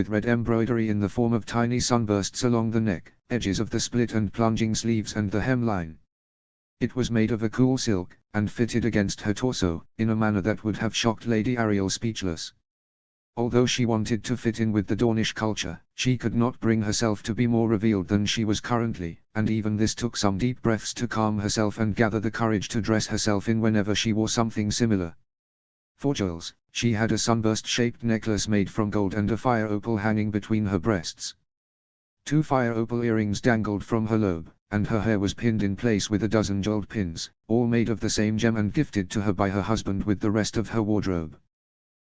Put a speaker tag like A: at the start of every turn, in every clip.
A: with red embroidery in the form of tiny sunbursts along the neck, edges of the split and plunging sleeves and the hemline. It was made of a cool silk, and fitted against her torso, in a manner that would have shocked Lady Ariel speechless. Although she wanted to fit in with the Dornish culture, she could not bring herself to be more revealed than she was currently, and even this took some deep breaths to calm herself and gather the courage to dress herself in whenever she wore something similar. For jewels, she had a sunburst-shaped necklace made from gold and a fire opal hanging between her breasts. 2 fire opal earrings dangled from her lobe, and her hair was pinned in place with a dozen jeweled pins, all made of the same gem and gifted to her by her husband with the rest of her wardrobe.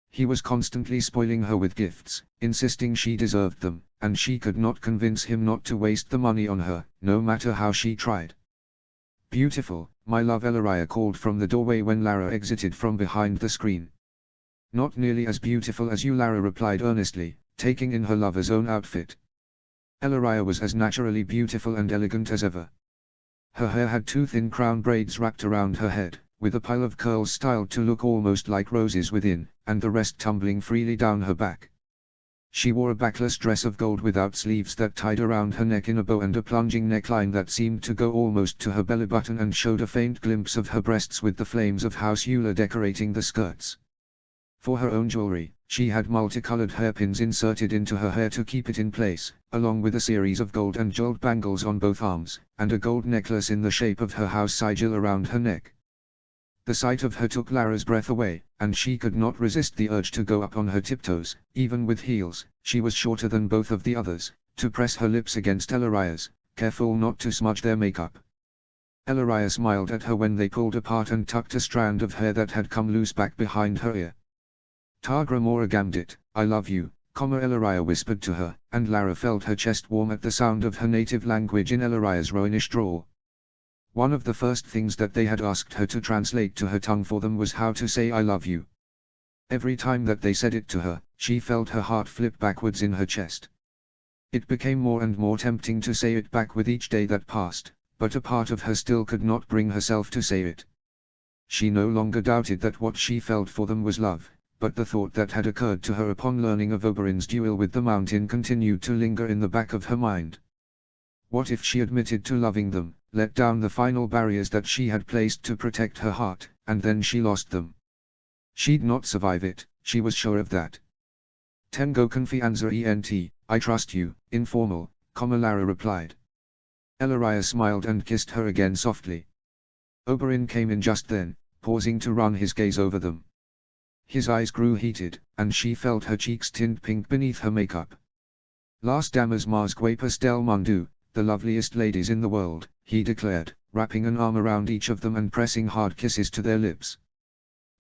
A: He was constantly spoiling her with gifts, insisting she deserved them, and she could not convince him not to waste the money on her, no matter how she tried. "Beautiful, my love," Ellaria called from the doorway when Lara exited from behind the screen. "Not nearly as beautiful as you," Lara replied earnestly, taking in her lover's own outfit. Ellaria was as naturally beautiful and elegant as ever. Her hair had 2 thin crown braids wrapped around her head, with a pile of curls styled to look almost like roses within, and the rest tumbling freely down her back. She wore a backless dress of gold without sleeves that tied around her neck in a bow and a plunging neckline that seemed to go almost to her belly button and showed a faint glimpse of her breasts with the flames of House Eula decorating the skirts. For her own jewelry, she had multicolored hairpins inserted into her hair to keep it in place, along with a series of gold and jeweled bangles on both arms, and a gold necklace in the shape of her house sigil around her neck. The sight of her took Lara's breath away, and she could not resist the urge to go up on her tiptoes, even with heels. She was shorter than both of the others, to press her lips against Ellaria's, careful not to smudge their makeup. Ellaria smiled at her when they pulled apart and tucked a strand of hair that had come loose back behind her ear. "Targra Mora Gambit, I love you," Ellaria whispered to her, and Lara felt her chest warm at the sound of her native language in Ellaria's Roanish drawl. One of the first things that they had asked her to translate to her tongue for them was how to say "I love you." Every time that they said it to her, she felt her heart flip backwards in her chest. It became more and more tempting to say it back with each day that passed, but a part of her still could not bring herself to say it. She no longer doubted that what she felt for them was love, but the thought that had occurred to her upon learning of Oberyn's duel with the Mountain continued to linger in the back of her mind. What if she admitted to loving them, let down the final barriers that she had placed to protect her heart, and then she lost them? She'd not survive it, she was sure of that. "Tengo confianza ent, I trust you," informal, Lara replied. Ellaria smiled and kissed her again softly. Oberyn came in just then, pausing to run his gaze over them. His eyes grew heated, and she felt her cheeks tint pink beneath her makeup. "Las damas más guapas del mundo, the loveliest ladies in the world," he declared, wrapping an arm around each of them and pressing hard kisses to their lips.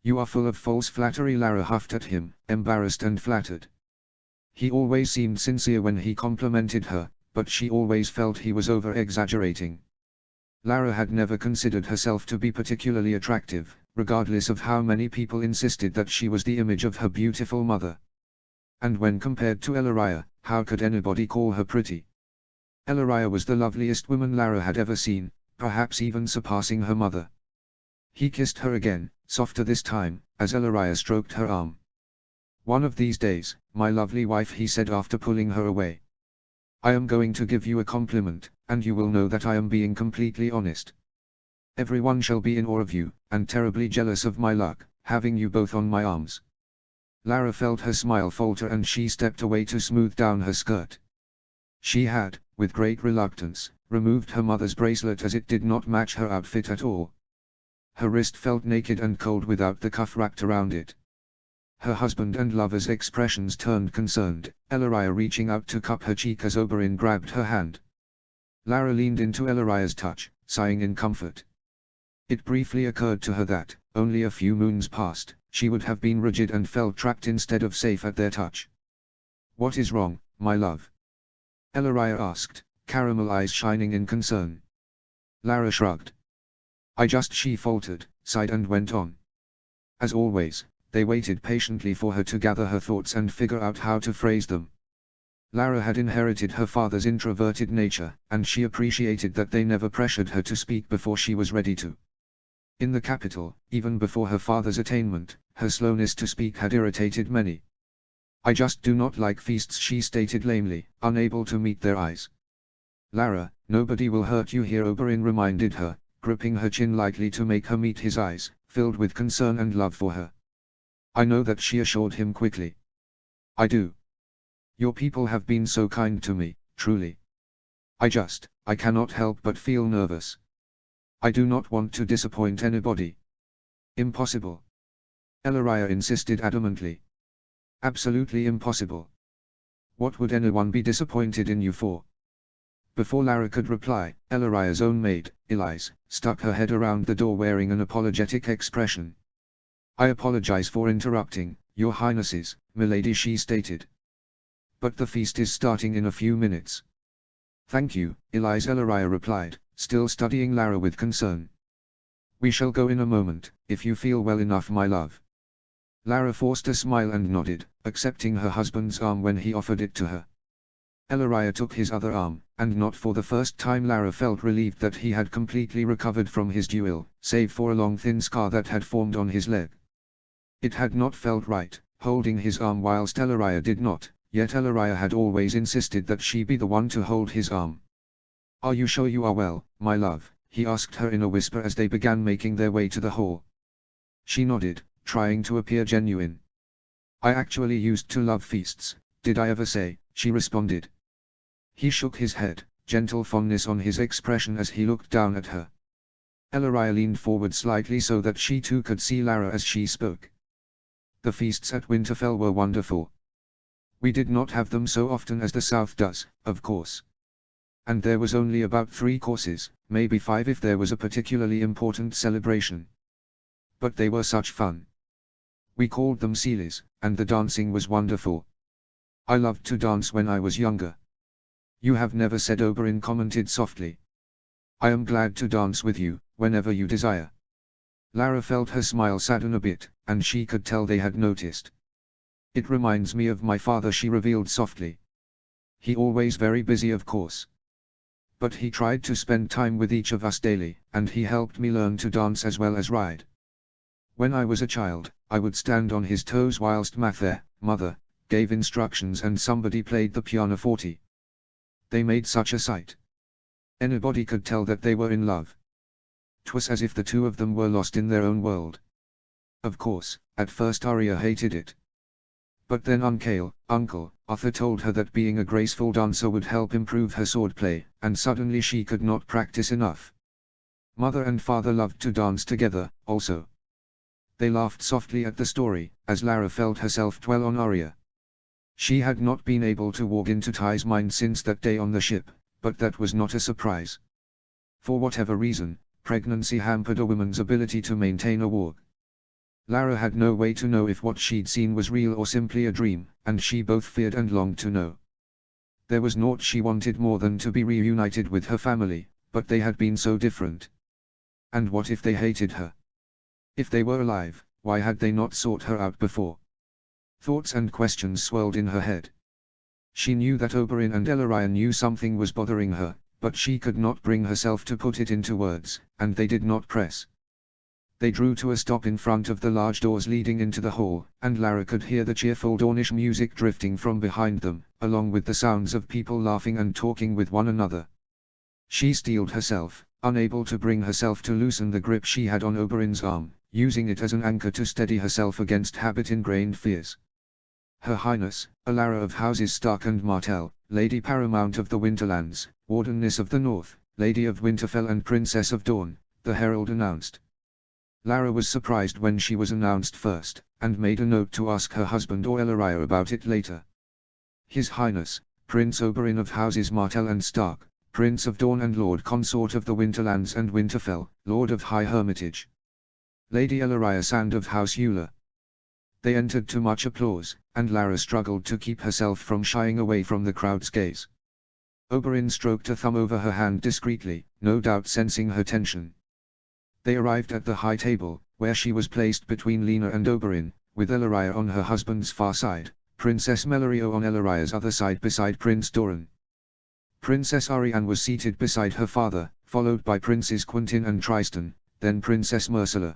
A: "You are full of false flattery," Lara huffed at him, embarrassed and flattered. He always seemed sincere when he complimented her, but she always felt he was over-exaggerating. Lara had never considered herself to be particularly attractive, regardless of how many people insisted that she was the image of her beautiful mother. And when compared to Ellaria, how could anybody call her pretty? Ellaria was the loveliest woman Lara had ever seen, perhaps even surpassing her mother. He kissed her again, softer this time, as Ellaria stroked her arm. "One of these days, my lovely wife," he said after pulling her away. "I am going to give you a compliment, and you will know that I am being completely honest. Everyone shall be in awe of you, and terribly jealous of my luck, having you both on my arms." Lara felt her smile falter and she stepped away to smooth down her skirt. She had, with great reluctance, removed her mother's bracelet as it did not match her outfit at all. Her wrist felt naked and cold without the cuff wrapped around it. Her husband and lover's expressions turned concerned, Ellaria reaching out to cup her cheek as Oberyn grabbed her hand. Lara leaned into Ellaria's touch, sighing in comfort. It briefly occurred to her that, only a few moons past, she would have been rigid and felt trapped instead of safe at their touch. "What is wrong, my love?" Ellaria asked, caramel eyes shining in concern. Lara shrugged. She faltered, sighed and went on. As always, they waited patiently for her to gather her thoughts and figure out how to phrase them. Lara had inherited her father's introverted nature, and she appreciated that they never pressured her to speak before she was ready to. In the capital, even before her father's attainment, her slowness to speak had irritated many. I just do not like feasts, she stated lamely, unable to meet their eyes. Lara, nobody will hurt you here, Oberyn reminded her, gripping her chin lightly to make her meet his eyes, filled with concern and love for her. I know that, she assured him quickly. I do. Your people have been so kind to me, truly. I cannot help but feel nervous. I do not want to disappoint anybody. Impossible. Ellaria insisted adamantly. Absolutely impossible. What would anyone be disappointed in you for? Before Lara could reply, Ellaria's own maid, Elise, stuck her head around the door wearing an apologetic expression. I apologize for interrupting, your highnesses, milady, she stated. But the feast is starting in a few minutes. Thank you, Elise, Ellaria replied, still studying Lara with concern. We shall go in a moment, if you feel well enough, my love. Lara forced a smile and nodded, accepting her husband's arm when he offered it to her. Ellaria took his other arm, and not for the first time Lara felt relieved that he had completely recovered from his duel, save for a long thin scar that had formed on his leg. It had not felt right, holding his arm whilst Ellaria did not, yet Ellaria had always insisted that she be the one to hold his arm. Are you sure you are well, my love? He asked her in a whisper as they began making their way to the hall. She nodded, trying to appear genuine. I actually used to love feasts, did I ever say, she responded. He shook his head, gentle fondness on his expression as he looked down at her. Ellaria leaned forward slightly so that she too could see Lara as she spoke. The feasts at Winterfell were wonderful. We did not have them so often as the South does, of course. And there was only about 3 courses, maybe 5 if there was a particularly important celebration. But they were such fun. We called them Seelies, and the dancing was wonderful. I loved to dance when I was younger. You have never said, Oberyn commented softly. I am glad to dance with you, whenever you desire. Lara felt her smile sadden a bit, and she could tell they had noticed. It reminds me of my father, she revealed softly. He always very busy, of course. But he tried to spend time with each of us daily, and he helped me learn to dance as well as ride. When I was a child, I would stand on his toes whilst Mather, mother, gave instructions and somebody played the pianoforte. They made such a sight. Anybody could tell that they were in love. 'Twas as if the two of them were lost in their own world. Of course, at first Arya hated it. But then Uncle Arthur told her that being a graceful dancer would help improve her swordplay, and suddenly she could not practice enough. Mother and father loved to dance together, also. They laughed softly at the story, as Lara felt herself dwell on Arya. She had not been able to walk into Ty's mind since that day on the ship, but that was not a surprise. For whatever reason, pregnancy hampered a woman's ability to maintain a walk. Lara had no way to know if what she'd seen was real or simply a dream, and she both feared and longed to know. There was naught she wanted more than to be reunited with her family, but they had been so different. And what if they hated her? If they were alive, why had they not sought her out before? Thoughts and questions swirled in her head. She knew that Oberyn and Ellaria knew something was bothering her, but she could not bring herself to put it into words, and they did not press. They drew to a stop in front of the large doors leading into the hall, and Lara could hear the cheerful Dornish music drifting from behind them, along with the sounds of people laughing and talking with one another. She steeled herself, unable to bring herself to loosen the grip she had on Oberyn's arm, using it as an anchor to steady herself against habit-ingrained fears. Her Highness, Alara of Houses Stark and Martell, Lady Paramount of the Winterlands, Wardeness of the North, Lady of Winterfell and Princess of Dawn, the herald announced. Lara was surprised when she was announced first, and made a note to ask her husband or Ellaria about it later. His Highness, Prince Oberyn of Houses Martell and Stark, Prince of Dawn and Lord Consort of the Winterlands and Winterfell, Lord of High Hermitage. Lady Ellaria Sand of House Eula. They entered to much applause, and Lara struggled to keep herself from shying away from the crowd's gaze. Oberyn stroked a thumb over her hand discreetly, no doubt sensing her tension. They arrived at the high table, where she was placed between Lena and Oberyn, with Ellaria on her husband's far side, Princess Melorio on Ellaria's other side beside Prince Doran. Princess Arianne was seated beside her father, followed by Princes Quentyn and Tristan, then Princess Myrcella.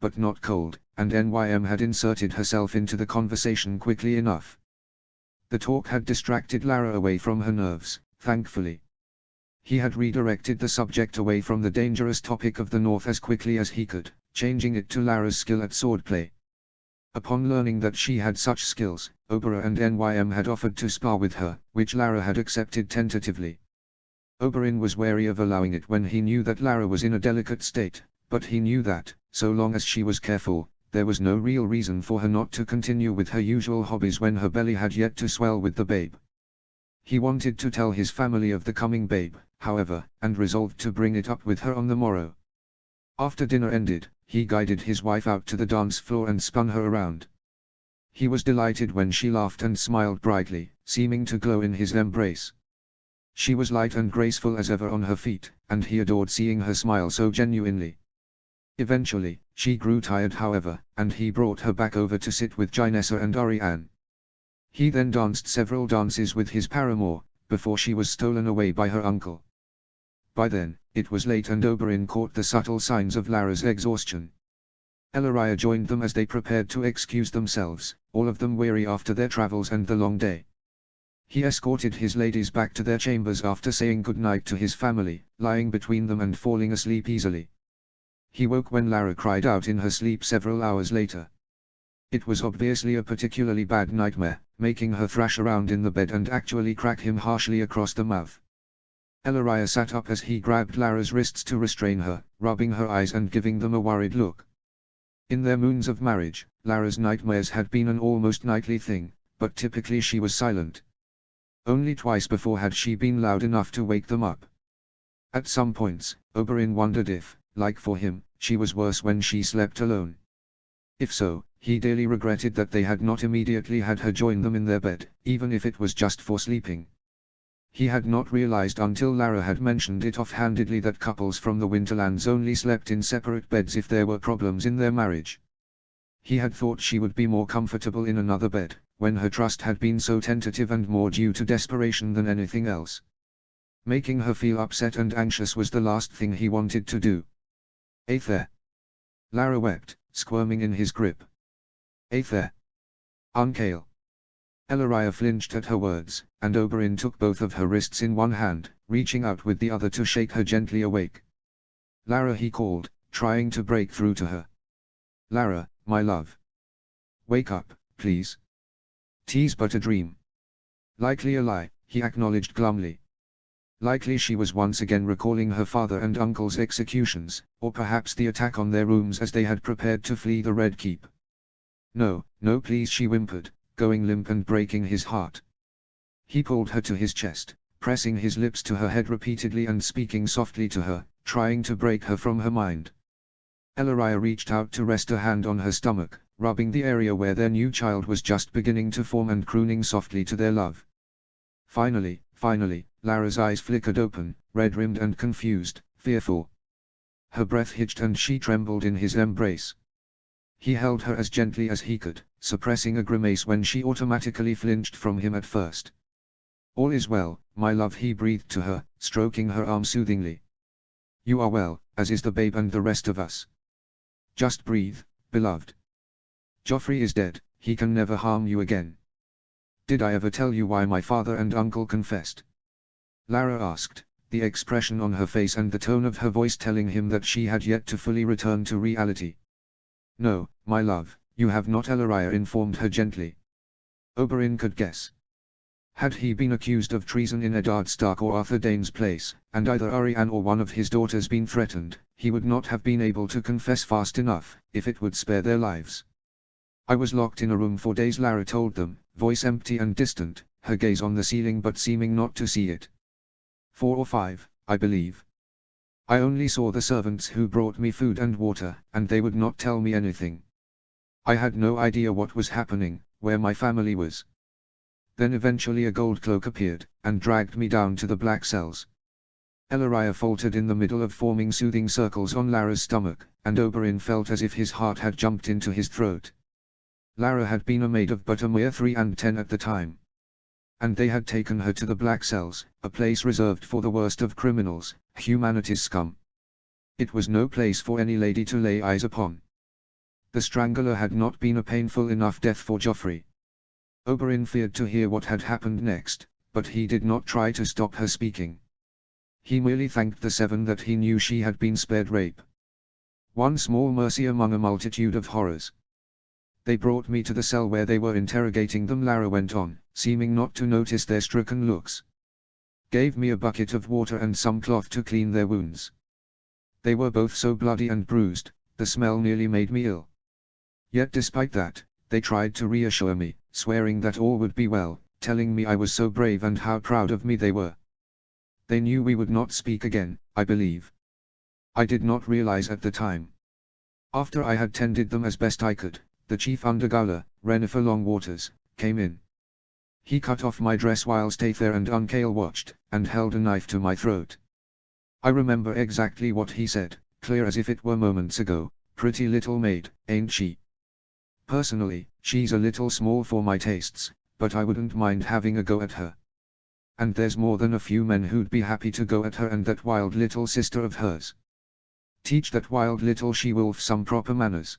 A: but not cold, and NYM had inserted herself into the conversation quickly enough. The talk had distracted Lara away from her nerves, thankfully. He had redirected the subject away from the dangerous topic of the North as quickly as he could, changing it to Lara's skill at swordplay. Upon learning that she had such skills, Oberyn and NYM had offered to spar with her, which Lara had accepted tentatively. Oberyn was wary of allowing it when he knew that Lara was in a delicate state, but he knew that, so long as she was careful, there was no real reason for her not to continue with her usual hobbies when her belly had yet to swell with the babe. He wanted to tell his family of the coming babe, however, and resolved to bring it up with her on the morrow. After dinner ended, he guided his wife out to the dance floor and spun her around. He was delighted when she laughed and smiled brightly, seeming to glow in his embrace. She was light and graceful as ever on her feet, and he adored seeing her smile so genuinely. Eventually, she grew tired however, and he brought her back over to sit with Gynessa and Arianne. He then danced several dances with his paramour, before she was stolen away by her uncle. By then, it was late and Oberyn caught the subtle signs of Lara's exhaustion. Ellaria joined them as they prepared to excuse themselves, all of them weary after their travels and the long day. He escorted his ladies back to their chambers after saying goodnight to his family, lying between them and falling asleep easily. He woke when Lara cried out in her sleep several hours later. It was obviously a particularly bad nightmare, making her thrash around in the bed and actually crack him harshly across the mouth. Ellaria sat up as he grabbed Lara's wrists to restrain her, rubbing her eyes and giving them a worried look. In their moons of marriage, Lara's nightmares had been an almost nightly thing, but typically she was silent. Only twice before had she been loud enough to wake them up. At some points, Oberyn wondered if, like for him, she was worse when she slept alone. If so, he dearly regretted that they had not immediately had her join them in their bed, even if it was just for sleeping. He had not realized until Lara had mentioned it offhandedly that couples from the Winterlands only slept in separate beds if there were problems in their marriage. He had thought she would be more comfortable in another bed, when her trust had been so tentative and more due to desperation than anything else. Making her feel upset and anxious was the last thing he wanted to do. Aether. Lara wept, squirming in his grip. Aether. Uncale. Ellaria flinched at her words, and Oberyn took both of her wrists in one hand, reaching out with the other to shake her gently awake. Lara, he called, trying to break through to her. Lara, my love. Wake up, please. Tease but a dream. Likely a lie, he acknowledged glumly. Likely she was once again recalling her father and uncle's executions, or perhaps the attack on their rooms as they had prepared to flee the Red Keep. No, no please, she whimpered, going limp and breaking his heart. He pulled her to his chest, pressing his lips to her head repeatedly and speaking softly to her, trying to break her from her mind. Ellaria reached out to rest a hand on her stomach, rubbing the area where their new child was just beginning to form and crooning softly to their love. Finally, Lara's eyes flickered open, red-rimmed and confused, fearful. Her breath hitched and she trembled in his embrace. He held her as gently as he could, suppressing a grimace when she automatically flinched from him at first. All is well, my love, he breathed to her, stroking her arm soothingly. You are well, as is the babe and the rest of us. Just breathe, beloved. Joffrey is dead, he can never harm you again. Did I ever tell you why my father and uncle confessed? Lara asked, the expression on her face and the tone of her voice telling him that she had yet to fully return to reality. No, my love, you have not, Ellaria informed her gently. Oberyn could guess. Had he been accused of treason in Eddard Stark or Arthur Dayne's place, and either Arianne or one of his daughters been threatened, he would not have been able to confess fast enough, if it would spare their lives. I was locked in a room for days, Lara told them, voice empty and distant, her gaze on the ceiling but seeming not to see it. 4 or 5, I believe. I only saw the servants who brought me food and water, and they would not tell me anything. I had no idea what was happening, where my family was. Then eventually a gold cloak appeared, and dragged me down to the black cells. Ellaria faltered in the middle of forming soothing circles on Lara's stomach, and Oberyn felt as if his heart had jumped into his throat. Lara had been a maid of but a mere 3 and 10 at the time. And they had taken her to the black cells, a place reserved for the worst of criminals, humanity's scum. It was no place for any lady to lay eyes upon. The strangler had not been a painful enough death for Joffrey. Oberyn feared to hear what had happened next, but he did not try to stop her speaking. He merely thanked the Seven that he knew she had been spared rape. One small mercy among a multitude of horrors. They brought me to the cell where they were interrogating them, Lara went on, seeming not to notice their stricken looks. Gave me a bucket of water and some cloth to clean their wounds. They were both so bloody and bruised, the smell nearly made me ill. Yet despite that, they tried to reassure me, swearing that all would be well, telling me I was so brave and how proud of me they were. They knew we would not speak again, I believe. I did not realize at the time. After I had tended them as best I could, the chief undergowler, Renifer Longwaters, came in. He cut off my dress whilst Aether and Uncail watched, and held a knife to my throat. I remember exactly what he said, clear as if it were moments ago. Pretty little maid, ain't she? Personally, she's a little small for my tastes, but I wouldn't mind having a go at her. And there's more than a few men who'd be happy to go at her and that wild little sister of hers. Teach that wild little she-wolf some proper manners.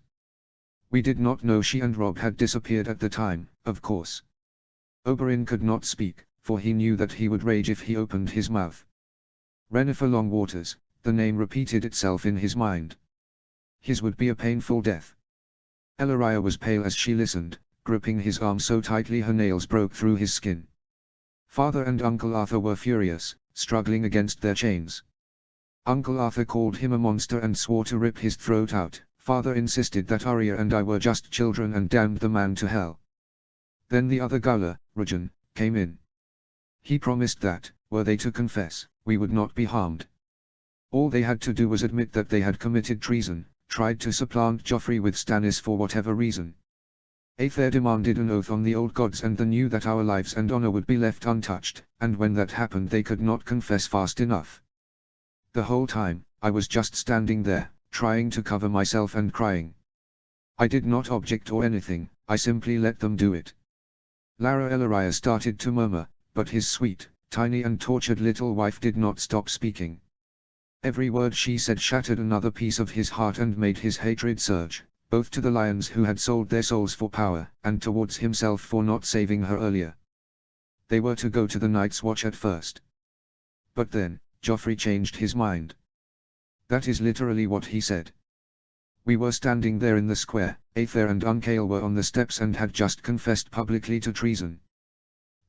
A: We did not know she and Robb had disappeared at the time, of course. Oberyn could not speak, for he knew that he would rage if he opened his mouth. Renifer Longwaters, the name repeated itself in his mind. His would be a painful death. Ellaria was pale as she listened, gripping his arm so tightly her nails broke through his skin. Father and Uncle Arthur were furious, struggling against their chains. Uncle Arthur called him a monster and swore to rip his throat out. Father insisted that Arya and I were just children and damned the man to hell. Then the other Gowler, Rajan, came in. He promised that, were they to confess, we would not be harmed. All they had to do was admit that they had committed treason, tried to supplant Joffrey with Stannis for whatever reason. Aether demanded an oath on the old gods and they knew that our lives and honor would be left untouched, and when that happened they could not confess fast enough. The whole time, I was just standing there, trying to cover myself and crying. I did not object or anything, I simply let them do it. Lara Ellaria started to murmur, but his sweet, tiny and tortured little wife did not stop speaking. Every word she said shattered another piece of his heart and made his hatred surge, both to the lions who had sold their souls for power, and towards himself for not saving her earlier. They were to go to the Night's Watch at first. But then, Joffrey changed his mind. That is literally what he said. We were standing there in the square, Aether and Uncail were on the steps and had just confessed publicly to treason.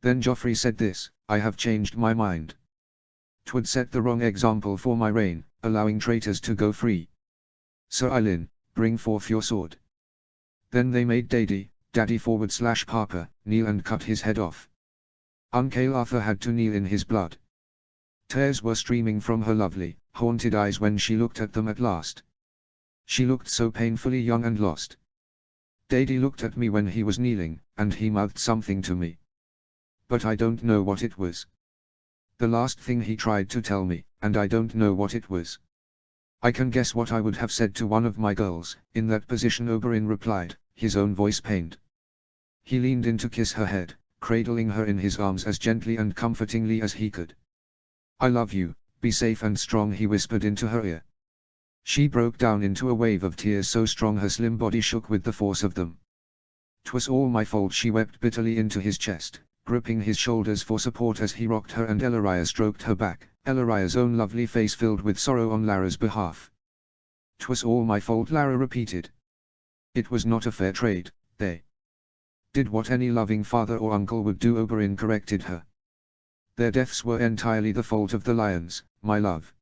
A: Then Joffrey said this, I have changed my mind. 'Twould set the wrong example for my reign, allowing traitors to go free. Sir Eilyn, bring forth your sword. Then they made Daddy /Papa, kneel and cut his head off. Uncail Arthur had to kneel in his blood. Tears were streaming from her lovely, haunted eyes when she looked at them at last. She looked so painfully young and lost. Daddy looked at me when he was kneeling, and he mouthed something to me. But I don't know what it was. The last thing he tried to tell me, and I don't know what it was. I can guess what I would have said to one of my girls, in that position, Oberyn replied, his own voice pained. He leaned in to kiss her head, cradling her in his arms as gently and comfortingly as he could. I love you, be safe and strong, he whispered into her ear. She broke down into a wave of tears so strong her slim body shook with the force of them. 'Twas all my fault, she wept bitterly into his chest, gripping his shoulders for support as he rocked her and Ellaria stroked her back, Ellaria's own lovely face filled with sorrow on Lara's behalf. 'Twas all my fault, Lara repeated. It was not a fair trade, they did what any loving father or uncle would do, Oberyn corrected her. Their deaths were entirely the fault of the lions, my love.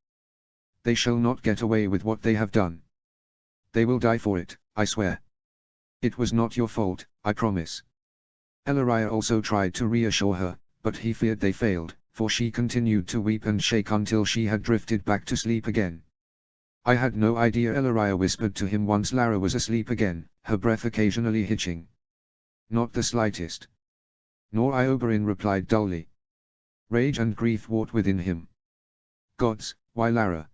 A: They shall not get away with what they have done. They will die for it, I swear. It was not your fault, I promise. Ellaria also tried to reassure her, but he feared they failed, for she continued to weep and shake until she had drifted back to sleep again. I had no idea, Ellaria whispered to him once Lara was asleep again, her breath occasionally hitching. Not the slightest. Nor I, Oberyn replied dully. Rage and grief warred within him. Gods, why Lara?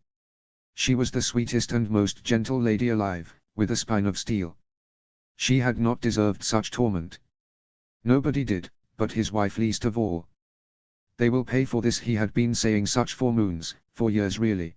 A: She was the sweetest and most gentle lady alive, with a spine of steel. She had not deserved such torment. Nobody did, but his wife least of all. They will pay for this, he had been saying such for moons, for years really.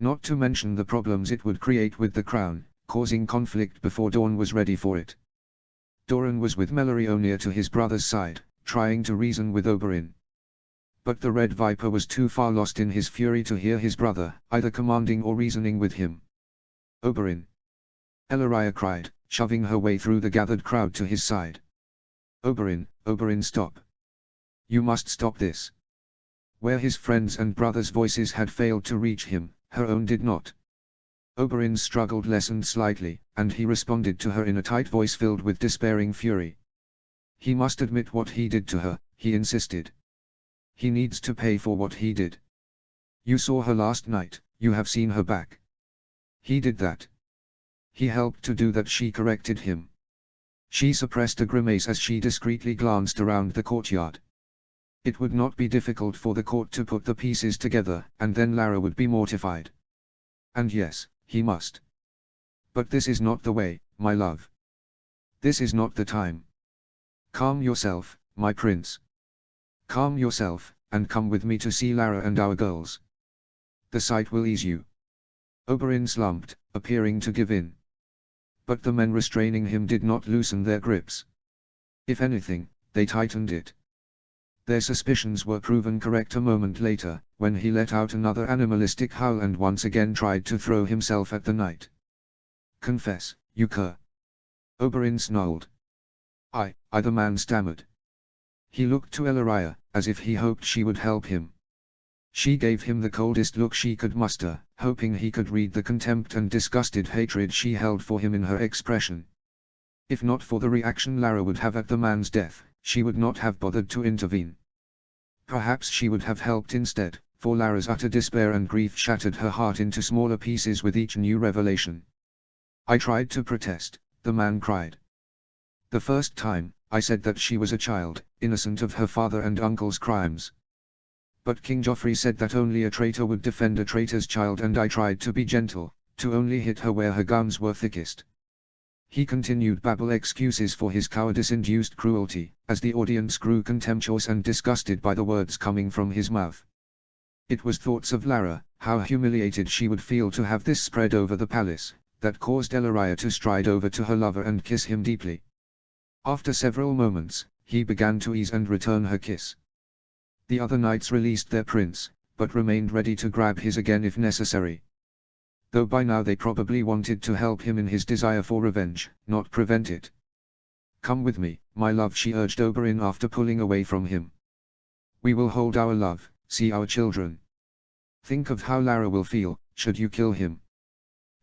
A: Not to mention the problems it would create with the crown, causing conflict before Dawn was ready for it. Doran was with Melareo near to his brother's side, trying to reason with Oberyn. But the Red Viper was too far lost in his fury to hear his brother, either commanding or reasoning with him. Oberyn! Ellaria cried, shoving her way through the gathered crowd to his side. Oberyn, Oberyn, stop! You must stop this! Where his friends' and brothers' voices had failed to reach him, her own did not. Oberyn's struggle lessened slightly, and he responded to her in a tight voice filled with despairing fury. He must admit what he did to her, he insisted. He needs to pay for what he did. You saw her last night, you have seen her back. He did that. He helped to do that. She corrected him. She suppressed a grimace as she discreetly glanced around the courtyard. It would not be difficult for the court to put the pieces together, and then Lara would be mortified. And yes, he must. But this is not the way, my love. This is not the time. Calm yourself, my prince. Calm yourself, and come with me to see Lara and our girls. The sight will ease you. Oberyn slumped, appearing to give in. But the men restraining him did not loosen their grips. If anything, they tightened it. Their suspicions were proven correct a moment later, when he let out another animalistic howl and once again tried to throw himself at the knight. Confess, you cur! Oberyn snarled. I, the man stammered. He looked to Ellaria, as if he hoped she would help him. She gave him the coldest look she could muster, hoping he could read the contempt and disgusted hatred she held for him in her expression. If not for the reaction Lara would have at the man's death, she would not have bothered to intervene. Perhaps she would have helped instead, for Lara's utter despair and grief shattered her heart into smaller pieces with each new revelation. I tried to protest, the man cried. The first time, I said that she was a child, innocent of her father and uncle's crimes. But King Joffrey said that only a traitor would defend a traitor's child, and I tried to be gentle, to only hit her where her guns were thickest. He continued babble excuses for his cowardice-induced cruelty, as the audience grew contemptuous and disgusted by the words coming from his mouth. It was thoughts of Lara, how humiliated she would feel to have this spread over the palace, that caused Ellaria to stride over to her lover and kiss him deeply. After several moments, he began to ease and return her kiss. The other knights released their prince, but remained ready to grab his again if necessary. Though by now they probably wanted to help him in his desire for revenge, not prevent it. Come with me, my love, she urged Oberyn after pulling away from him. We will hold our love, see our children. Think of how Lara will feel, should you kill him.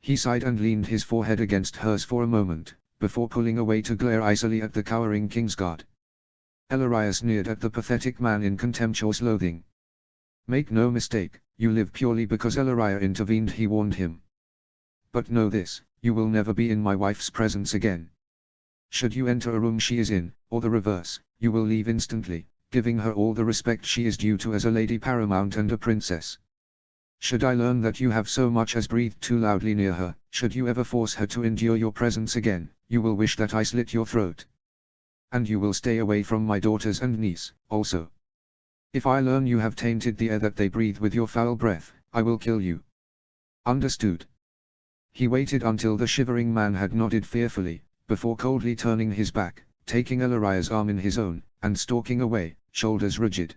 A: He sighed and leaned his forehead against hers for a moment, before pulling away to glare icily at the cowering Kingsguard. Ellaria sneered at the pathetic man in contemptuous loathing. Make no mistake, you live purely because Ellaria intervened, he warned him. But know this, you will never be in my wife's presence again. Should you enter a room she is in, or the reverse, you will leave instantly, giving her all the respect she is due to as a lady paramount and a princess. Should I learn that you have so much as breathed too loudly near her, should you ever force her to endure your presence again, you will wish that I slit your throat. And you will stay away from my daughters and niece, also. If I learn you have tainted the air that they breathe with your foul breath, I will kill you. Understood? He waited until the shivering man had nodded fearfully, before coldly turning his back, taking Ellaria's arm in his own, and stalking away, shoulders rigid.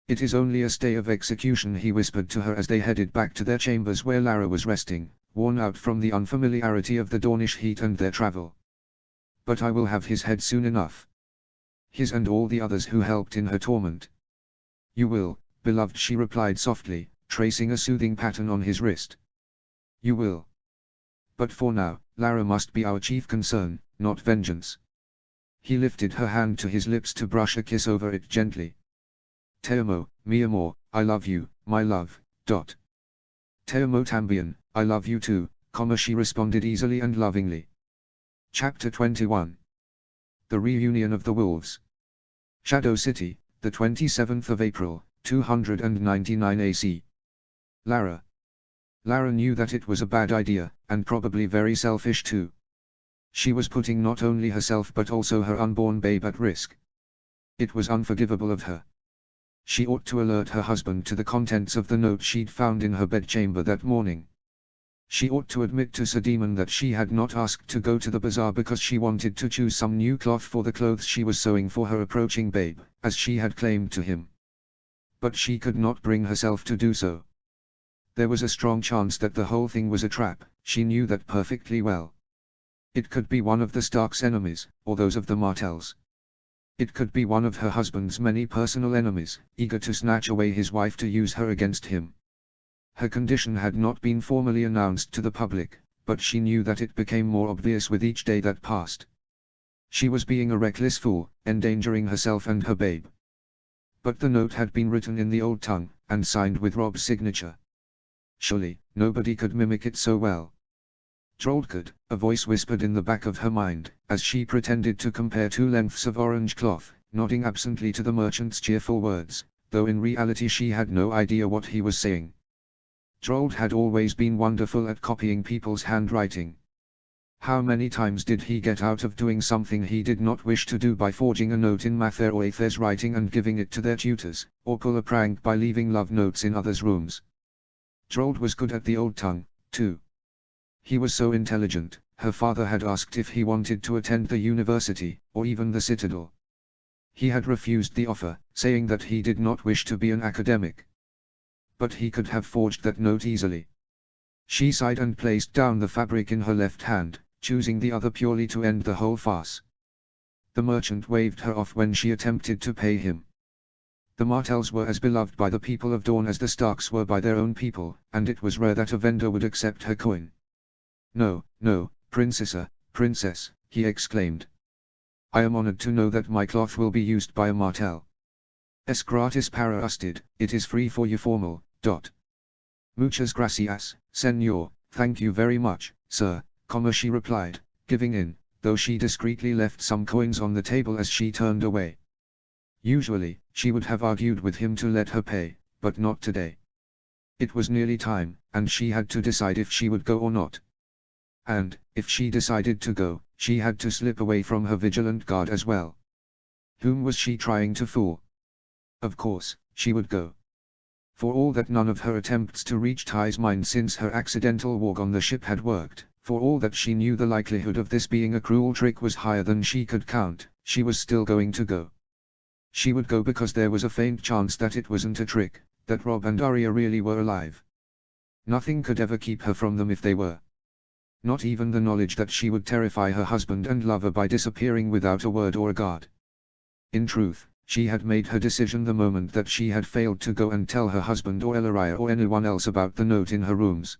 A: It is only a stay of execution, he whispered to her as they headed back to their chambers where Lara was resting, worn out from the unfamiliarity of the Dornish heat and their travel. But I will have his head soon enough. His and all the others who helped in her torment. You will, beloved, she replied softly, tracing a soothing pattern on his wrist. You will. But for now, Lara must be our chief concern, not vengeance. He lifted her hand to his lips to brush a kiss over it gently. Teomo, mi amor, I love you, my love, dot. Teomo también, I love you too, she responded easily and lovingly. Chapter 21. The Reunion of the Wolves. Shadow City, the 27th of April, 299 AC. Lara. Lara knew that it was a bad idea, and probably very selfish too. She was putting not only herself but also her unborn babe at risk. It was unforgivable of her. She ought to alert her husband to the contents of the note she'd found in her bedchamber that morning. She ought to admit to Sir Demon that she had not asked to go to the bazaar because she wanted to choose some new cloth for the clothes she was sewing for her approaching babe, as she had claimed to him. But she could not bring herself to do so. There was a strong chance that the whole thing was a trap, she knew that perfectly well. It could be one of the Starks' enemies, or those of the Martells. It could be one of her husband's many personal enemies, eager to snatch away his wife to use her against him. Her condition had not been formally announced to the public, but she knew that it became more obvious with each day that passed. She was being a reckless fool, endangering herself and her babe. But the note had been written in the old tongue, and signed with Rob's signature. Surely, nobody could mimic it so well. Drold could, a voice whispered in the back of her mind, as she pretended to compare two lengths of orange cloth, nodding absently to the merchant's cheerful words, though in reality she had no idea what he was saying. Drold had always been wonderful at copying people's handwriting. How many times did he get out of doing something he did not wish to do by forging a note in Mather or Ather's writing and giving it to their tutors, or pull a prank by leaving love notes in others' rooms? Drold was good at the old tongue, too. He was so intelligent, her father had asked if he wanted to attend the university, or even the Citadel. He had refused the offer, saying that he did not wish to be an academic. But he could have forged that note easily. She sighed and placed down the fabric in her left hand, choosing the other purely to end the whole farce. The merchant waved her off when she attempted to pay him. The Martells were as beloved by the people of Dawn as the Starks were by their own people, and it was rare that a vendor would accept her coin. "No, no, princess," he exclaimed. "I am honored to know that my cloth will be used by a Martell. Es gratis para usted, it is free for you formal. Muchas gracias, señor, thank you very much, sir," she replied, giving in, though she discreetly left some coins on the table as she turned away. Usually, she would have argued with him to let her pay, but not today. It was nearly time, and she had to decide if she would go or not. And, if she decided to go, she had to slip away from her vigilant guard as well. Whom was she trying to fool? Of course, she would go. For all that none of her attempts to reach Ty's mind since her accidental walk on the ship had worked, for all that she knew the likelihood of this being a cruel trick was higher than she could count, she was still going to go. She would go because there was a faint chance that it wasn't a trick, that Rob and Arya really were alive. Nothing could ever keep her from them if they were. Not even the knowledge that she would terrify her husband and lover by disappearing without a word or a guard. In truth, she had made her decision the moment that she had failed to go and tell her husband or Elaria or anyone else about the note in her rooms.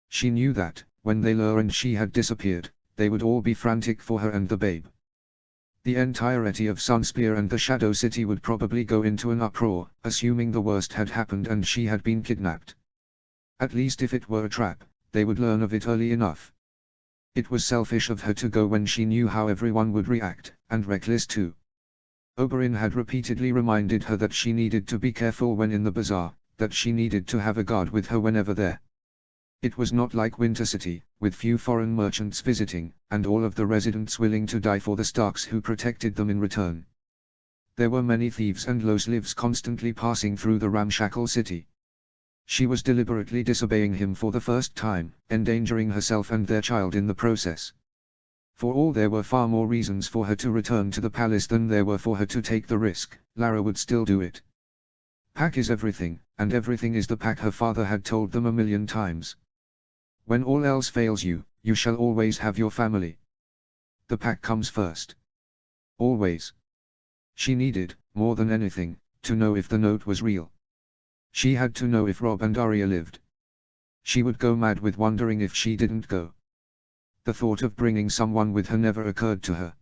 A: She knew that, when they learned she had disappeared, they would all be frantic for her and the babe. The entirety of Sunspear and the Shadow City would probably go into an uproar, assuming the worst had happened and she had been kidnapped. At least if it were a trap, they would learn of it early enough. It was selfish of her to go when she knew how everyone would react, and reckless too. Oberyn had repeatedly reminded her that she needed to be careful when in the bazaar, that she needed to have a guard with her whenever there. It was not like Winter City, with few foreign merchants visiting, and all of the residents willing to die for the Starks who protected them in return. There were many thieves and low-lives constantly passing through the ramshackle city. She was deliberately disobeying him for the first time, endangering herself and their child in the process. For all there were far more reasons for her to return to the palace than there were for her to take the risk, Lara would still do it. Pack is everything, and everything is the pack, her father had told them 1,000,000 times. When all else fails you, you shall always have your family. The pack comes first. Always. She needed, more than anything, to know if the note was real. She had to know if Rob and Arya lived. She would go mad with wondering if she didn't go. The thought of bringing someone with her never occurred to her.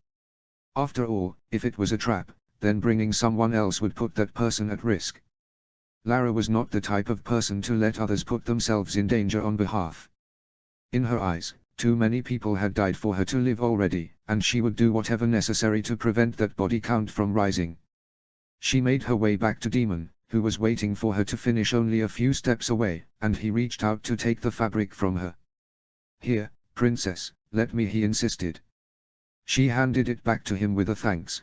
A: After all, if it was a trap, then bringing someone else would put that person at risk. Lara was not the type of person to let others put themselves in danger on behalf. In her eyes, too many people had died for her to live already, and she would do whatever necessary to prevent that body count from rising. She made her way back to Demon, who was waiting for her to finish only a few steps away, and he reached out to take the fabric from her. "Here, princess, let me," he insisted. She handed it back to him with a thanks,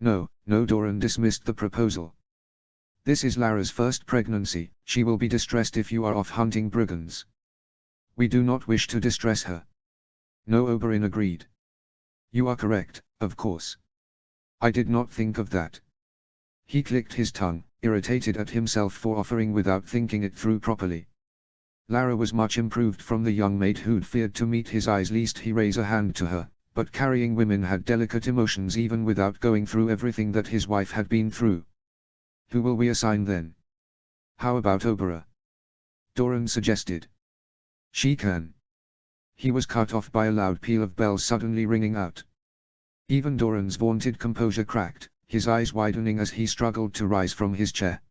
A: No, no, Doran dismissed the proposal. This is Lara's first pregnancy, she will be distressed if you are off hunting brigands. We do not wish to distress her. No, Oberyn agreed. You are correct, of course. I did not think of that. He clicked his tongue, irritated at himself for offering without thinking it through properly. Lara was much improved from the young maid who'd feared to meet his eyes lest he raise a hand to her, but carrying women had delicate emotions even without going through everything that his wife had been through. Who will we assign then? How about Oberyn? Doran suggested. She can. He was cut off by a loud peal of bells suddenly ringing out. Even Doran's vaunted composure cracked, his eyes widening as he struggled to rise from his chair.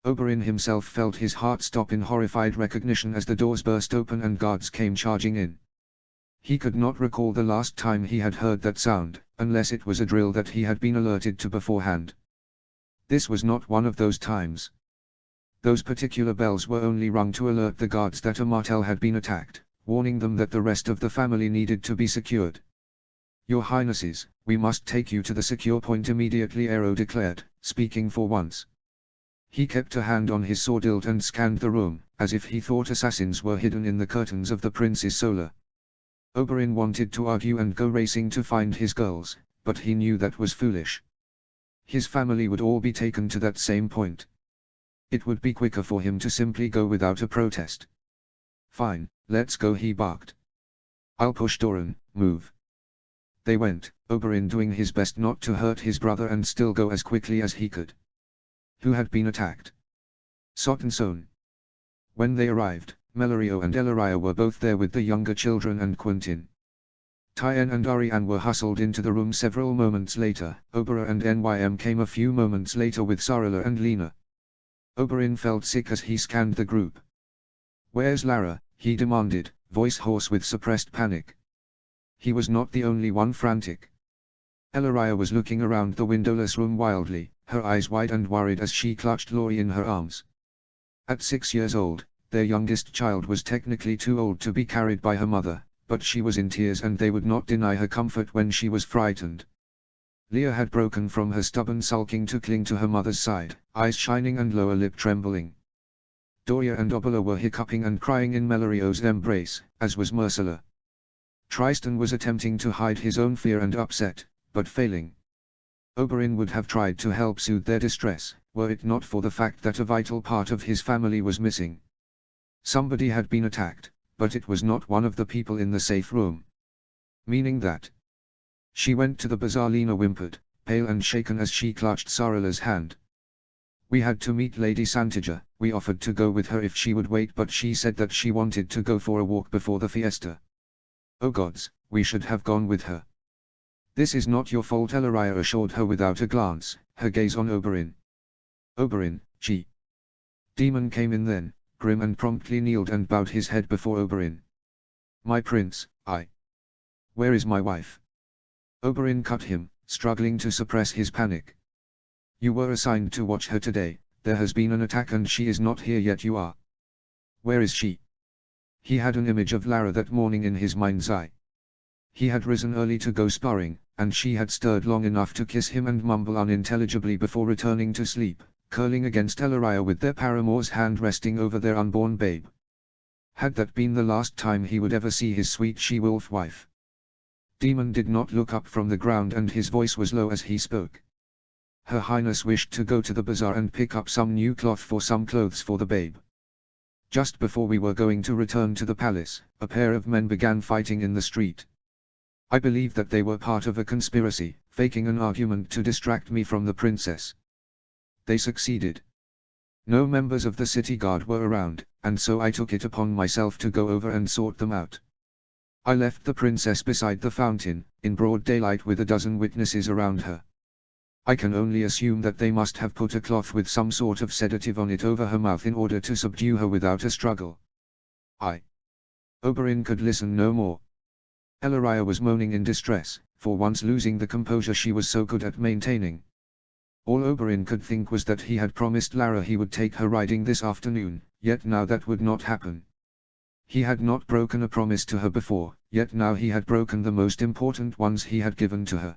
A: Oberyn himself felt his heart stop in horrified recognition as the doors burst open and guards came charging in. He could not recall the last time he had heard that sound, unless it was a drill that he had been alerted to beforehand. This was not one of those times. Those particular bells were only rung to alert the guards that a Martell had been attacked, warning them that the rest of the family needed to be secured. Your Highnesses, we must take you to the secure point immediately, Aero declared, speaking for once. He kept a hand on his sword hilt and scanned the room, as if he thought assassins were hidden in the curtains of the prince's solar. Oberyn wanted to argue and go racing to find his girls, but he knew that was foolish. His family would all be taken to that same point. It would be quicker for him to simply go without a protest. Fine, let's go, he barked. I'll push, Doran, move. They went, Oberyn doing his best not to hurt his brother and still go as quickly as he could. Who had been attacked? Sot and Son. When they arrived, Melorio and Ellaria were both there with the younger children and Quentin. Tyen and Arianne were hustled into the room several moments later. Oberyn and Nym came a few moments later with Sarala and Lena. Oberyn felt sick as he scanned the group. Where's Lara? He demanded, voice hoarse with suppressed panic. He was not the only one frantic. Ellaria was looking around the windowless room wildly, her eyes wide and worried as she clutched Laurie in her arms. At 6 years old, their youngest child was technically too old to be carried by her mother, but she was in tears and they would not deny her comfort when she was frightened. Leah had broken from her stubborn sulking to cling to her mother's side, eyes shining and lower lip trembling. Doria and Obola were hiccuping and crying in Melorio's embrace, as was Myrcella. Tristan was attempting to hide his own fear and upset, but failing. Oberyn would have tried to help soothe their distress, were it not for the fact that a vital part of his family was missing. Somebody had been attacked, but it was not one of the people in the safe room. Meaning that. She went to the bazaar, Lena whimpered, pale and shaken as she clutched Sarala's hand. We had to meet Lady Santija. We offered to go with her if she would wait, but she said that she wanted to go for a walk before the fiesta. Oh gods, we should have gone with her. This is not your fault, Ellaria assured her without a glance, her gaze on Oberyn. Oberyn, she. Demon came in then, grim and promptly kneeled and bowed his head before Oberyn. My prince, I. Where is my wife? Oberyn cut him, struggling to suppress his panic. You were assigned to watch her today, there has been an attack and she is not here yet. You are. Where is she? He had an image of Lara that morning in his mind's eye. He had risen early to go sparring, and she had stirred long enough to kiss him and mumble unintelligibly before returning to sleep, curling against Ellaria with their paramour's hand resting over their unborn babe. Had that been the last time he would ever see his sweet she-wolf wife? Demon did not look up from the ground and his voice was low as he spoke. Her Highness wished to go to the bazaar and pick up some new cloth for some clothes for the babe. Just before we were going to return to the palace, a pair of men began fighting in the street. I believe that they were part of a conspiracy, faking an argument to distract me from the princess. They succeeded. No members of the city guard were around, and so I took it upon myself to go over and sort them out. I left the princess beside the fountain, in broad daylight with a dozen witnesses around her. I can only assume that they must have put a cloth with some sort of sedative on it over her mouth in order to subdue her without a struggle. Oberyn could listen no more. Ellaria was moaning in distress, for once losing the composure she was so good at maintaining. All Oberyn could think was that he had promised Lara he would take her riding this afternoon, yet now that would not happen. He had not broken a promise to her before, yet now he had broken the most important ones he had given to her.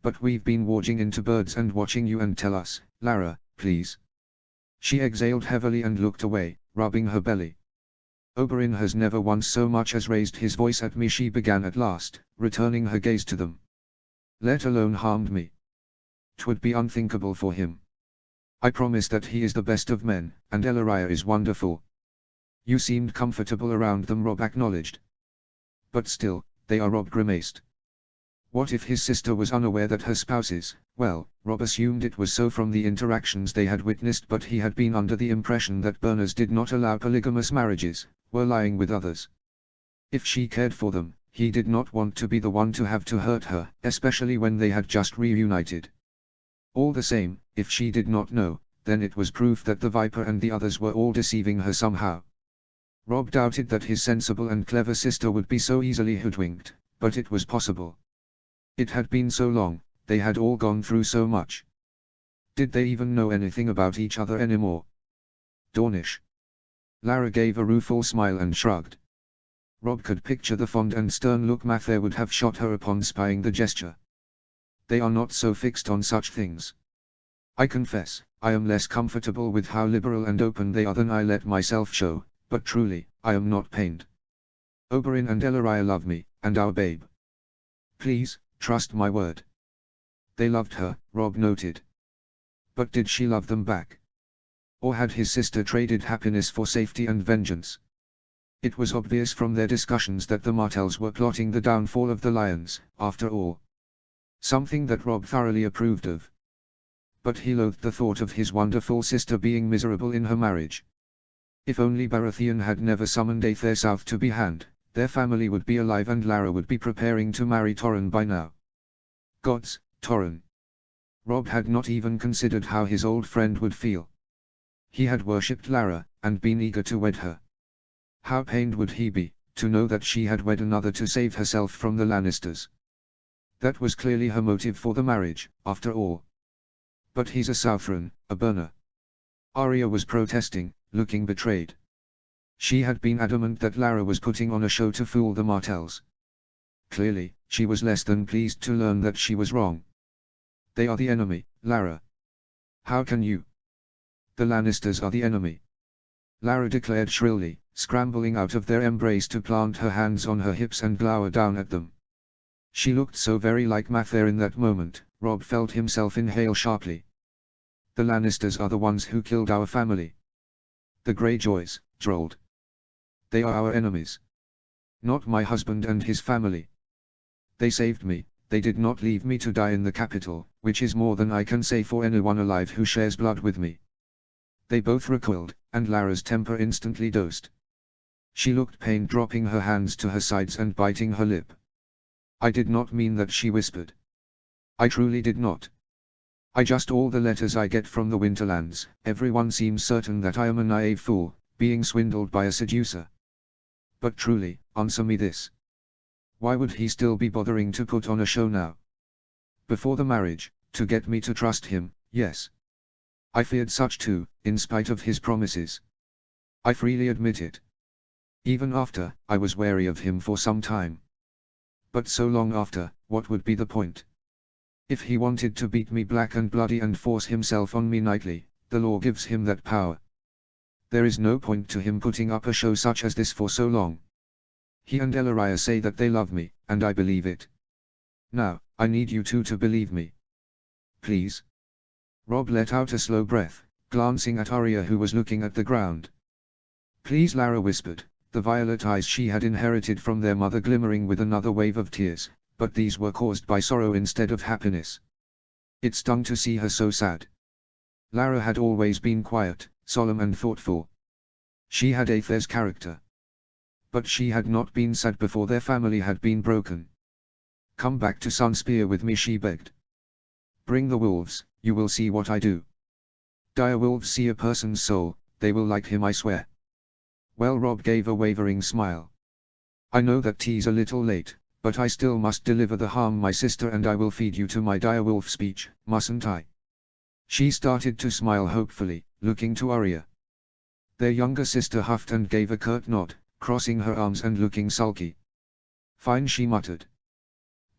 A: But we've been watching into birds and watching you, and tell us, Lara, please. She exhaled heavily and looked away, rubbing her belly. Oberyn has never once so much as raised his voice at me, she began at last, returning her gaze to them. Let alone harmed me. 'Twould be unthinkable for him. I promise that he is the best of men, and Ellaria is wonderful. You seemed comfortable around them, Robb acknowledged. But still, they are. Robb grimaced. What if his sister was unaware that her spouses, well, Robb assumed it was so from the interactions they had witnessed, but he had been under the impression that Berners did not allow polygamous marriages, were lying with others. If she cared for them, he did not want to be the one to have to hurt her, especially when they had just reunited. All the same, if she did not know, then it was proof that the Viper and the others were all deceiving her somehow. Robb doubted that his sensible and clever sister would be so easily hoodwinked, but it was possible. It had been so long, they had all gone through so much. Did they even know anything about each other anymore? Dornish. Lara gave a rueful smile and shrugged. Robb could picture the fond and stern look Mather would have shot her upon spying the gesture. They are not so fixed on such things. I confess, I am less comfortable with how liberal and open they are than I let myself show, but truly, I am not pained. Oberyn and Ellaria love me, and our babe. Please, trust my word. They loved her, Robb noted. But did she love them back? Or had his sister traded happiness for safety and vengeance? It was obvious from their discussions that the Martells were plotting the downfall of the Lions, after all. Something that Robb thoroughly approved of. But he loathed the thought of his wonderful sister being miserable in her marriage. If only Baratheon had never summoned Aether South to be hand, their family would be alive and Lara would be preparing to marry Torrhen by now. Gods, Torrhen. Robb had not even considered how his old friend would feel. He had worshipped Lara, and been eager to wed her. How pained would he be, to know that she had wed another to save herself from the Lannisters. That was clearly her motive for the marriage, after all. But he's a Southron, a burner. Arya was protesting, looking betrayed. She had been adamant that Lara was putting on a show to fool the Martells. Clearly, she was less than pleased to learn that she was wrong. They are the enemy, Lara. How can you? The Lannisters are the enemy. Lara declared shrilly, scrambling out of their embrace to plant her hands on her hips and glower down at them. She looked so very like Mather in that moment, Robb felt himself inhale sharply. The Lannisters are the ones who killed our family. The Greyjoys, drawled. They are our enemies. Not my husband and his family. They saved me, they did not leave me to die in the capital, which is more than I can say for anyone alive who shares blood with me. They both recoiled, and Lara's temper instantly dosed. She looked pained, dropping her hands to her sides and biting her lip. I did not mean that, she whispered. I truly did not. I just all the letters I get from the Winterlands, everyone seems certain that I am a naive fool, being swindled by a seducer. But truly, answer me this. Why would he still be bothering to put on a show now? Before the marriage, to get me to trust him, yes. I feared such too, in spite of his promises. I freely admit it. Even after, I was wary of him for some time. But so long after, what would be the point? If he wanted to beat me black and bloody and force himself on me nightly, the law gives him that power. There is no point to him putting up a show such as this for so long. He and Ellaria say that they love me, and I believe it. Now, I need you two to believe me. Please. Robb let out a slow breath, glancing at Arya who was looking at the ground. Please, Lara whispered, the violet eyes she had inherited from their mother glimmering with another wave of tears, but these were caused by sorrow instead of happiness. It stung to see her so sad. Lara had always been quiet, solemn and thoughtful. She had Aether's character. But she had not been sad before their family had been broken. Come back to Sunspear with me, she begged. Bring the wolves, you will see what I do. Dire wolves see a person's soul, they will like him, I swear. Well, Robb gave a wavering smile. I know that tea's a little late, but I still must deliver the harm my sister, and I will feed you to my direwolf speech, mustn't I? She started to smile hopefully, looking to Arya. Their younger sister huffed and gave a curt nod, crossing her arms and looking sulky. Fine, she muttered.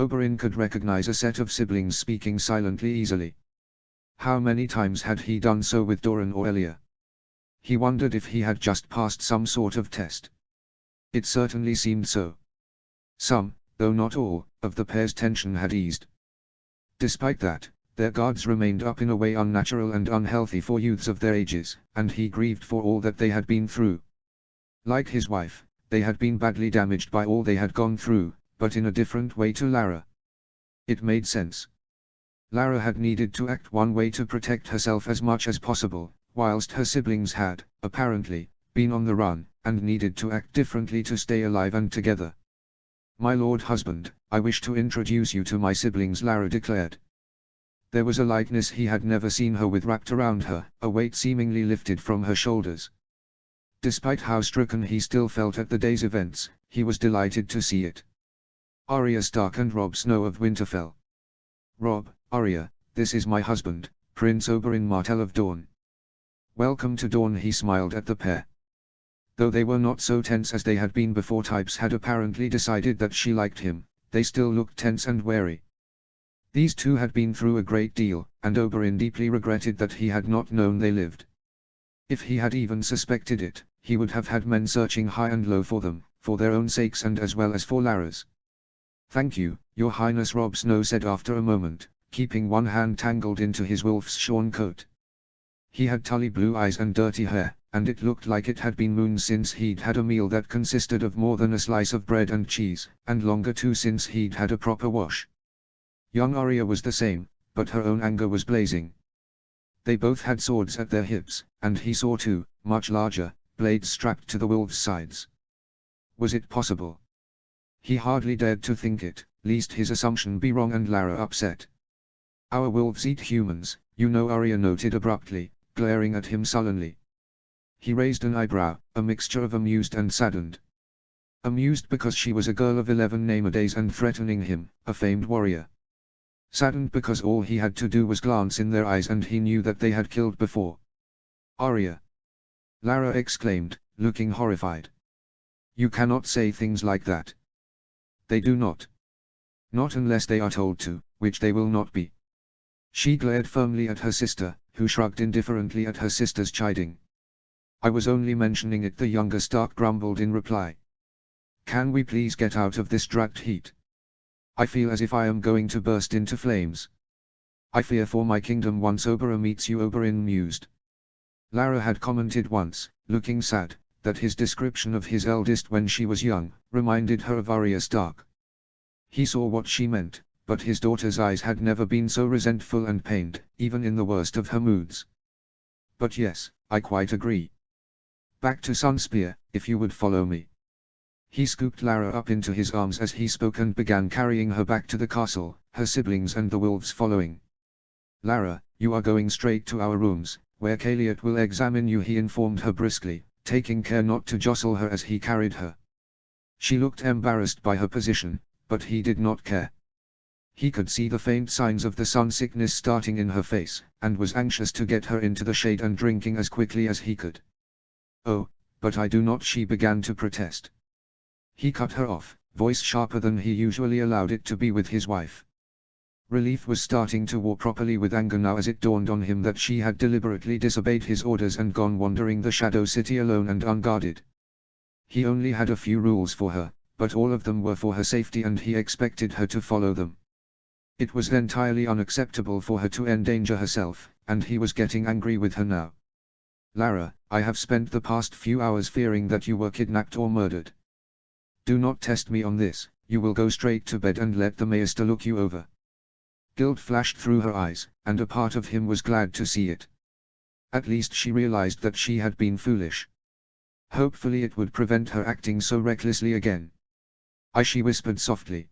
A: Oberyn could recognize a set of siblings speaking silently easily. How many times had he done so with Doran or Elia? He wondered if he had just passed some sort of test. It certainly seemed so. Some, though not all, of the pair's tension had eased. Despite that, their guards remained up in a way unnatural and unhealthy for youths of their ages, and he grieved for all that they had been through. Like his wife, they had been badly damaged by all they had gone through, but in a different way to Lara. It made sense. Lara had needed to act one way to protect herself as much as possible, whilst her siblings had, apparently, been on the run, and needed to act differently to stay alive and together. "My lord husband, I wish to introduce you to my siblings," Lara declared. There was a lightness he had never seen her with wrapped around her, a weight seemingly lifted from her shoulders. Despite how stricken he still felt at the day's events, he was delighted to see it. Arya Stark and Robb Snow of Winterfell. "Robb, Arya, this is my husband, Prince Oberyn Martell of Dorne." "Welcome to Dorne," he smiled at the pair. Though they were not so tense as they had been before Types had apparently decided that she liked him, they still looked tense and wary. These two had been through a great deal, and Oberyn deeply regretted that he had not known they lived. If he had even suspected it, he would have had men searching high and low for them, for their own sakes and as well as for Lara's. "Thank you, Your Highness," Robb Snow said after a moment, keeping one hand tangled into his wolf's shorn coat. He had tully blue eyes and dirty hair, and it looked like it had been moons since he'd had a meal that consisted of more than a slice of bread and cheese, and longer too since he'd had a proper wash. Young Arya was the same, but her own anger was blazing. They both had swords at their hips, and he saw two, much larger, blades strapped to the wolves' sides. Was it possible? He hardly dared to think it, lest his assumption be wrong and Lara upset. "Our wolves eat humans, you know," Arya noted abruptly, glaring at him sullenly. He raised an eyebrow, a mixture of amused and saddened. Amused because she was a girl of 11 name-a-days and threatening him, a famed warrior. Saddened because all he had to do was glance in their eyes and he knew that they had killed before. "Arya!" Lara exclaimed, looking horrified. "You cannot say things like that." "They do not. Not unless they are told to, which they will not be." She glared firmly at her sister, who shrugged indifferently at her sister's chiding. "I was only mentioning it," the younger Stark grumbled in reply. "Can we please get out of this dragged heat? I feel as if I am going to burst into flames. I fear for my kingdom once Oberyn meets you," Oberyn mused. Lara had commented once, looking sad, that his description of his eldest when she was young, reminded her of Arya Stark. He saw what she meant, but his daughter's eyes had never been so resentful and pained, even in the worst of her moods. "But yes, I quite agree. Back to Sunspear, if you would follow me." He scooped Lara up into his arms as he spoke and began carrying her back to the castle, her siblings and the wolves following. "Lara, you are going straight to our rooms, where Caliot will examine you," he informed her briskly, taking care not to jostle her as he carried her. She looked embarrassed by her position, but he did not care. He could see the faint signs of the sun sickness starting in her face, and was anxious to get her into the shade and drinking as quickly as he could. "Oh, but I do not," she began to protest. He cut her off, voice sharper than he usually allowed it to be with his wife. Relief was starting to war properly with anger now as it dawned on him that she had deliberately disobeyed his orders and gone wandering the Shadow City alone and unguarded. He only had a few rules for her, but all of them were for her safety and he expected her to follow them. It was entirely unacceptable for her to endanger herself, and he was getting angry with her now. "Lara, I have spent the past few hours fearing that you were kidnapped or murdered. Do not test me on this, you will go straight to bed and let the Maester look you over." Guilt flashed through her eyes, and a part of him was glad to see it. At least she realized that she had been foolish. Hopefully it would prevent her acting so recklessly again. She whispered softly.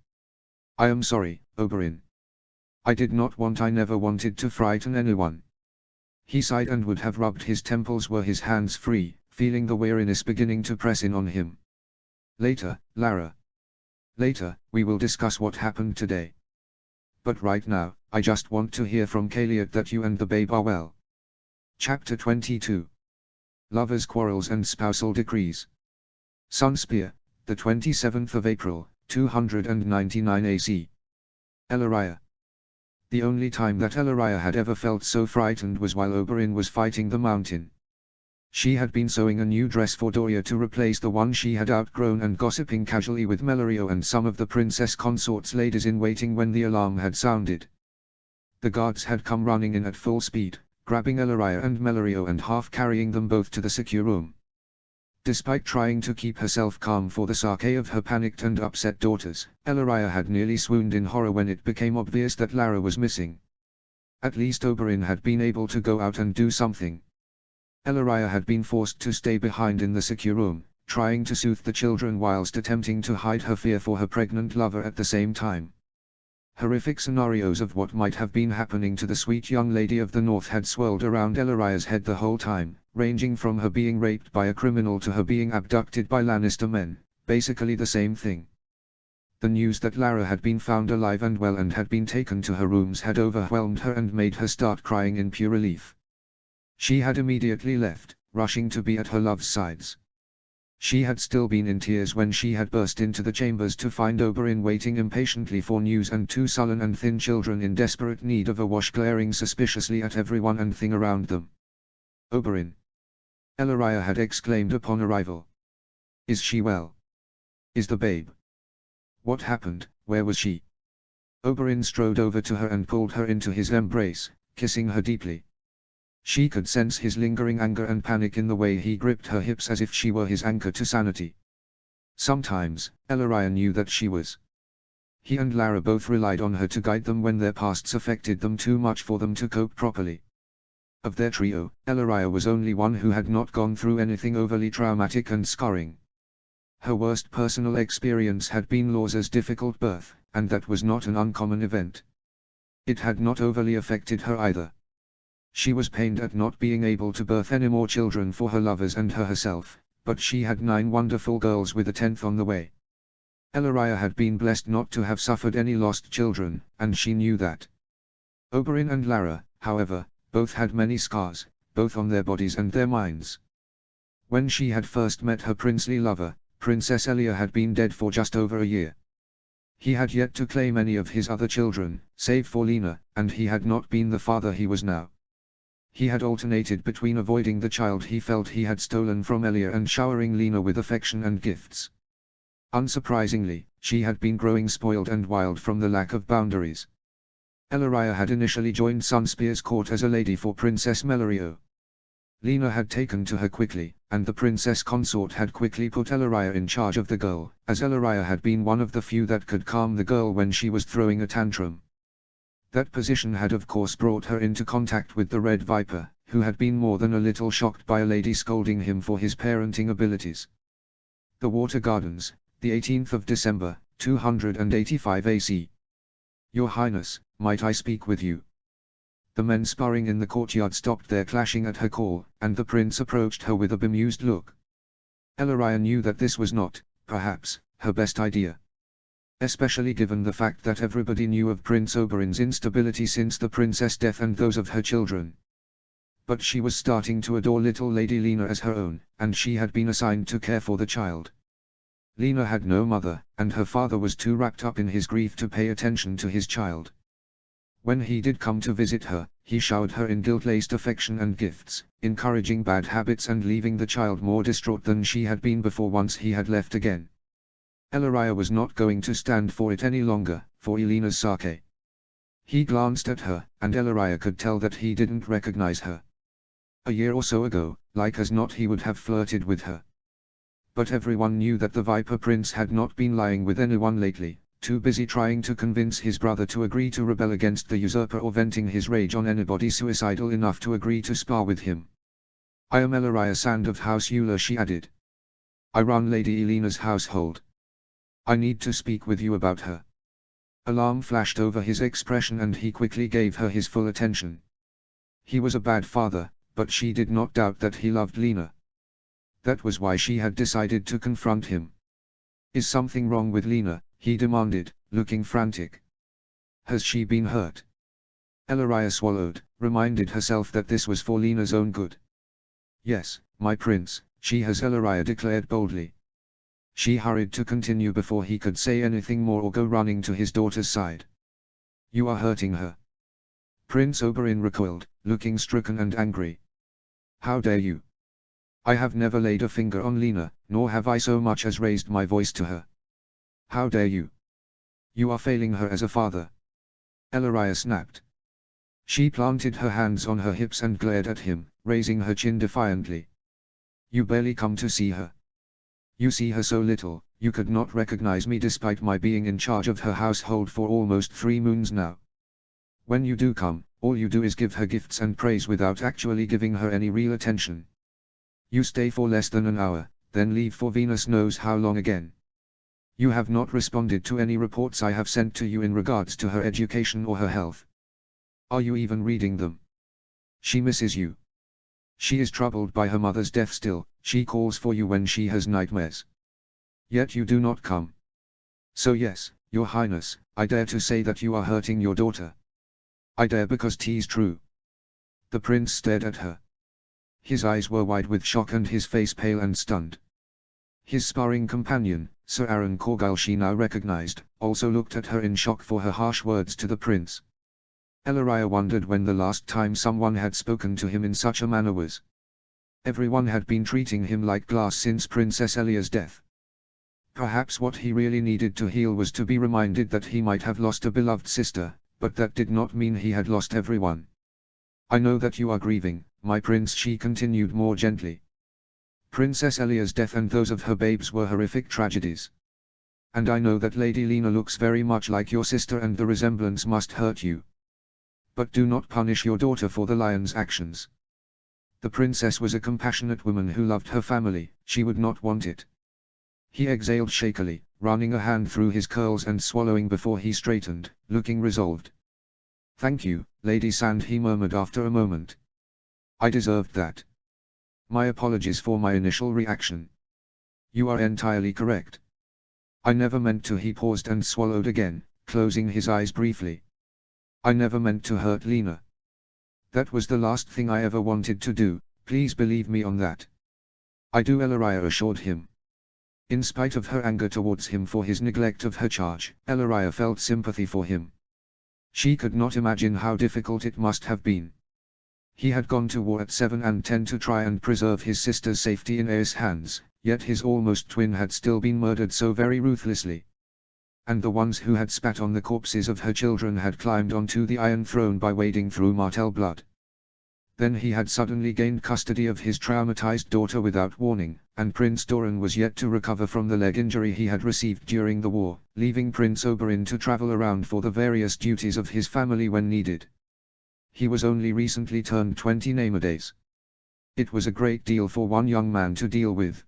A: "I am sorry, Oberyn. I did not want, I never wanted to frighten anyone." He sighed and would have rubbed his temples were his hands free, feeling the weariness beginning to press in on him. "Later, Lara. Later, we will discuss what happened today. But right now, I just want to hear from Caliot that you and the babe are well." Chapter 22. Lovers' Quarrels and Spousal Decrees. Sunspear, the 27th of April, 299 AC. Elaria. The only time that Elaria had ever felt so frightened was while Oberyn was fighting the mountain. She had been sewing a new dress for Doria to replace the one she had outgrown and gossiping casually with Melorio and some of the princess consort's ladies in waiting when the alarm had sounded. The guards had come running in at full speed, grabbing Elaria and Melorio and half carrying them both to the secure room. Despite trying to keep herself calm for the sake of her panicked and upset daughters, Elaria had nearly swooned in horror when it became obvious that Lara was missing. At least Oberyn had been able to go out and do something. Elaria had been forced to stay behind in the secure room, trying to soothe the children whilst attempting to hide her fear for her pregnant lover at the same time. Horrific scenarios of what might have been happening to the sweet young lady of the north had swirled around Elaria's head the whole time, ranging from her being raped by a criminal to her being abducted by Lannister men, basically the same thing. The news that Lara had been found alive and well and had been taken to her rooms had overwhelmed her and made her start crying in pure relief. She had immediately left, rushing to be at her love's sides. She had still been in tears when she had burst into the chambers to find Oberyn waiting impatiently for news and two sullen and thin children in desperate need of a wash glaring suspiciously at everyone and thing around them. "Oberyn!" Elaria had exclaimed upon arrival. "Is she well? Is the babe? What happened? Where was she?" Oberyn strode over to her and pulled her into his embrace, kissing her deeply. She could sense his lingering anger and panic in the way he gripped her hips as if she were his anchor to sanity. Sometimes, Elaria knew that she was. He and Lara both relied on her to guide them when their pasts affected them too much for them to cope properly. Of their trio, Elaria was only one who had not gone through anything overly traumatic and scarring. Her worst personal experience had been Lorza's difficult birth, and that was not an uncommon event. It had not overly affected her either. She was pained at not being able to birth any more children for her lovers and herself, but she had 9 wonderful girls with a 10th on the way. Elaria had been blessed not to have suffered any lost children, and she knew that. Oberyn and Lara, however, both had many scars, both on their bodies and their minds. When she had first met her princely lover, Princess Elia had been dead for just over a year. He had yet to claim any of his other children, save for Lena, and he had not been the father he was now. He had alternated between avoiding the child he felt he had stolen from Elia and showering Lena with affection and gifts. Unsurprisingly, she had been growing spoiled and wild from the lack of boundaries. Elaria had initially joined Sunspear's court as a lady for Princess Melorio. Lena had taken to her quickly, and the princess consort had quickly put Elaria in charge of the girl, as Elaria had been one of the few that could calm the girl when she was throwing a tantrum. That position had of course brought her into contact with the Red Viper, who had been more than a little shocked by a lady scolding him for his parenting abilities. The Water Gardens, the 18th of December, 285 AC. "Your Highness, might I speak with you?" The men sparring in the courtyard stopped their clashing at her call, and the prince approached her with a bemused look. Elaria knew that this was not, perhaps, her best idea. Especially given the fact that everybody knew of Prince Oberyn's instability since the princess' death and those of her children. But she was starting to adore little Lady Lena as her own, and she had been assigned to care for the child. Lena had no mother, and her father was too wrapped up in his grief to pay attention to his child. When he did come to visit her, he showered her in guilt-laced affection and gifts, encouraging bad habits and leaving the child more distraught than she had been before once he had left again. Elaria was not going to stand for it any longer, for Elena's sake. He glanced at her, and Elaria could tell that he didn't recognize her. A year or so ago, like as not he would have flirted with her. But everyone knew that the Viper Prince had not been lying with anyone lately, too busy trying to convince his brother to agree to rebel against the usurper or venting his rage on anybody suicidal enough to agree to spar with him. "I am Elaria Sand of House Euler," she added. "I run Lady Elena's household. I need to speak with you about her." Alarm flashed over his expression and he quickly gave her his full attention. He was a bad father, but she did not doubt that he loved Lena. That was why she had decided to confront him. "Is something wrong with Lena?" he demanded, looking frantic. "Has she been hurt?" Elaria swallowed, reminded herself that this was for Lena's own good. "Yes, my prince, she has," Elaria declared boldly. She hurried to continue before he could say anything more or go running to his daughter's side. You are hurting her. Prince Oberyn recoiled, looking stricken and angry. How dare you? I have never laid a finger on Lena, nor have I so much as raised my voice to her. How dare you? You are failing her as a father. Ellaria snapped. She planted her hands on her hips and glared at him, raising her chin defiantly. You barely come to see her. You see her so little, you could not recognize me despite my being in charge of her household for almost 3 moons now. When you do come, all you do is give her gifts and praise without actually giving her any real attention. You stay for less than an hour, then leave for Venus knows how long again. You have not responded to any reports I have sent to you in regards to her education or her health. Are you even reading them? She misses you. She is troubled by her mother's death still, she calls for you when she has nightmares. Yet you do not come. So yes, Your Highness, I dare to say that you are hurting your daughter. I dare because 'tis true. The prince stared at her. His eyes were wide with shock and his face pale and stunned. His sparring companion, Sir Aaron Corgyle, she now recognized, also looked at her in shock for her harsh words to the prince. Ellaria wondered when the last time someone had spoken to him in such a manner was. Everyone had been treating him like glass since Princess Elia's death. Perhaps what he really needed to heal was to be reminded that he might have lost a beloved sister, but that did not mean he had lost everyone. I know that you are grieving, my prince, she continued more gently. Princess Elia's death and those of her babes were horrific tragedies. And I know that Lady Lena looks very much like your sister and the resemblance must hurt you. But do not punish your daughter for the lion's actions. The princess was a compassionate woman who loved her family, she would not want it. He exhaled shakily, running a hand through his curls and swallowing before he straightened, looking resolved. Thank you, Lady Sand, he murmured after a moment. I deserved that. My apologies for my initial reaction. You are entirely correct. I never meant to. He paused and swallowed again, closing his eyes briefly. I never meant to hurt Lena. That was the last thing I ever wanted to do, please believe me on that. I do, Ellaria assured him. In spite of her anger towards him for his neglect of her charge, Ellaria felt sympathy for him. She could not imagine how difficult it must have been. He had gone to war at 7 and 10 to try and preserve his sister's safety in Aerys' hands, yet his almost twin had still been murdered so very ruthlessly. And the ones who had spat on the corpses of her children had climbed onto the Iron Throne by wading through Martell blood. Then he had suddenly gained custody of his traumatized daughter without warning, and Prince Doran was yet to recover from the leg injury he had received during the war, leaving Prince Oberyn to travel around for the various duties of his family when needed. He was only recently turned 20 nowadays. It was a great deal for one young man to deal with.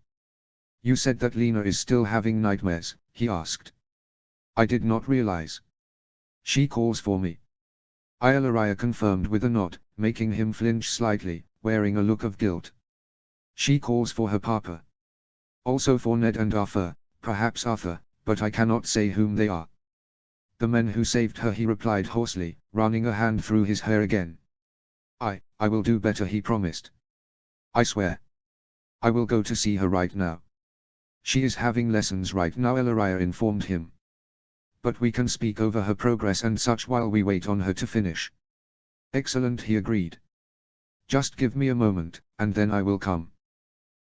A: You said that Lena is still having nightmares, he asked. I did not realize. She calls for me. Ellaria confirmed with a nod, making him flinch slightly, wearing a look of guilt. She calls for her papa. Also for Ned and Arthur, perhaps Arthur, but I cannot say whom they are. The men who saved her, he replied hoarsely, running a hand through his hair again. I will do better, he promised. I swear. I will go to see her right now. She is having lessons right now, Ellaria informed him. But we can speak over her progress and such while we wait on her to finish. Excellent, he agreed. Just give me a moment, and then I will come.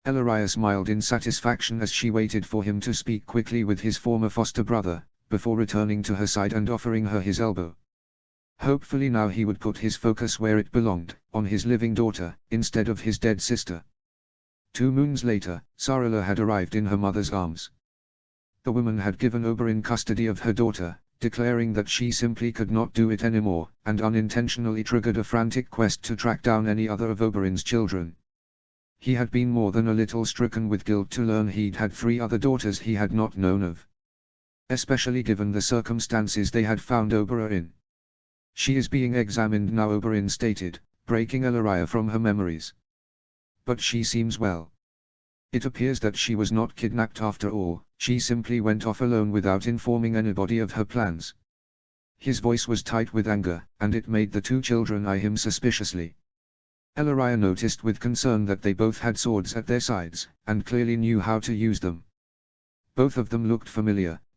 A: Ellaria smiled in satisfaction as she waited for him to speak quickly with his former foster brother, before returning to her side and offering her his elbow. Hopefully now he would put his focus where it belonged, on his living daughter, instead of his dead sister. 2 moons later, Sarala had arrived in her mother's arms. The woman had given Oberyn custody of her daughter, declaring that she simply could not do it anymore, and unintentionally triggered a frantic quest to track down any other of Oberyn's children. He had been more than a little stricken with guilt to learn he'd had 3 other daughters he had not known of. Especially given the circumstances they had found Oberyn in. She is being examined now, Oberyn stated, breaking Ellaria from her memories. But she seems well. It appears that she was not kidnapped after all, she simply went off alone without informing anybody of her plans. His voice was tight with anger, and it made the 2 children eye him suspiciously. Ellaria noticed with concern that they both had swords at their sides, and clearly knew how to use them. Both of them looked familiar,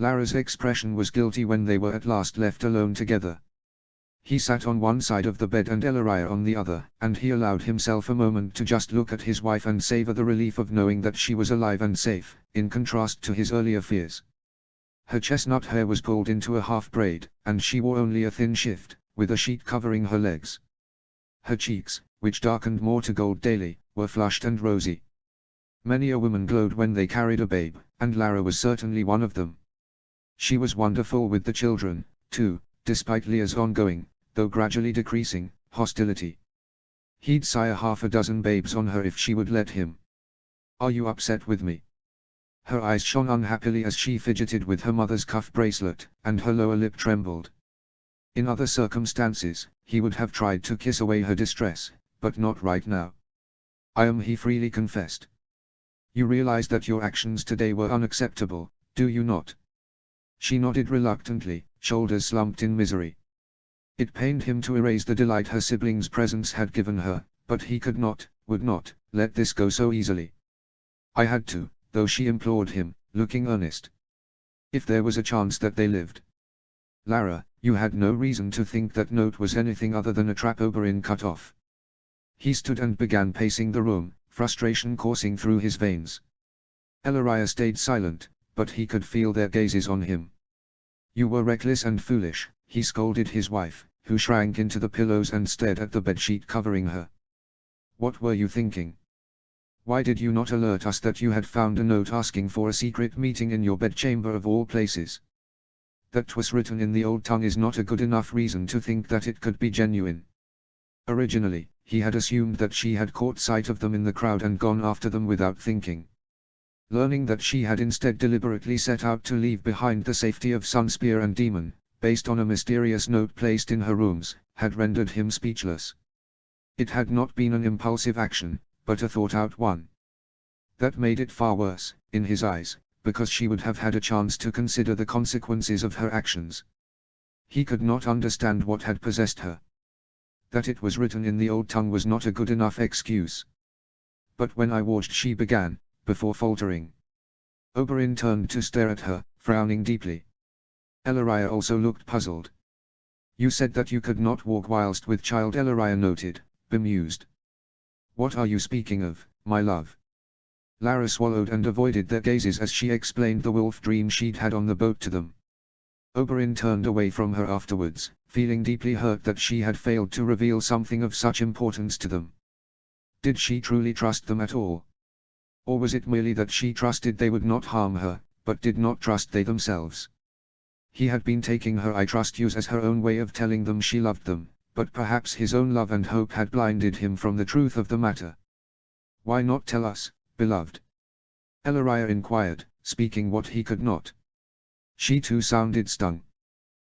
A: Lara's expression was guilty when they were at last left alone together. He sat on one side of the bed and Elaria on the other, and he allowed himself a moment to just look at his wife and savor the relief of knowing that she was alive and safe, in contrast to his earlier fears. Her chestnut hair was pulled into a half braid, and she wore only a thin shift, with a sheet covering her legs. Her cheeks, which darkened more to gold daily, were flushed and rosy. Many a woman glowed when they carried a babe, and Lara was certainly one of them. She was wonderful with the children, too, despite Leah's ongoing, though gradually decreasing, hostility. He'd sire half a dozen babes on her if she would let him. "Are you upset with me?" Her eyes shone unhappily as she fidgeted with her mother's cuff bracelet, and her lower lip trembled. In other circumstances, he would have tried to kiss away her distress, but not right now. "I am," he freely confessed. "You realize that your actions today were unacceptable, do you not?" She nodded reluctantly, shoulders slumped in misery. It pained him to erase the delight her siblings' presence had given her, but he could not, would not, let this go so easily. "I had to," though she implored him, looking earnest. "If there was a chance that they lived." "Lara, you had no reason to think that note was anything other than a trap," Oberyn cut off. He stood and began pacing the room, frustration coursing through his veins. Elaria stayed silent, but he could feel their gazes on him. "You were reckless and foolish," he scolded his wife, who shrank into the pillows and stared at the bedsheet covering her. "What were you thinking? Why did you not alert us that you had found a note asking for a secret meeting in your bedchamber of all places? That 'twas written in the old tongue is not a good enough reason to think that it could be genuine." Originally, he had assumed that she had caught sight of them in the crowd and gone after them without thinking. Learning that she had instead deliberately set out to leave behind the safety of Sunspear and Demon, based on a mysterious note placed in her rooms, had rendered him speechless. It had not been an impulsive action, but a thought-out one. That made it far worse, in his eyes, because she would have had a chance to consider the consequences of her actions. He could not understand what had possessed her. That it was written in the old tongue was not a good enough excuse. "But when I watched," she began, before faltering. Oberyn turned to stare at her, frowning deeply. Elaria also looked puzzled. "You said that you could not walk whilst with child," Elaria noted, bemused. "What are you speaking of, my love?" Lara swallowed and avoided their gazes as she explained the wolf dream she'd had on the boat to them. Oberyn turned away from her afterwards, feeling deeply hurt that she had failed to reveal something of such importance to them. Did she truly trust them at all? Or was it merely that she trusted they would not harm her, but did not trust they themselves? He had been taking her "I trust yous" as her own way of telling them she loved them, but perhaps his own love and hope had blinded him from the truth of the matter. "Why not tell us, beloved?" Elaria inquired, speaking what he could not. She too sounded stung.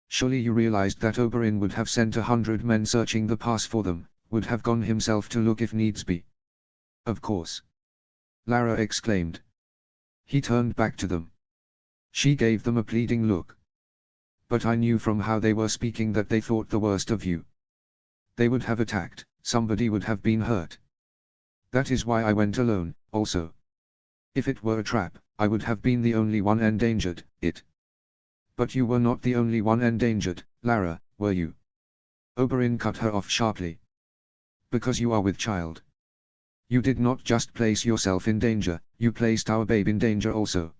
A: "Surely you realized that Oberyn would have sent 100 men searching the pass for them, would have gone himself to look if needs be." "Of course," Lara exclaimed. He turned back to them. She gave them a pleading look. "But I knew from how they were speaking that they thought the worst of you. They would have attacked, somebody would have been hurt. That is why I went alone, also. If it were a trap, I would have been the only one endangered, it. But you were not the only one endangered, Lara, were you?" Oberyn cut her off sharply. "Because you are with child. You did not just place yourself in danger, you placed our babe in danger also.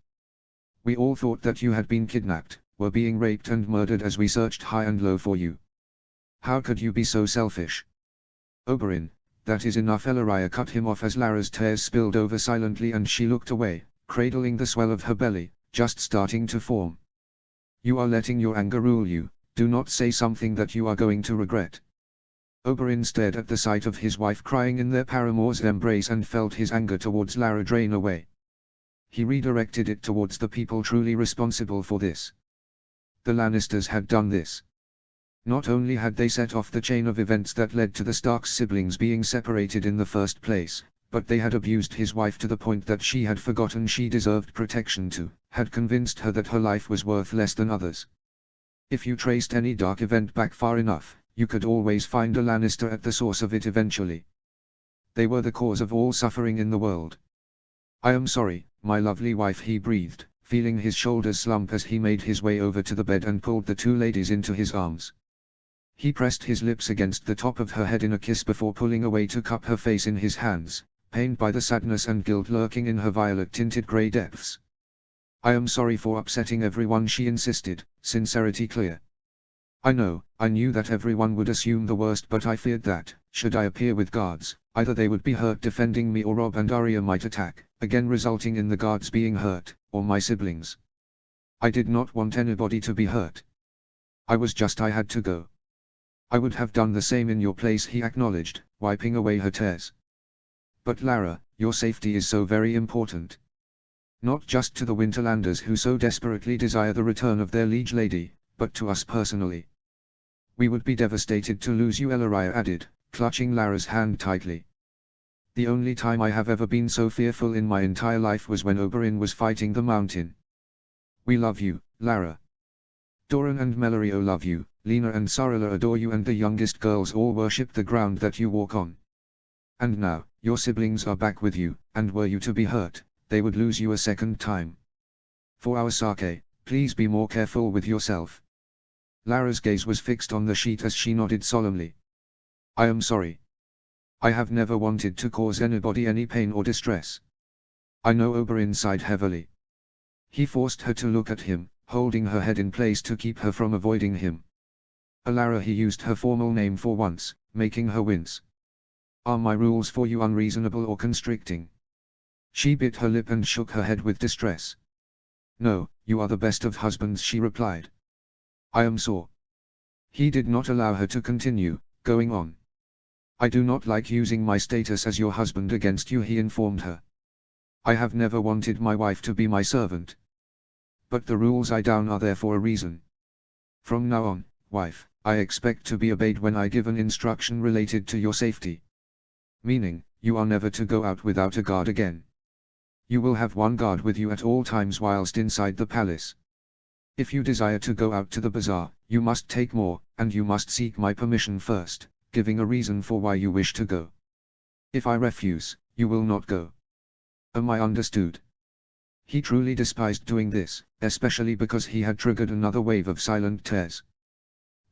A: We all thought that you had been kidnapped, were being raped and murdered as we searched high and low for you. How could you be so selfish?" "Oberyn, that is enough," Elaria cut him off as Lara's tears spilled over silently and she looked away, cradling the swell of her belly, just starting to form. "You are letting your anger rule you, do not say something that you are going to regret." Oberyn stared at the sight of his wife crying in their paramour's embrace and felt his anger towards Lara drain away. He redirected it towards the people truly responsible for this. The Lannisters had done this. Not only had they set off the chain of events that led to the Stark siblings being separated in the first place, but they had abused his wife to the point that she had forgotten she deserved protection too, had convinced her that her life was worth less than others. If you traced any dark event back far enough, you could always find a Lannister at the source of it eventually. They were the cause of all suffering in the world. "I am sorry, my lovely wife," he breathed, feeling his shoulders slump as he made his way over to the bed and pulled the two ladies into his arms. He pressed his lips against the top of her head in a kiss before pulling away to cup her face in his hands, pained by the sadness and guilt lurking in her violet-tinted grey depths. "I am sorry for upsetting everyone," she insisted, sincerity clear. I knew that everyone would assume the worst, but I feared that, should I appear with guards, either they would be hurt defending me or Rob and Arya might attack, again resulting in the guards being hurt, or my siblings. I did not want anybody to be hurt. I had to go. I would have done the same in your place, he acknowledged, wiping away her tears. But Lara, your safety is so very important. Not just to the Winterlanders who so desperately desire the return of their liege lady, but to us personally. We would be devastated to lose you, Ellaria added, clutching Lara's hand tightly. The only time I have ever been so fearful in my entire life was when Oberyn was fighting the mountain. We love you, Lara. Doran and Melorio love you, Lena and Sarilla adore you, and the youngest girls all worship the ground that you walk on. And now, your siblings are back with you, and were you to be hurt, they would lose you a second time. For our sake, please be more careful with yourself. Lara's gaze was fixed on the sheet as she nodded solemnly. I am sorry. I have never wanted to cause anybody any pain or distress. I know. Oberyn sighed heavily. He forced her to look at him, holding her head in place to keep her from avoiding him. Alara, he used her formal name for once, making her wince. Are my rules for you unreasonable or constricting? She bit her lip and shook her head with distress. No, you are the best of husbands, she replied. I am sore. He did not allow her to continue, going on. I do not like using my status as your husband against you, he informed her. I have never wanted my wife to be my servant. But the rules I down are there for a reason. From now on, wife, I expect to be obeyed when I give an instruction related to your safety. Meaning, you are never to go out without a guard again. You will have one guard with you at all times whilst inside the palace. If you desire to go out to the bazaar, you must take more, and you must seek my permission first, giving a reason for why you wish to go. If I refuse, you will not go. Am I understood? He truly despised doing this, especially because he had triggered another wave of silent tears.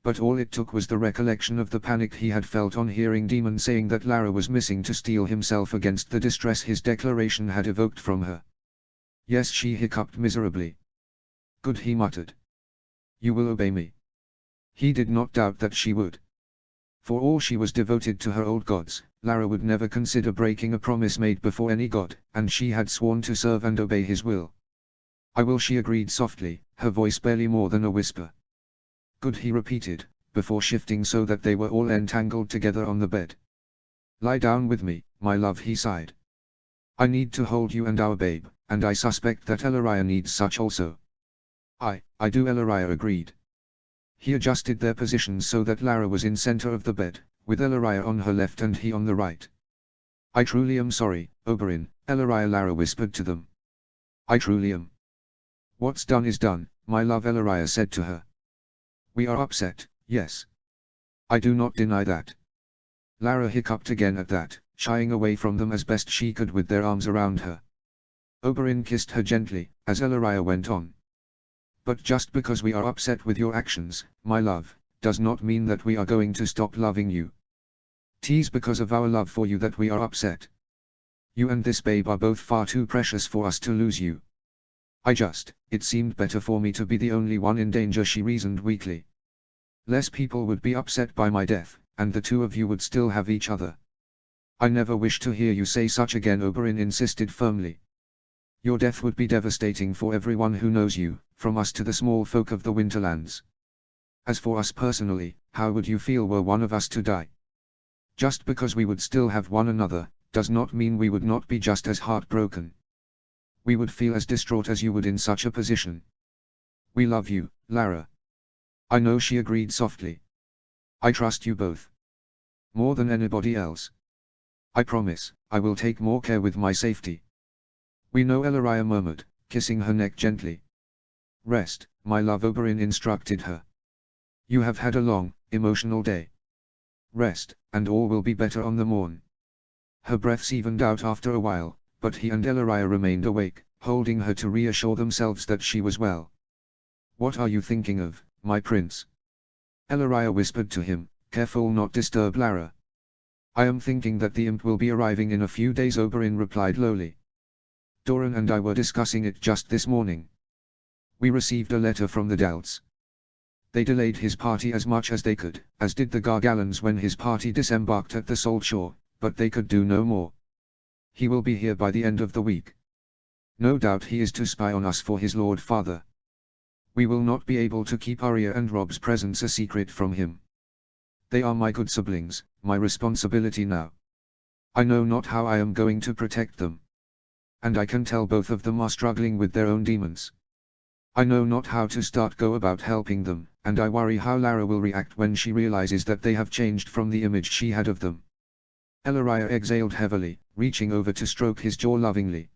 A: But all it took was the recollection of the panic he had felt on hearing Demon saying that Lara was missing to steel himself against the distress his declaration had evoked from her. Yes, she hiccuped miserably. Good, he muttered. You will obey me. He did not doubt that she would. For all she was devoted to her old gods, Lara would never consider breaking a promise made before any god, and she had sworn to serve and obey his will. I will, she agreed softly, her voice barely more than a whisper. Good, he repeated, before shifting so that they were all entangled together on the bed. Lie down with me, my love, he sighed. I need to hold you and our babe, and I suspect that Ellaria needs such also. I do, Ellaria agreed. He adjusted their positions so that Lara was in center of the bed, with Ellaria on her left and he on the right. I truly am sorry, Oberyn, Ellaria, Lara whispered to them. I truly am. What's done is done, my love, Ellaria said to her. We are upset, yes. I do not deny that. Lara hiccuped again at that, shying away from them as best she could with their arms around her. Oberyn kissed her gently, as Ellaria went on. But just because we are upset with your actions, my love, does not mean that we are going to stop loving you. 'Tis because of our love for you that we are upset. You and this babe are both far too precious for us to lose you. It seemed better for me to be the only one in danger, she reasoned weakly. Less people would be upset by my death, and the two of you would still have each other. I never wish to hear you say such again, Oberyn insisted firmly. Your death would be devastating for everyone who knows you, from us to the small folk of the Winterlands. As for us personally, how would you feel were one of us to die? Just because we would still have one another, does not mean we would not be just as heartbroken. We would feel as distraught as you would in such a position. We love you, Lara. I know, she agreed softly. I trust you both. More than anybody else. I promise, I will take more care with my safety. We know, Ellaria murmured, kissing her neck gently. Rest, my love, Oberyn instructed her. You have had a long, emotional day. Rest, and all will be better on the morn. Her breaths evened out after a while, but he and Ellaria remained awake, holding her to reassure themselves that she was well. "What are you thinking of, my prince?" Elaria whispered to him, careful not disturb Lara. "I am thinking that the imp will be arriving in a few days," Oberyn replied lowly. "Doran and I were discussing it just this morning. We received a letter from the Dalts. They delayed his party as much as they could, as did the Gargallons when his party disembarked at the Salt Shore, but they could do no more. He will be here by the end of the week. No doubt he is to spy on us for his Lord Father. We will not be able to keep Arya and Rob's presence a secret from him. They are my good siblings, my responsibility now. I know not how I am going to protect them. And I can tell both of them are struggling with their own demons. I know not how to go about helping them, and I worry how Lara will react when she realizes that they have changed from the image she had of them." Elaria exhaled heavily, reaching over to stroke his jaw lovingly.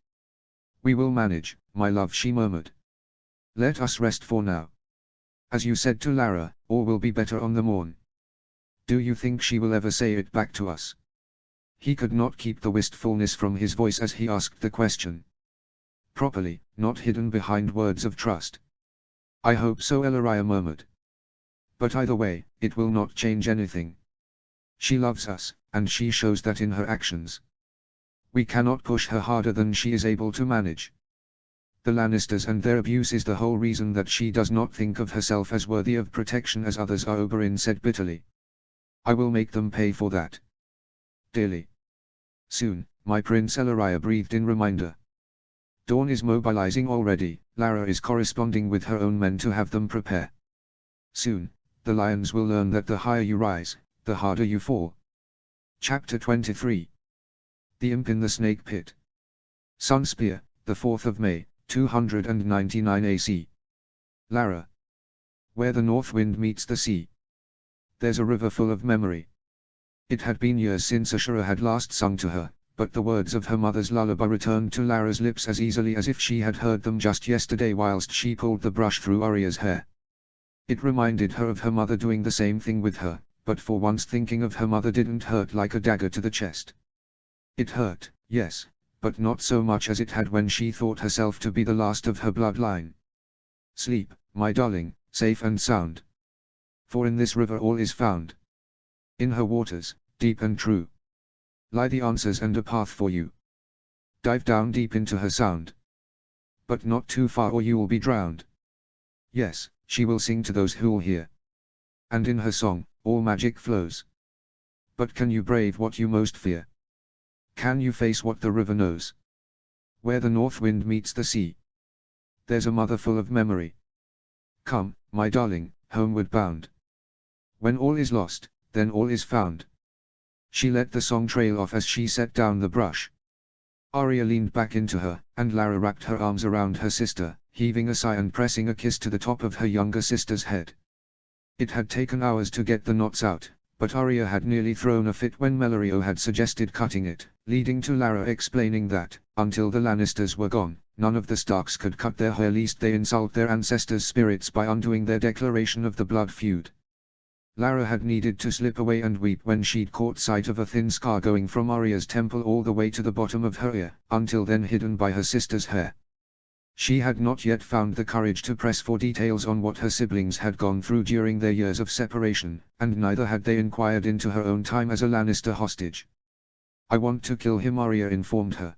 A: "We will manage, my love," she murmured. "Let us rest for now. As you said to Lara, all will be better on the morn." "Do you think she will ever say it back to us?" He could not keep the wistfulness from his voice as he asked the question. "Properly, not hidden behind words of trust." "I hope so," Elaria murmured. "But either way, it will not change anything. She loves us, and she shows that in her actions. We cannot push her harder than she is able to manage. The Lannisters and their abuse is the whole reason that she does not think of herself as worthy of protection as others are," Oberyn said bitterly. "I will make them pay for that. Dearly. Soon, my prince," Elaria breathed in reminder. "Dawn is mobilizing already, Lara is corresponding with her own men to have them prepare. Soon, the lions will learn that the higher you rise, the harder you fall." Chapter 23. The Imp in the Snake Pit. Sunspear, the 4th of May, 299 AC. Lara. Where the north wind meets the sea. There's a river full of memory. It had been years since Ashura had last sung to her, but the words of her mother's lullaby returned to Lara's lips as easily as if she had heard them just yesterday whilst she pulled the brush through Arya's hair. It reminded her of her mother doing the same thing with her, but for once thinking of her mother didn't hurt like a dagger to the chest. It hurt, yes, but not so much as it had when she thought herself to be the last of her bloodline. "Sleep, my darling, safe and sound. For in this river all is found. In her waters, deep and true, lie the answers and a path for you. Dive down deep into her sound. But not too far or you will be drowned. Yes, she will sing to those who'll hear. And in her song, all magic flows. But can you brave what you most fear? Can you face what the river knows? Where the north wind meets the sea. There's a mother full of memory. Come, my darling, homeward bound. When all is lost, then all is found." She let the song trail off as she set down the brush. Arya leaned back into her, and Lara wrapped her arms around her sister, heaving a sigh and pressing a kiss to the top of her younger sister's head. It had taken hours to get the knots out, but Arya had nearly thrown a fit when Melorio had suggested cutting it, leading to Lara explaining that, until the Lannisters were gone, none of the Starks could cut their hair lest they insult their ancestors' spirits by undoing their declaration of the blood feud. Lara had needed to slip away and weep when she'd caught sight of a thin scar going from Arya's temple all the way to the bottom of her ear, until then hidden by her sister's hair. She had not yet found the courage to press for details on what her siblings had gone through during their years of separation, and neither had they inquired into her own time as a Lannister hostage. "I want to kill him," Arya informed her.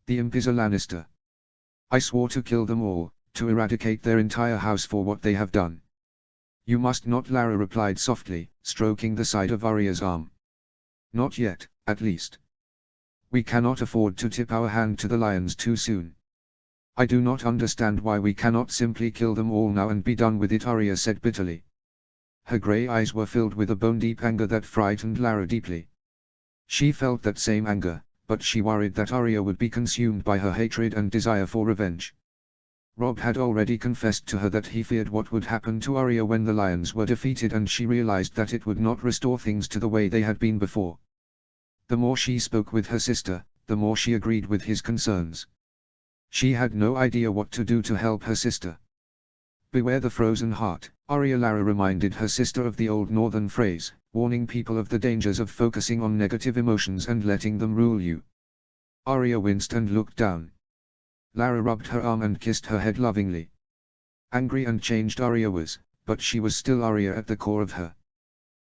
A: "The imp is a Lannister. I swore to kill them all, to eradicate their entire house for what they have done." "You must not," Lara replied softly, stroking the side of Arya's arm. "Not yet, at least. We cannot afford to tip our hand to the lions too soon. I do not understand why we cannot simply kill them all now and be done with it," Arya said bitterly. Her grey eyes were filled with a bone-deep anger that frightened Lara deeply. She felt that same anger, but she worried that Arya would be consumed by her hatred and desire for revenge. Robb had already confessed to her that he feared what would happen to Arya when the lions were defeated, and she realized that it would not restore things to the way they had been before. The more she spoke with her sister, the more she agreed with his concerns. She had no idea what to do to help her sister. "Beware the frozen heart," Lara reminded her sister of the old northern phrase, warning people of the dangers of focusing on negative emotions and letting them rule you. Arya winced and looked down. Lara rubbed her arm and kissed her head lovingly. Angry and changed Arya was, but she was still Arya at the core of her.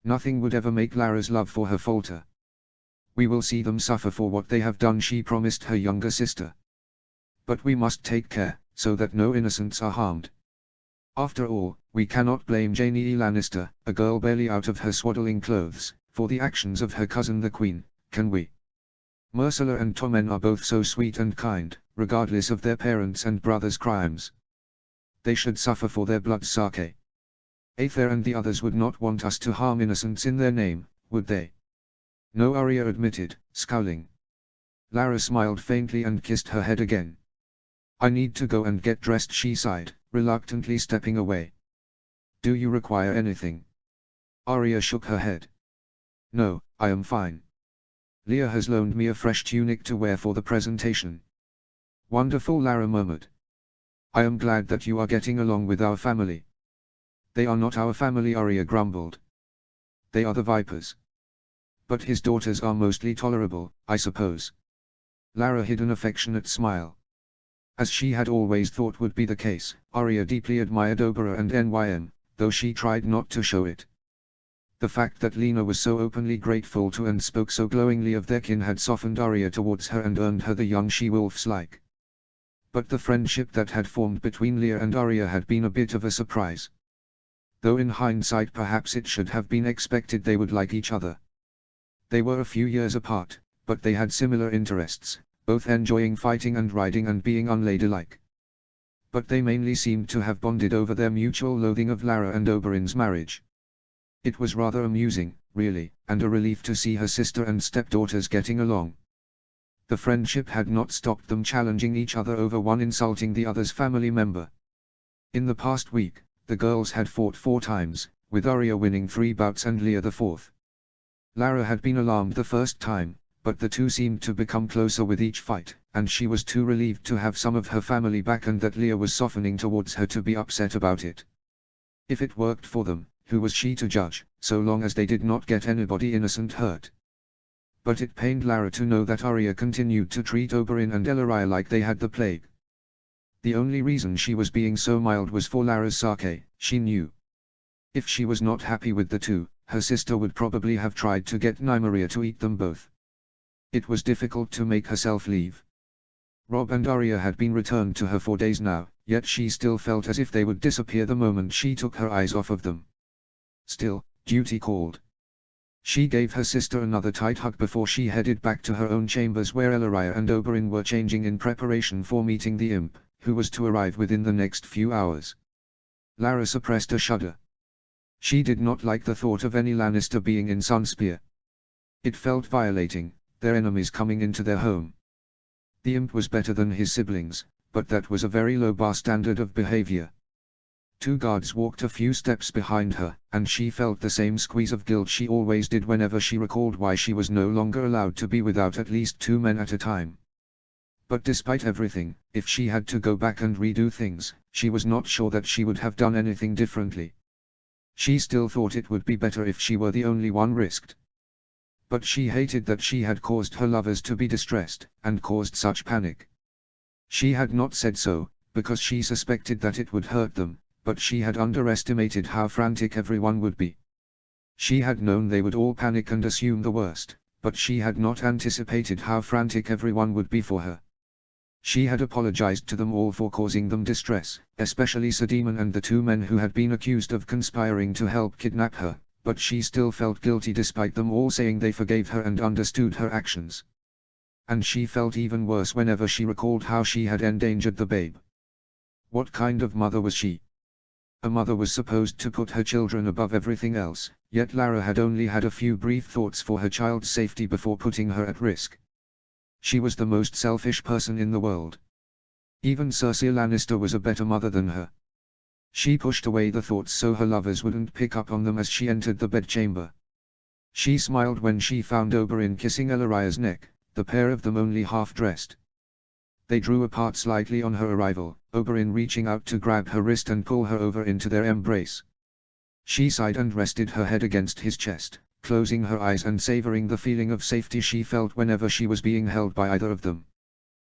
A: Nothing would ever make Lara's love for her falter. "We will see them suffer for what they have done," she promised her younger sister. "But we must take care, so that no innocents are harmed. After all, we cannot blame Jaime Lannister, a girl barely out of her swaddling clothes, for the actions of her cousin the Queen, can we? Myrcella and Tommen are both so sweet and kind, regardless of their parents' and brothers' crimes. They should suffer for their blood, Sake. Aether and the others would not want us to harm innocents in their name, would they?" "No," Arya admitted, scowling. Lara smiled faintly and kissed her head again. "I need to go and get dressed," she sighed, reluctantly stepping away. "Do you require anything?" Arya shook her head. "No, I am fine. Leah has loaned me a fresh tunic to wear for the presentation." "Wonderful," Lara murmured. "I am glad that you are getting along with our family." "They are not our family," Arya grumbled. "They are the Vipers. But his daughters are mostly tolerable, I suppose." Lara hid an affectionate smile. As she had always thought would be the case, Arya deeply admired Oberyn and Nym, though she tried not to show it. The fact that Lena was so openly grateful to and spoke so glowingly of their kin had softened Arya towards her and earned her the young she-wolf's like. But the friendship that had formed between Leah and Arya had been a bit of a surprise. Though in hindsight perhaps it should have been expected they would like each other. They were a few years apart, but they had similar interests, both enjoying fighting and riding and being unladylike. But they mainly seemed to have bonded over their mutual loathing of Lara and Oberyn's marriage. It was rather amusing, really, and a relief to see her sister and stepdaughters getting along. The friendship had not stopped them challenging each other over one insulting the other's family member. In the past week, the girls had fought 4 times, with Arya winning 3 bouts and Leah the 4th. Lara had been alarmed the first time, but the two seemed to become closer with each fight, and she was too relieved to have some of her family back and that Leah was softening towards her to be upset about it. If it worked for them, who was she to judge, so long as they did not get anybody innocent hurt? But it pained Lara to know that Arya continued to treat Oberyn and Ellaria like they had the plague. The only reason she was being so mild was for Lara's sake, she knew. If she was not happy with the two, her sister would probably have tried to get Nymeria to eat them both. It was difficult to make herself leave. Robb and Arya had been returned to her for days now, yet she still felt as if they would disappear the moment she took her eyes off of them. Still, duty called. She gave her sister another tight hug before she headed back to her own chambers where Ellaria and Oberyn were changing in preparation for meeting the imp, who was to arrive within the next few hours. Lara suppressed a shudder. She did not like the thought of any Lannister being in Sunspear. It felt violating, their enemies coming into their home. The imp was better than his siblings, but that was a very low bar standard of behavior. 2 guards walked a few steps behind her, and she felt the same squeeze of guilt she always did whenever she recalled why she was no longer allowed to be without at least 2 men at a time. But despite everything, if she had to go back and redo things, she was not sure that she would have done anything differently. She still thought it would be better if she were the only one risked. But she hated that she had caused her lovers to be distressed, and caused such panic. She had not said so, because she suspected that it would hurt them, but she had underestimated how frantic everyone would be. She had known they would all panic and assume the worst, but she had not anticipated how frantic everyone would be for her. She had apologized to them all for causing them distress, especially Sir Daemon and the 2 men who had been accused of conspiring to help kidnap her, but she still felt guilty despite them all saying they forgave her and understood her actions. And she felt even worse whenever she recalled how she had endangered the babe. What kind of mother was she? A mother was supposed to put her children above everything else, yet Lara had only had a few brief thoughts for her child's safety before putting her at risk. She was the most selfish person in the world. Even Cersei Lannister was a better mother than her. She pushed away the thoughts so her lovers wouldn't pick up on them as she entered the bedchamber. She smiled when she found Oberyn kissing Ellaria's neck, the pair of them only half-dressed. They drew apart slightly on her arrival, Oberyn reaching out to grab her wrist and pull her over into their embrace. She sighed and rested her head against his chest, closing her eyes and savoring the feeling of safety she felt whenever she was being held by either of them.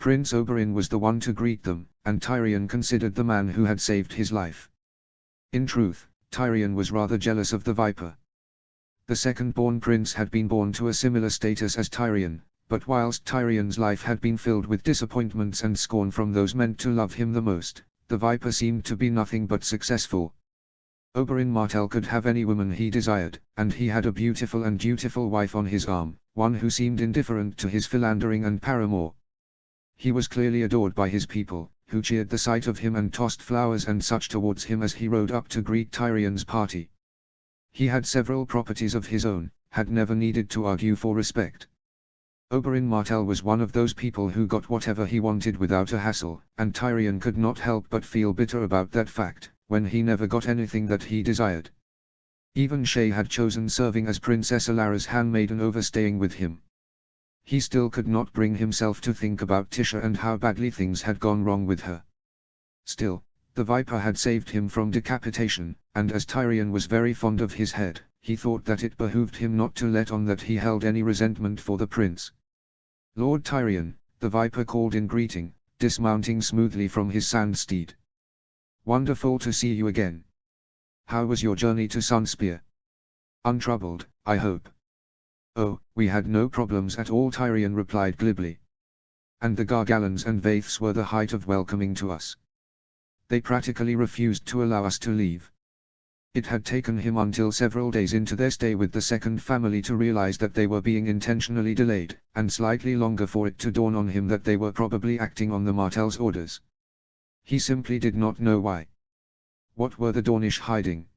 A: Prince Oberyn was the one to greet them, and Tyrion considered the man who had saved his life. In truth, Tyrion was rather jealous of the Viper. The second-born prince had been born to a similar status as Tyrion, but whilst Tyrion's life had been filled with disappointments and scorn from those meant to love him the most, the Viper seemed to be nothing but successful. Oberyn Martell could have any woman he desired, and he had a beautiful and dutiful wife on his arm, one who seemed indifferent to his philandering and paramour. He was clearly adored by his people, who cheered the sight of him and tossed flowers and such towards him as he rode up to greet Tyrion's party. He had several properties of his own, had never needed to argue for respect. Oberyn Martell was one of those people who got whatever he wanted without a hassle, and Tyrion could not help but feel bitter about that fact, when he never got anything that he desired. Even Shae had chosen serving as Princess Alara's handmaiden over staying with him. He still could not bring himself to think about Tisha and how badly things had gone wrong with her. Still, the Viper had saved him from decapitation, and as Tyrion was very fond of his head, he thought that it behooved him not to let on that he held any resentment for the prince. "Lord Tyrion," the Viper called in greeting, dismounting smoothly from his sand steed. "Wonderful to see you again. How was your journey to Sunspear? Untroubled, I hope." "Oh, we had no problems at all," Tyrion replied glibly. "And the Gargallons and Vaiths were the height of welcoming to us. They practically refused to allow us to leave." It had taken him until several days into their stay with the second family to realize that they were being intentionally delayed, and slightly longer for it to dawn on him that they were probably acting on the Martell's orders. He simply did not know why. What were the Dornish hiding?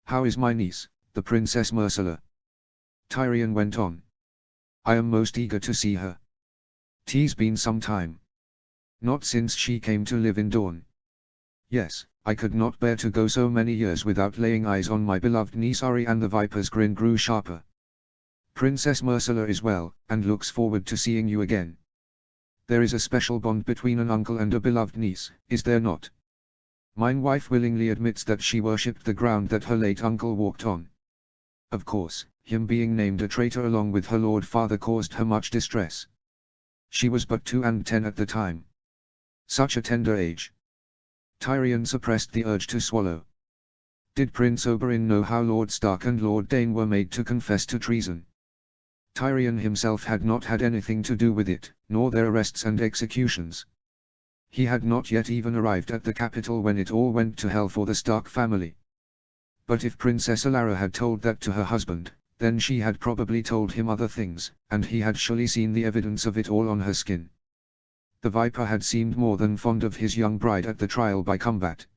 A: "How is my niece, the Princess Myrcella?" Tyrion went on. "I am most eager to see her. 'Tis been some time. Not since she came to live in Dorne. Yes, I could not bear to go so many years without laying eyes on my beloved niece Arya." And the Viper's grin grew sharper. "Princess Myrcella is well, and looks forward to seeing you again. There is a special bond between an uncle and a beloved niece, is there not? Mine wife willingly admits that she worshipped the ground that her late uncle walked on. Of course, him being named a traitor along with her lord father caused her much distress. She was but 2 and 10 at the time. Such a tender age." Tyrion suppressed the urge to swallow. Did Prince Oberyn know how Lord Stark and Lord Dane were made to confess to treason? Tyrion himself had not had anything to do with it, nor their arrests and executions. He had not yet even arrived at the capital when it all went to hell for the Stark family. But if Princess Alara had told that to her husband, then she had probably told him other things, and he had surely seen the evidence of it all on her skin. The Viper had seemed more than fond of his young bride at the trial by combat.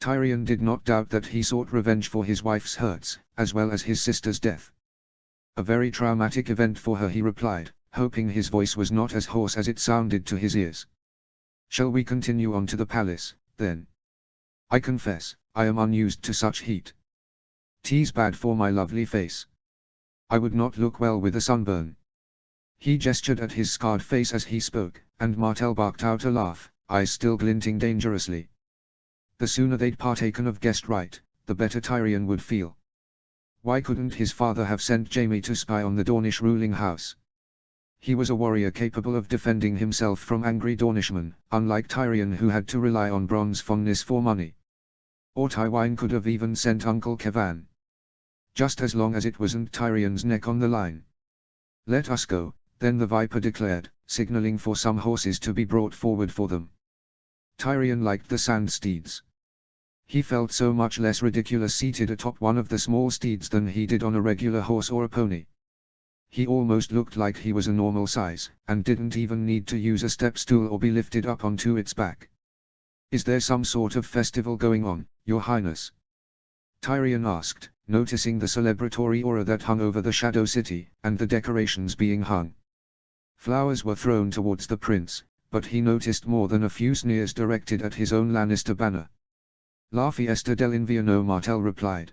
A: Tyrion did not doubt that he sought revenge for his wife's hurts, as well as his sister's death. "A very traumatic event for her," he replied, hoping his voice was not as hoarse as it sounded to his ears. "Shall we continue on to the palace, then? I confess, I am unused to such heat. 'Tis bad for my lovely face. I would not look well with a sunburn." He gestured at his scarred face as he spoke, and Martell barked out a laugh, eyes still glinting dangerously. The sooner they'd partaken of guest right, the better Tyrion would feel. Why couldn't his father have sent Jaime to spy on the Dornish ruling house? He was a warrior capable of defending himself from angry Dornishmen, unlike Tyrion who had to rely on Bronn's fondness for money. Or Tywine could have even sent Uncle Kevan. Just as long as it wasn't Tyrion's neck on the line. "Let us go," then the Viper declared, signaling for some horses to be brought forward for them. Tyrion liked the sand steeds. He felt so much less ridiculous seated atop one of the small steeds than he did on a regular horse or a pony. He almost looked like he was a normal size, and didn't even need to use a step stool or be lifted up onto its back. "Is there some sort of festival going on, Your Highness?" Tyrion asked, noticing the celebratory aura that hung over the Shadow City, and the decorations being hung. Flowers were thrown towards the prince, but he noticed more than a few sneers directed at his own Lannister banner. "La Fiesta del Invierno," Martell replied.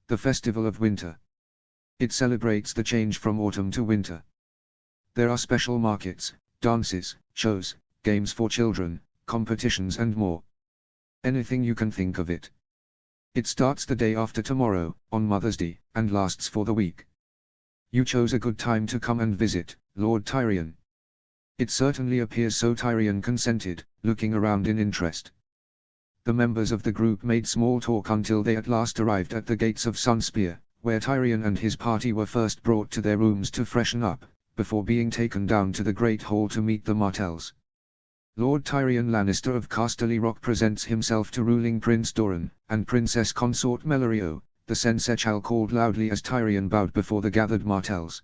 A: "The Festival of Winter. It celebrates the change from autumn to winter. There are special markets, dances, shows, games for children, competitions and more. Anything you can think of it. It starts the day after tomorrow, on Mother's Day, and lasts for the week. You chose a good time to come and visit, Lord Tyrion. It certainly appears so. Tyrion consented, looking around in interest. The members of the group made small talk until they at last arrived at the gates of Sunspear, where Tyrion and his party were first brought to their rooms to freshen up, before being taken down to the Great Hall to meet the Martells. Lord Tyrion Lannister of Casterly Rock presents himself to ruling Prince Doran, and Princess Consort Melorio, the Seneschal called loudly as Tyrion bowed before the gathered Martells.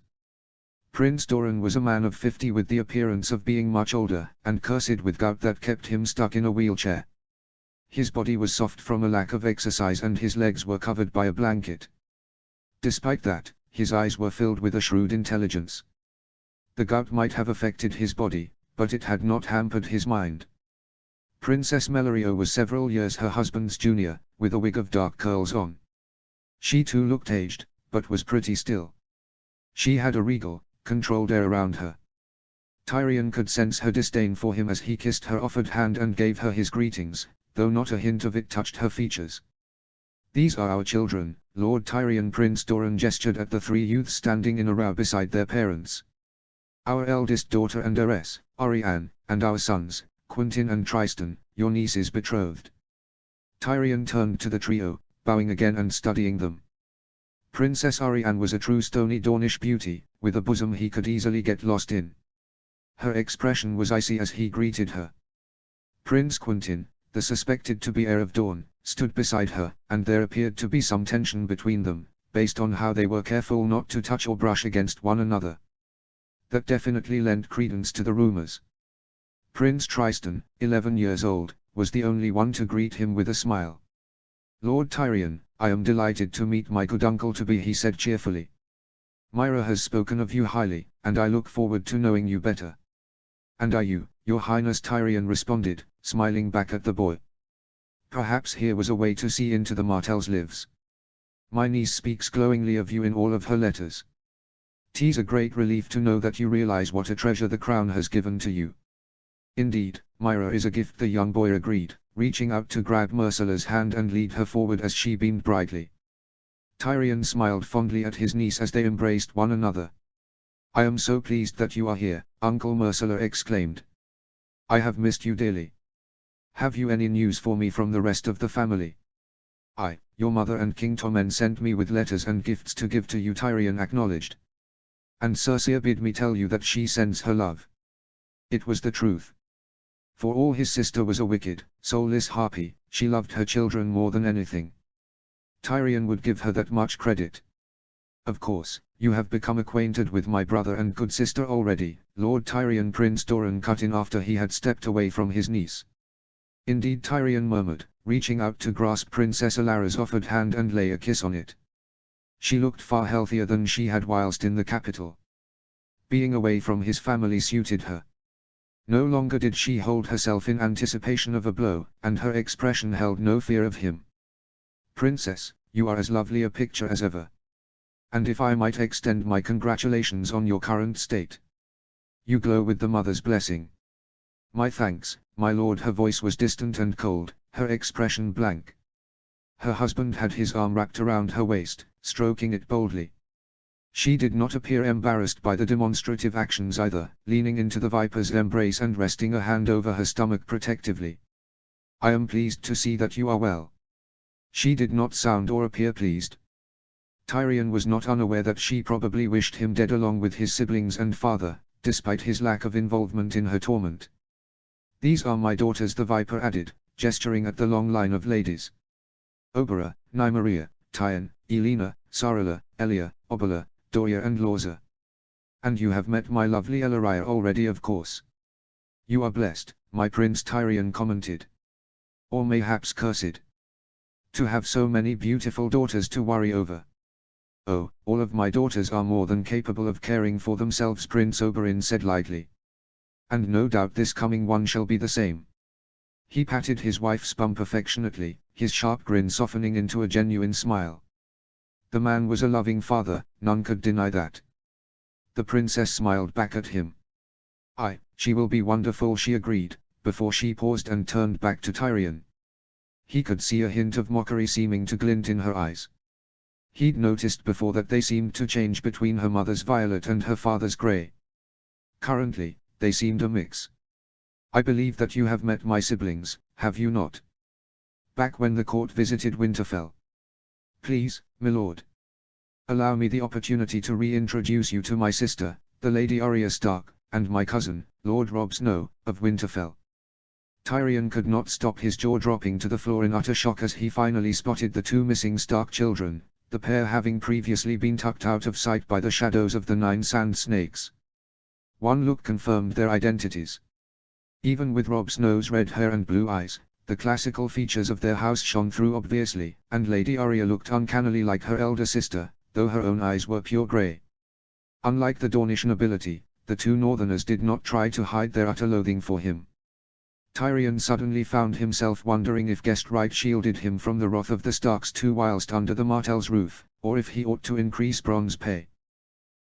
A: Prince Doran was a man of 50 with the appearance of being much older, and cursed with gout that kept him stuck in a wheelchair. His body was soft from a lack of exercise and his legs were covered by a blanket. Despite that, his eyes were filled with a shrewd intelligence. The gout might have affected his body, but it had not hampered his mind. Princess Melorio was several years her husband's junior, with a wig of dark curls on. She too looked aged, but was pretty still. She had a regal, controlled air around her. Tyrion could sense her disdain for him as he kissed her offered hand and gave her his greetings, though not a hint of it touched her features. "These are our children," Lord Tyrion. Prince Doran gestured at the 3 youths standing in a row beside their parents. "Our eldest daughter and heiress, Arianne, and our sons, Quentyn and Tristan, your nieces betrothed." Tyrion turned to the trio, bowing again and studying them. Princess Arianne was a true stony Dornish beauty, with a bosom he could easily get lost in. Her expression was icy as he greeted her. Prince Quentyn, the suspected to be heir of Dorne, stood beside her, and there appeared to be some tension between them, based on how they were careful not to touch or brush against one another. That definitely lent credence to the rumors. Prince Tristan, 11 years old, was the only one to greet him with a smile. "Lord Tyrion, I am delighted to meet my good uncle-to-be," he said cheerfully. "Myra has spoken of you highly, and I look forward to knowing you better." "And are you, Your Highness?" Tyrion responded, smiling back at the boy. Perhaps here was a way to see into the Martell's lives. "My niece speaks glowingly of you in all of her letters. 'Tis a great relief to know that you realize what a treasure the crown has given to you." "Indeed, Myra is a gift," the young boy agreed, reaching out to grab Myrcella's hand and lead her forward as she beamed brightly. Tyrion smiled fondly at his niece as they embraced one another. "I am so pleased that you are here," Uncle Myrcella exclaimed. "I have missed you dearly. Have you any news for me from the rest of the family?" Your mother and King Tommen sent me with letters and gifts to give to you," Tyrion acknowledged. "And Cersei bid me tell you that she sends her love." It was the truth. For all his sister was a wicked, soulless harpy, she loved her children more than anything. Tyrion would give her that much credit. "Of course, you have become acquainted with my brother and good sister already," Lord Tyrion. Prince Doran cut in after he had stepped away from his niece. "Indeed," Tyrion murmured, reaching out to grasp Princess Alara's offered hand and lay a kiss on it. She looked far healthier than she had whilst in the capital. Being away from his family suited her. No longer did she hold herself in anticipation of a blow, and her expression held no fear of him. "Princess, you are as lovely a picture as ever. And if I might extend my congratulations on your current state. You glow with the mother's blessing." "My thanks, my lord." Her voice was distant and cold, her expression blank. Her husband had his arm wrapped around her waist, stroking it boldly. She did not appear embarrassed by the demonstrative actions either, leaning into the viper's embrace and resting a hand over her stomach protectively. "I am pleased to see that you are well." She did not sound or appear pleased. Tyrion was not unaware that she probably wished him dead along with his siblings and father, despite his lack of involvement in her torment. "These are my daughters," the viper added, gesturing at the long line of ladies. "Obera, Nymeria, Tyon, Elena, Sarala, Elia, Obola, Doria and Lorza. And you have met my lovely Ellaria already, of course." "You are blessed, my prince," Tyrion commented. "Or mayhaps cursed. To have so many beautiful daughters to worry over." "Oh, all of my daughters are more than capable of caring for themselves," Prince Oberyn said lightly. "And no doubt this coming one shall be the same." He patted his wife's bump affectionately, his sharp grin softening into a genuine smile. The man was a loving father, none could deny that. The princess smiled back at him. She will be wonderful," she agreed, before she paused and turned back to Tyrion. He could see a hint of mockery seeming to glint in her eyes. He'd noticed before that they seemed to change between her mother's violet and her father's grey. Currently, they seemed a mix. I believe that you have met my siblings, have you not? Back when the court visited Winterfell. Please, my lord. Allow me the opportunity to reintroduce you to my sister, the Lady Arya Stark, and my cousin, Lord Robb Snow, of Winterfell. Tyrion could not stop his jaw dropping to the floor in utter shock as he finally spotted the two missing Stark children, the pair having previously been tucked out of sight by the shadows of the 9 sand snakes. One look confirmed their identities. Even with Robb Snow's red hair and blue eyes, the classical features of their house shone through obviously, and Lady Arya looked uncannily like her elder sister, though her own eyes were pure grey. Unlike the Dornish nobility, the two northerners did not try to hide their utter loathing for him. Tyrion suddenly found himself wondering if guest right shielded him from the wrath of the Starks too whilst under the Martell's roof, or if he ought to increase Bronn's pay.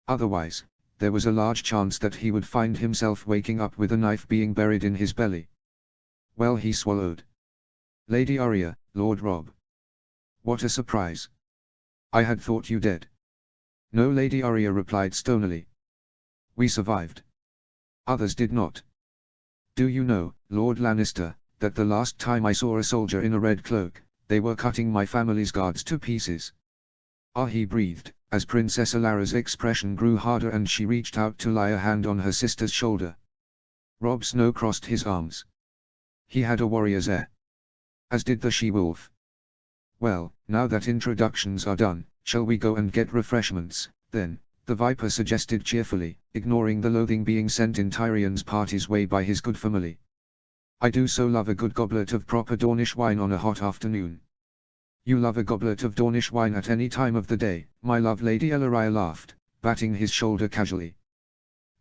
A: Otherwise, there was a large chance that he would find himself waking up with a knife being buried in his belly. Well, he swallowed. Lady Arya, Lord Robb. What a surprise. I had thought you dead. No, Lady Arya replied stonily. We survived. Others did not. Do you know, Lord Lannister, that the last time I saw a soldier in a red cloak, they were cutting my family's guards to pieces. Ah, he breathed, as Princess Alara's expression grew harder and she reached out to lie a hand on her sister's shoulder. Robb Snow crossed his arms. He had a warrior's air. As did the she-wolf. Well, now that introductions are done, shall we go and get refreshments, then? The Viper suggested cheerfully, ignoring the loathing being sent in Tyrion's party's way by his good family. I do so love a good goblet of proper Dornish wine on a hot afternoon. You love a goblet of Dornish wine at any time of the day, my love. Lady Ellaria laughed, batting his shoulder casually.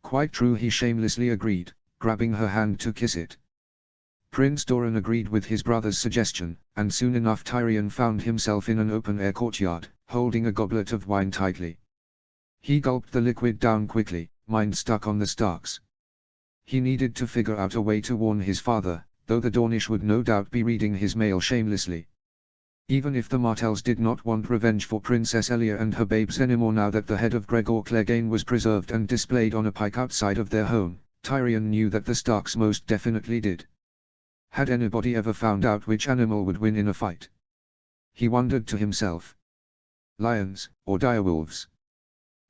A: Quite true, he shamelessly agreed, grabbing her hand to kiss it. Prince Doran agreed with his brother's suggestion, and soon enough Tyrion found himself in an open-air courtyard, holding a goblet of wine tightly. He gulped the liquid down quickly, mind stuck on the Starks. He needed to figure out a way to warn his father, though the Dornish would no doubt be reading his mail shamelessly. Even if the Martells did not want revenge for Princess Elia and her babes anymore now that the head of Gregor Clegane was preserved and displayed on a pike outside of their home, Tyrion knew that the Starks most definitely did. Had anybody ever found out which animal would win in a fight? He wondered to himself. Lions, or direwolves?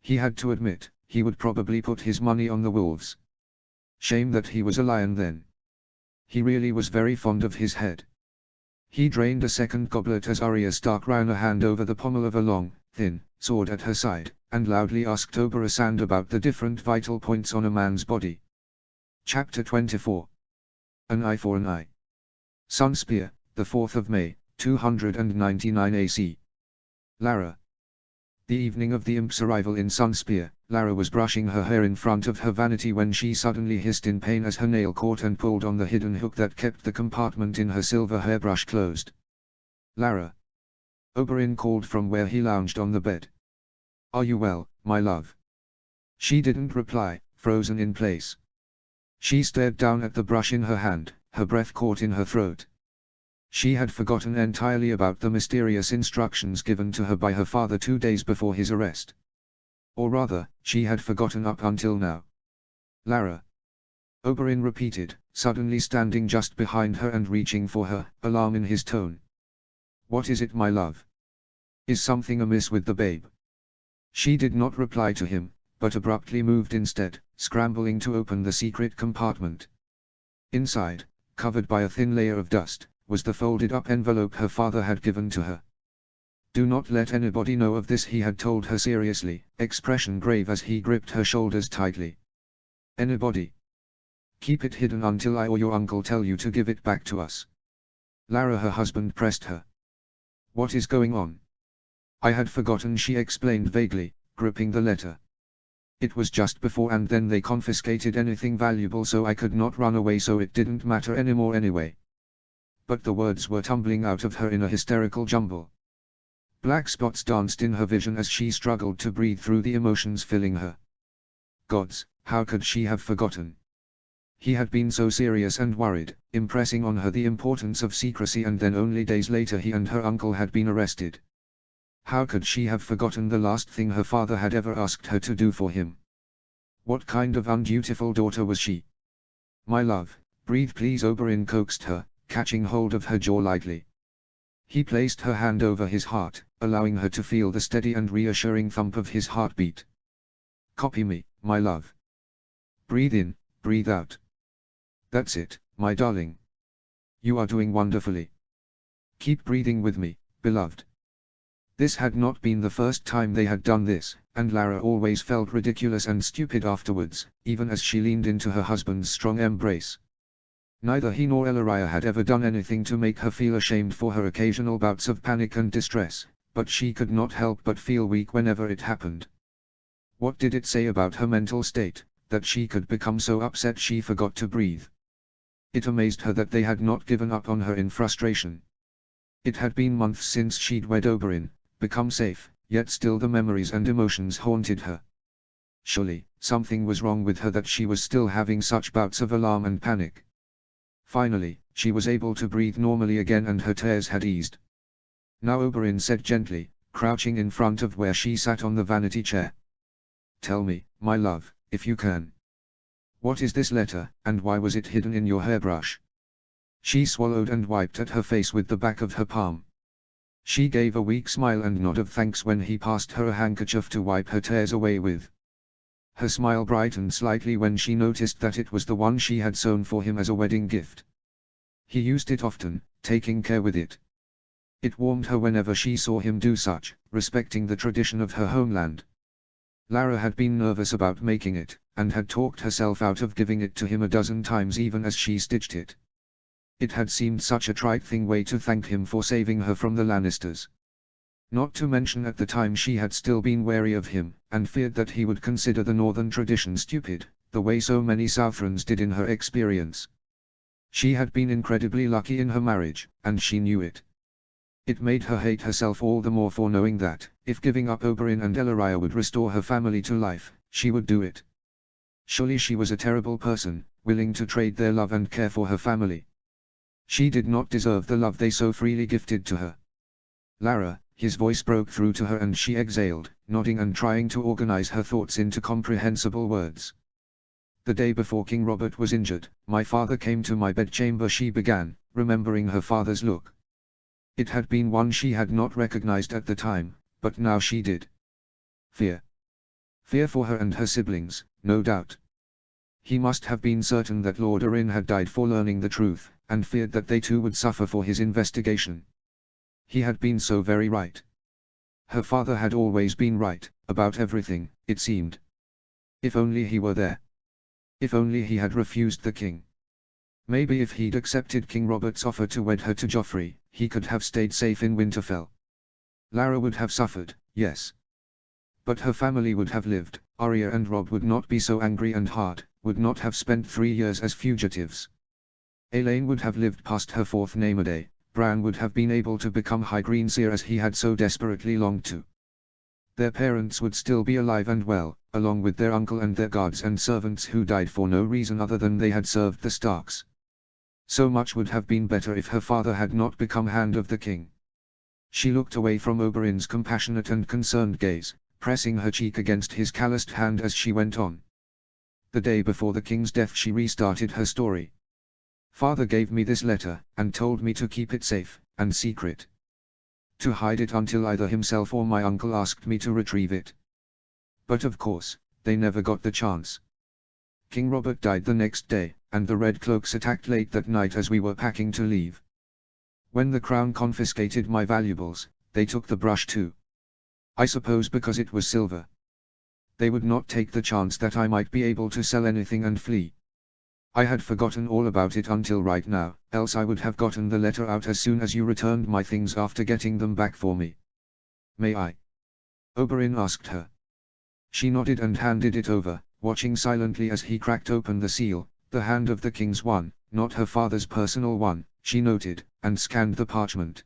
A: He had to admit, he would probably put his money on the wolves. Shame that he was a lion then. He really was very fond of his head. He drained a second goblet as Arya Stark ran a hand over the pommel of a long, thin, sword at her side, and loudly asked Oberyn Sand about the different vital points on a man's body. Chapter 24. An Eye for an Eye. Sunspear, the 4th of May, 299 AC. Lara. The evening of the imp's arrival in Sunspear, Lara was brushing her hair in front of her vanity when she suddenly hissed in pain as her nail caught and pulled on the hidden hook that kept the compartment in her silver hairbrush closed. Lara. Oberyn called from where he lounged on the bed. Are you well, my love? She didn't reply, frozen in place. She stared down at the brush in her hand, her breath caught in her throat. She had forgotten entirely about the mysterious instructions given to her by her father 2 days before his arrest. Or rather, she had forgotten up until now. Lara. Oberyn repeated, suddenly standing just behind her and reaching for her, alarm in his tone. What is it, my love? Is something amiss with the babe? She did not reply to him, but abruptly moved instead, scrambling to open the secret compartment. Inside, covered by a thin layer of dust, was the folded-up envelope her father had given to her. Do not let anybody know of this, he had told her seriously, expression grave as he gripped her shoulders tightly. Anybody? Keep it hidden until I or your uncle tell you to give it back to us. Lara, her husband pressed her. What is going on? I had forgotten, she explained vaguely, gripping the letter. It was just before and then they confiscated anything valuable so I could not run away, so it didn't matter anymore anyway. But the words were tumbling out of her in a hysterical jumble. Black spots danced in her vision as she struggled to breathe through the emotions filling her. Gods, how could she have forgotten? He had been so serious and worried, impressing on her the importance of secrecy, and then only days later he and her uncle had been arrested. How could she have forgotten the last thing her father had ever asked her to do for him? What kind of undutiful daughter was she? my love, breathe please, Oberyn coaxed her, catching hold of her jaw lightly. He placed her hand over his heart, allowing her to feel the steady and reassuring thump of his heartbeat. Copy me, my love. Breathe in, breathe out. That's it, my darling. You are doing wonderfully. Keep breathing with me, beloved. This had not been the first time they had done this, and Lara always felt ridiculous and stupid afterwards, even as she leaned into her husband's strong embrace. Neither he nor Ellaria had ever done anything to make her feel ashamed for her occasional bouts of panic and distress, but she could not help but feel weak whenever it happened. What did it say about her mental state, that she could become so upset she forgot to breathe? It amazed her that they had not given up on her in frustration. It had been months since she'd wed Oberyn, become safe, yet still the memories and emotions haunted her. Surely, something was wrong with her that she was still having such bouts of alarm and panic. Finally, she was able to breathe normally again and her tears had eased. Now Oberyn said gently, crouching in front of where she sat on the vanity chair. Tell me, my love, if you can. What is this letter, and why was it hidden in your hairbrush? She swallowed and wiped at her face with the back of her palm. She gave a weak smile and nod of thanks when he passed her a handkerchief to wipe her tears away with. Her smile brightened slightly when she noticed that it was the one she had sewn for him as a wedding gift. He used it often, taking care with it. It warmed her whenever she saw him do such, respecting the tradition of her homeland. Lara had been nervous about making it, and had talked herself out of giving it to him a dozen times even as she stitched it. It had seemed such a trite thing way to thank him for saving her from the Lannisters. Not to mention at the time she had still been wary of him, and feared that he would consider the northern tradition stupid, the way so many Southrons did in her experience. She had been incredibly lucky in her marriage, and she knew it. It made her hate herself all the more for knowing that, if giving up Oberyn and Ellaria would restore her family to life, she would do it. Surely she was a terrible person, willing to trade their love and care for her family. She did not deserve the love they so freely gifted to her. Lara, his voice broke through to her and she exhaled, nodding and trying to organize her thoughts into comprehensible words. The day before King Robert was injured, my father came to my bedchamber, she began, remembering her father's look. It had been one she had not recognized at the time, but now she did. Fear. Fear for her and her siblings, no doubt. He must have been certain that Lord Arryn had died for learning the truth, and feared that they too would suffer for his investigation. He had been so very right. Her father had always been right, about everything, it seemed. If only he were there. If only he had refused the king. Maybe if he'd accepted King Robert's offer to wed her to Joffrey, he could have stayed safe in Winterfell. Lara would have suffered, yes. But her family would have lived, Arya and Robb would not be so angry and hard, would not have spent 3 years as fugitives. Elaine would have lived past her 4th name-a-day, Bran would have been able to become High Green Seer as he had so desperately longed to. Their parents would still be alive and well, along with their uncle and their guards and servants who died for no reason other than they had served the Starks. So much would have been better if her father had not become Hand of the King. She looked away from Oberyn's compassionate and concerned gaze, pressing her cheek against his calloused hand as she went on. The day before the king's death she restarted her story. Father gave me this letter, and told me to keep it safe, and secret. To hide it until either himself or my uncle asked me to retrieve it. But of course, they never got the chance. King Robert died the next day, and the Red Cloaks attacked late that night as we were packing to leave. When the crown confiscated my valuables, they took the brush too. I suppose because it was silver. They would not take the chance that I might be able to sell anything and flee. I had forgotten all about it until right now, else I would have gotten the letter out as soon as you returned my things after getting them back for me. May I? Oberyn asked her. She nodded and handed it over, watching silently as he cracked open the seal, the Hand of the King's one, not her father's personal one, she noted, and scanned the parchment.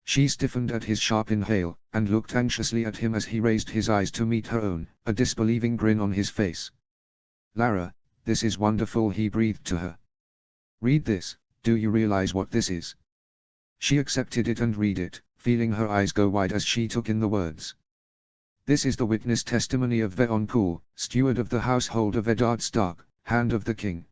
A: She stiffened at his sharp inhale, and looked anxiously at him as he raised his eyes to meet her own, a disbelieving grin on his face. Lara, this is wonderful, he breathed to her. Read this, do you realize what this is? She accepted it and read it, feeling her eyes go wide as she took in the words. This is the witness testimony of Veon Poole, steward of the household of Eddard Stark, Hand of the King,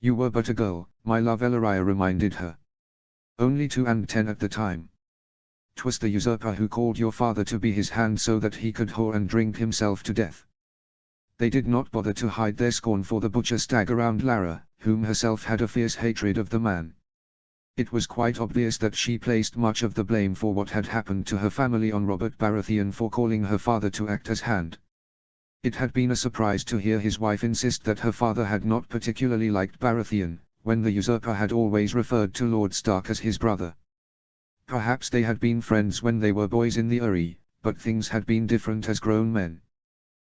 A: You were but a girl, my love, Elaria reminded her. Only 2 and 10 at the time. 'Twas the usurper who called your father to be his hand so that he could whore and drink himself to death. They did not bother to hide their scorn for the butcher stag around Lara, whom herself had a fierce hatred of the man. It was quite obvious that she placed much of the blame for what had happened to her family on Robert Baratheon for calling her father to act as hand. It had been a surprise to hear his wife insist that her father had not particularly liked Baratheon, when the usurper had always referred to Lord Stark as his brother. Perhaps they had been friends when they were boys in the Eyrie, but things had been different as grown men.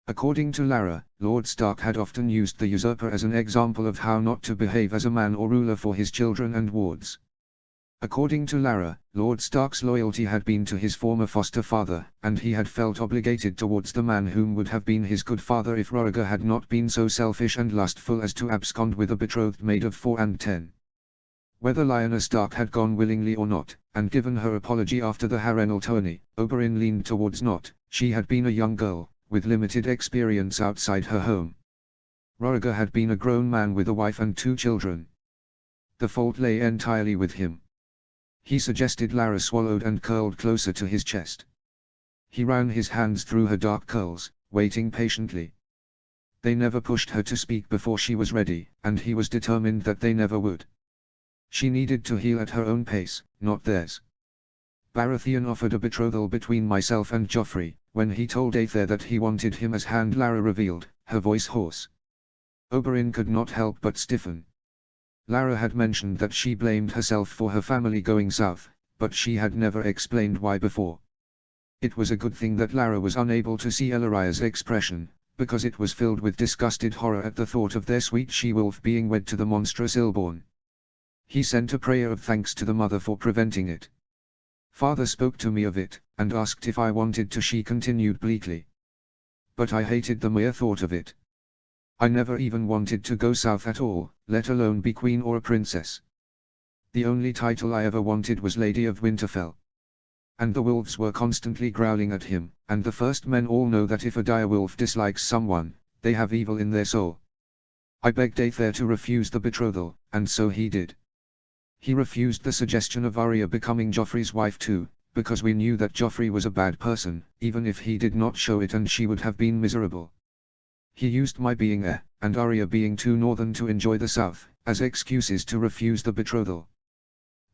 A: According to Lara, Lord Stark had often used the usurper as an example of how not to behave as a man or ruler for his children and wards. According to Lara, Lord Stark's loyalty had been to his former foster father, and he had felt obligated towards the man whom would have been his good father if Rhaegar had not been so selfish and lustful as to abscond with a betrothed maid of 4 and 10. Whether Lyanna Stark had gone willingly or not, and given her apology after the Harrenhal tourney, Oberyn leaned towards not. She had been a young girl, with limited experience outside her home. Rhaegar had been a grown man with a wife and 2 children. The fault lay entirely with him. He suggested. Lara swallowed and curled closer to his chest. He ran his hands through her dark curls, waiting patiently. They never pushed her to speak before she was ready, and he was determined that they never would. She needed to heal at her own pace, not theirs. Baratheon offered a betrothal between myself and Joffrey. When he told Aether that he wanted him as hand, Lara revealed, her voice hoarse. Oberyn could not help but stiffen. Lara had mentioned that she blamed herself for her family going south, but she had never explained why before. It was a good thing that Lara was unable to see Elaria's expression, because it was filled with disgusted horror at the thought of their sweet she-wolf being wed to the monstrous Illborn. He sent a prayer of thanks to the mother for preventing it. Father spoke to me of it, and asked if I wanted to. She continued bleakly. But I hated the mere thought of it. I never even wanted to go south at all, let alone be queen or a princess. The only title I ever wanted was Lady of Winterfell. And the wolves were constantly growling at him, and the first men all know that if a direwolf dislikes someone, they have evil in their soul. I begged Aether to refuse the betrothal, and so he did. He refused the suggestion of Arya becoming Joffrey's wife too, because we knew that Joffrey was a bad person, even if he did not show it, and she would have been miserable. He used my being heir, and Arya being too northern to enjoy the south, as excuses to refuse the betrothal.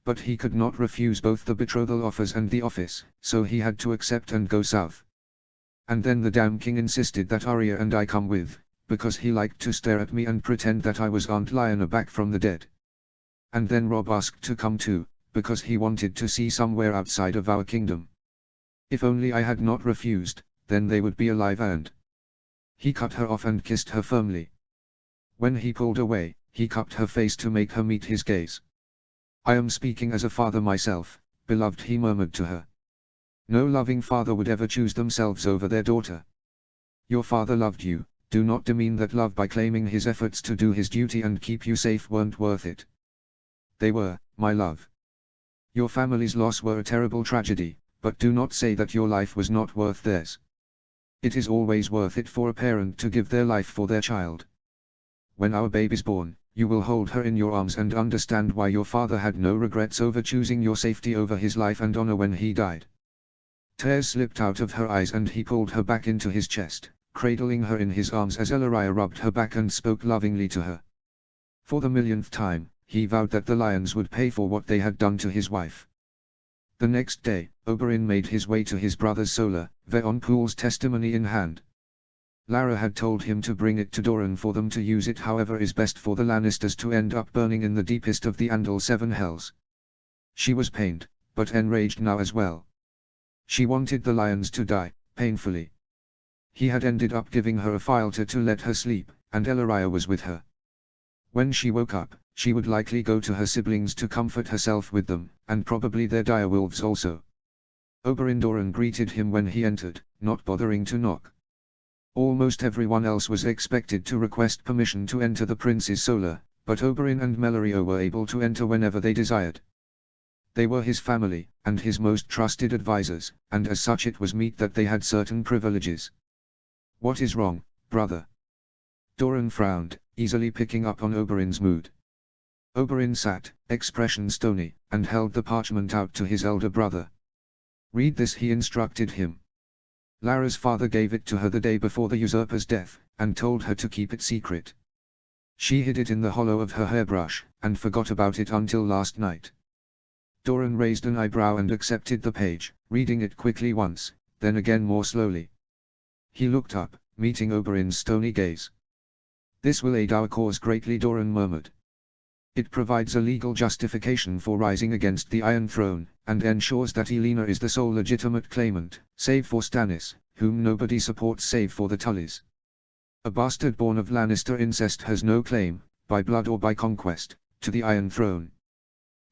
A: But he could not refuse both the betrothal offers and the office, so he had to accept and go south. And then the damn king insisted that Arya and I come with, because he liked to stare at me and pretend that I was Aunt Lyanna back from the dead. And then Robb asked to come too, because he wanted to see somewhere outside of our kingdom. If only I had not refused, then they would be alive. And he cut her off and kissed her firmly. When he pulled away, he cupped her face to make her meet his gaze. I am speaking as a father myself, beloved, he murmured to her. No loving father would ever choose themselves over their daughter. Your father loved you, do not demean that love by claiming his efforts to do his duty and keep you safe weren't worth it. They were, my love. Your family's loss were a terrible tragedy, but do not say that your life was not worth theirs. It is always worth it for a parent to give their life for their child. When our baby's born, you will hold her in your arms and understand why your father had no regrets over choosing your safety over his life and honor when he died. Tears slipped out of her eyes and he pulled her back into his chest, cradling her in his arms as Ellaria rubbed her back and spoke lovingly to her. For the millionth time, he vowed that the lions would pay for what they had done to his wife. The next day, Oberyn made his way to his brother's solar, Veon Pool's testimony in hand. Lara had told him to bring it to Doran for them to use it however is best for the Lannisters to end up burning in the deepest of the Andal 7 hells. She was pained, but enraged now as well. She wanted the lions to die, painfully. He had ended up giving her a philter to let her sleep, and Ellaria was with her. When she woke up, she would likely go to her siblings to comfort herself with them, and probably their direwolves also. Oberyn Doran greeted him when he entered, not bothering to knock. Almost everyone else was expected to request permission to enter the prince's solar, but Oberyn and Melorio were able to enter whenever they desired. They were his family, and his most trusted advisors, and as such it was meet that they had certain privileges. What is wrong, brother? Doran frowned, easily picking up on Oberyn's mood. Oberyn sat, expression stony, and held the parchment out to his elder brother. "Read this," he instructed him. "Lara's father gave it to her the day before the usurper's death, and told her to keep it secret. She hid it in the hollow of her hairbrush, and forgot about it until last night." Doran raised an eyebrow and accepted the page, reading it quickly once, then again more slowly. He looked up, meeting Oberyn's stony gaze. "This will aid our cause greatly," Doran murmured. "It provides a legal justification for rising against the Iron Throne, and ensures that Elena is the sole legitimate claimant, save for Stannis, whom nobody supports save for the Tullys. A bastard born of Lannister incest has no claim, by blood or by conquest, to the Iron Throne.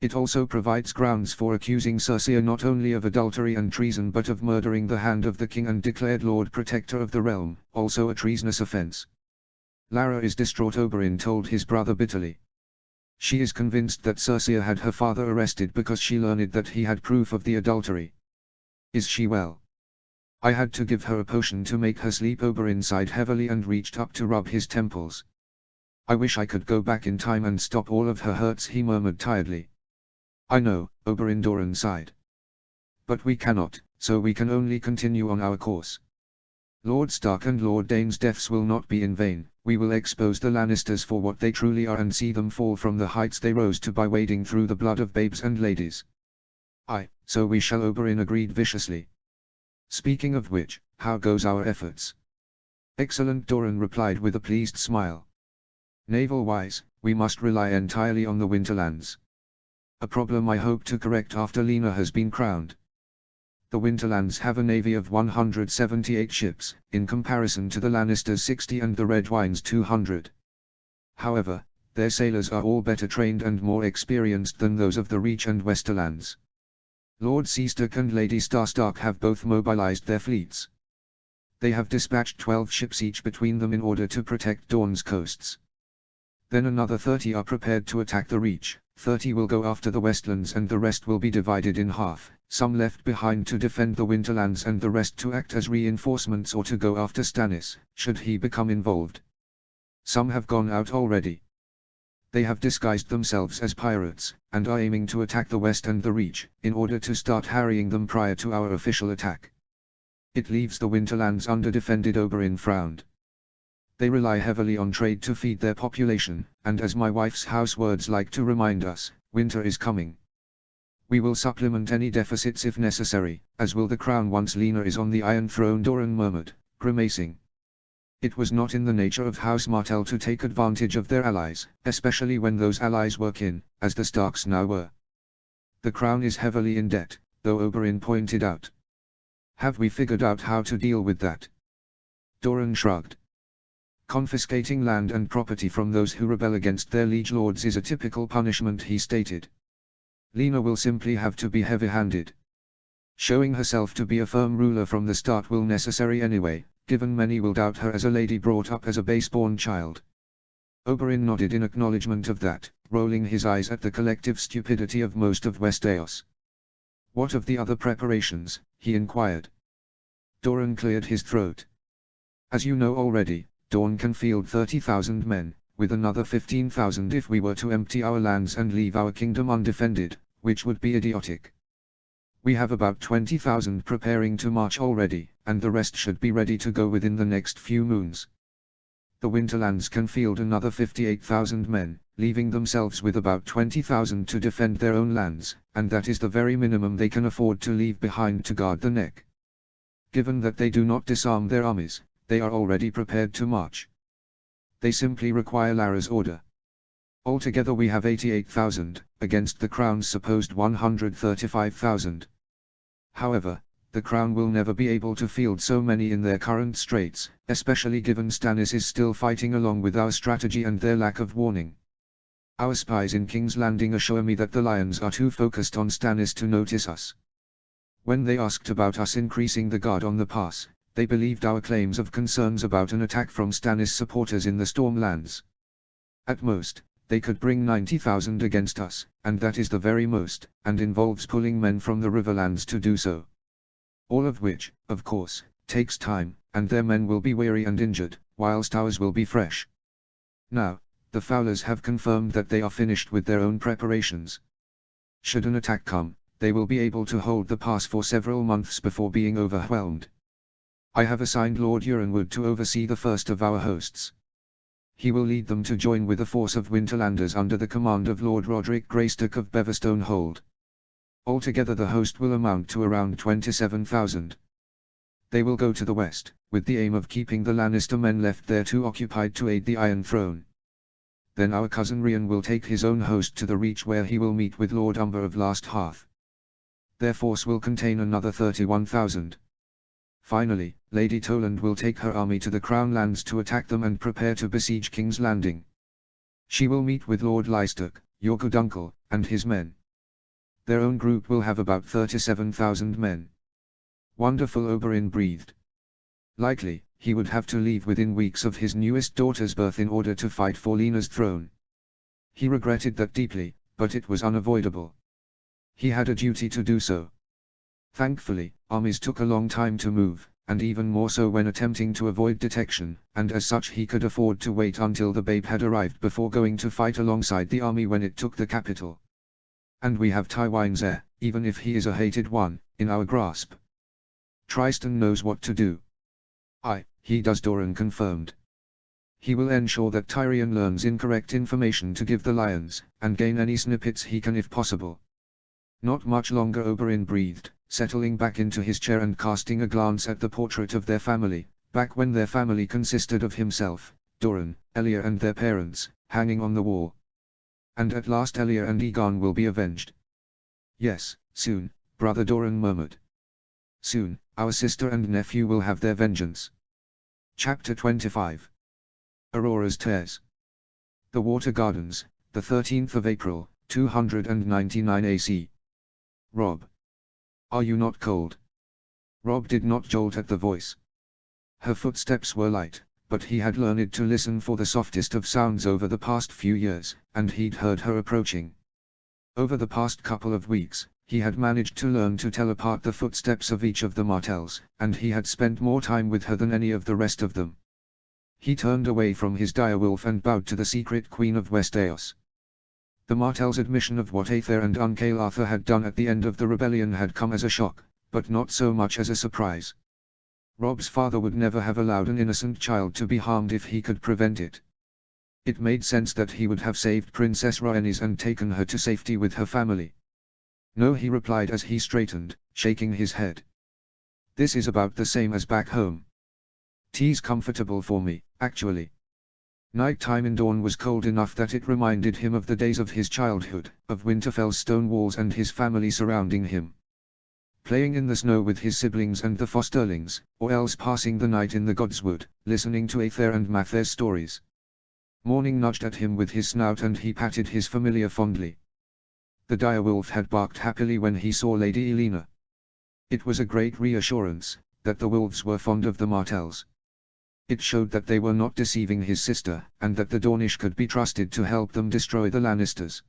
A: It also provides grounds for accusing Cersei not only of adultery and treason but of murdering the Hand of the King and declared Lord Protector of the realm, also a treasonous offense." "Lara is distraught," Oberyn told his brother bitterly. "She is convinced that Cersei had her father arrested because she learned that he had proof of the adultery. Is she well?" "I had to give her a potion to make her sleep." Oberyn sighed heavily and reached up to rub his temples. "I wish I could go back in time and stop all of her hurts," he murmured tiredly. "I know," Oberyn Doran sighed. "But we cannot, so we can only continue on our course. Lord Stark and Lord Dane's deaths will not be in vain. We will expose the Lannisters for what they truly are and see them fall from the heights they rose to by wading through the blood of babes and ladies." "Aye, so we shall," Oberyn agreed viciously. "Speaking of which, how goes our efforts?" "Excellent," Doran replied with a pleased smile. "Naval-wise, we must rely entirely on the Winterlands. A problem I hope to correct after Lena has been crowned. The Winterlands have a navy of 178 ships, in comparison to the Lannisters' 60 and the Red Wine's 200. However, their sailors are all better trained and more experienced than those of the Reach and Westerlands. Lord Seastock and Lady Stark have both mobilized their fleets. They have dispatched 12 ships each between them in order to protect Dorne's coasts. Then another 30 are prepared to attack the Reach, 30 will go after the Westlands and the rest will be divided in half, some left behind to defend the Winterlands and the rest to act as reinforcements or to go after Stannis, should he become involved. Some have gone out already. They have disguised themselves as pirates, and are aiming to attack the West and the Reach, in order to start harrying them prior to our official attack. It leaves the Winterlands underdefended." Oberyn frowned. "They rely heavily on trade to feed their population, and as my wife's house words like to remind us, winter is coming. We will supplement any deficits if necessary, as will the Crown once Lena is on the Iron Throne," Doran murmured, grimacing. It was not in the nature of House Martell to take advantage of their allies, especially when those allies were kin, as the Starks now were. "The Crown is heavily in debt," though Oberyn pointed out. "Have we figured out how to deal with that?" Doran shrugged. "Confiscating land and property from those who rebel against their liege lords is a typical punishment," he stated. "Lena will simply have to be heavy-handed. Showing herself to be a firm ruler from the start will necessary anyway, given many will doubt her as a lady brought up as a base-born child." Oberyn nodded in acknowledgement of that, rolling his eyes at the collective stupidity of most of Westeros. "What of the other preparations?" he inquired. Doran cleared his throat. "As you know already, Dorne can field 30,000 men, with another 15,000 if we were to empty our lands and leave our kingdom undefended, which would be idiotic. We have about 20,000 preparing to march already, and the rest should be ready to go within the next few moons. The Winterlands can field another 58,000 men, leaving themselves with about 20,000 to defend their own lands, and that is the very minimum they can afford to leave behind to guard the neck. Given that they do not disarm their armies, they are already prepared to march. They simply require Lara's order. Altogether we have 88,000, against the Crown's supposed 135,000. However, the Crown will never be able to field so many in their current straits, especially given Stannis is still fighting along with our strategy and their lack of warning. Our spies in King's Landing assure me that the Lions are too focused on Stannis to notice us. When they asked about us increasing the guard on the pass, they believed our claims of concerns about an attack from Stannis supporters in the Stormlands. At most, they could bring 90,000 against us, and that is the very most, and involves pulling men from the Riverlands to do so. All of which, of course, takes time, and their men will be weary and injured, whilst ours will be fresh. Now, The Fowlers have confirmed that they are finished with their own preparations. Should an attack come, they will be able to hold the pass for several months before being overwhelmed. I have assigned Lord Urenwood to oversee the first of our hosts. He will lead them to join with a force of Winterlanders under the command of Lord Roderick Greystock of Beverstone Hold. Altogether the host will amount to around 27,000. They will go to the west, with the aim of keeping the Lannister men left there too occupied to aid the Iron Throne. Then our cousin Rian will take his own host to the Reach where he will meet with Lord Umber of Last Hearth. Their force will contain another 31,000. Finally, Lady Toland will take her army to the Crown Lands to attack them and prepare to besiege King's Landing. She will meet with Lord Lystock, your good uncle, and his men. Their own group will have about 37,000 men. Wonderful, Oberyn breathed. Likely, he would have to leave within weeks of his newest daughter's birth in order to fight for Lena's throne. He regretted that deeply, but it was unavoidable. He had a duty to do so. Thankfully, armies took a long time to move, and even more so when attempting to avoid detection, and as such he could afford to wait until the babe had arrived before going to fight alongside the army when it took the capital. And we have Tywin's heir, even if he is a hated one, in our grasp. Tristan knows what to do. He does, Doran confirmed. He will ensure that Tyrion learns incorrect information to give the Lions, and gain any snippets he can if possible. Not much longer, Oberyn breathed, settling back into his chair and casting a glance at the portrait of their family, back when their family consisted of himself, Doran, Elia and their parents, hanging on the wall. And at last Elia and Aegon will be avenged. Yes, soon, Brother Doran murmured. Soon, our sister and nephew will have their vengeance. Chapter 25. Aurora's Tears. The Water Gardens, the 13th of April, 299 AC. Robb. Are you not cold? Robb did not jolt at the voice. Her footsteps were light, but he had learned to listen for the softest of sounds over the past few years, and he'd heard her approaching. Over the past couple of weeks, he had managed to learn to tell apart the footsteps of each of the Martells, and he had spent more time with her than any of the rest of them. He turned away from his direwolf and bowed to the secret queen of Westeros. The Martell's admission of what Aether and Uncle Arthur had done at the end of the rebellion had come as a shock, but not so much as a surprise. Robb's father would never have allowed an innocent child to be harmed if he could prevent it. It made sense that he would have saved Princess Rhaenys and taken her to safety with her family. No, he replied as he straightened, shaking his head. This is about the same as back home. Tea's comfortable for me, actually. Nighttime in Dawn was cold enough that it reminded him of the days of his childhood, of Winterfell's stone walls and his family surrounding him. Playing in the snow with his siblings and the fosterlings, or else passing the night in the Godswood, listening to Aether and Mather's stories. Morning nudged at him with his snout and he patted his familiar fondly. The direwolf had barked happily when he saw Lady Elena. It was a great reassurance, that the wolves were fond of the Martells. It showed that they were not deceiving his sister, and that the Dornish could be trusted to help them destroy the Lannisters.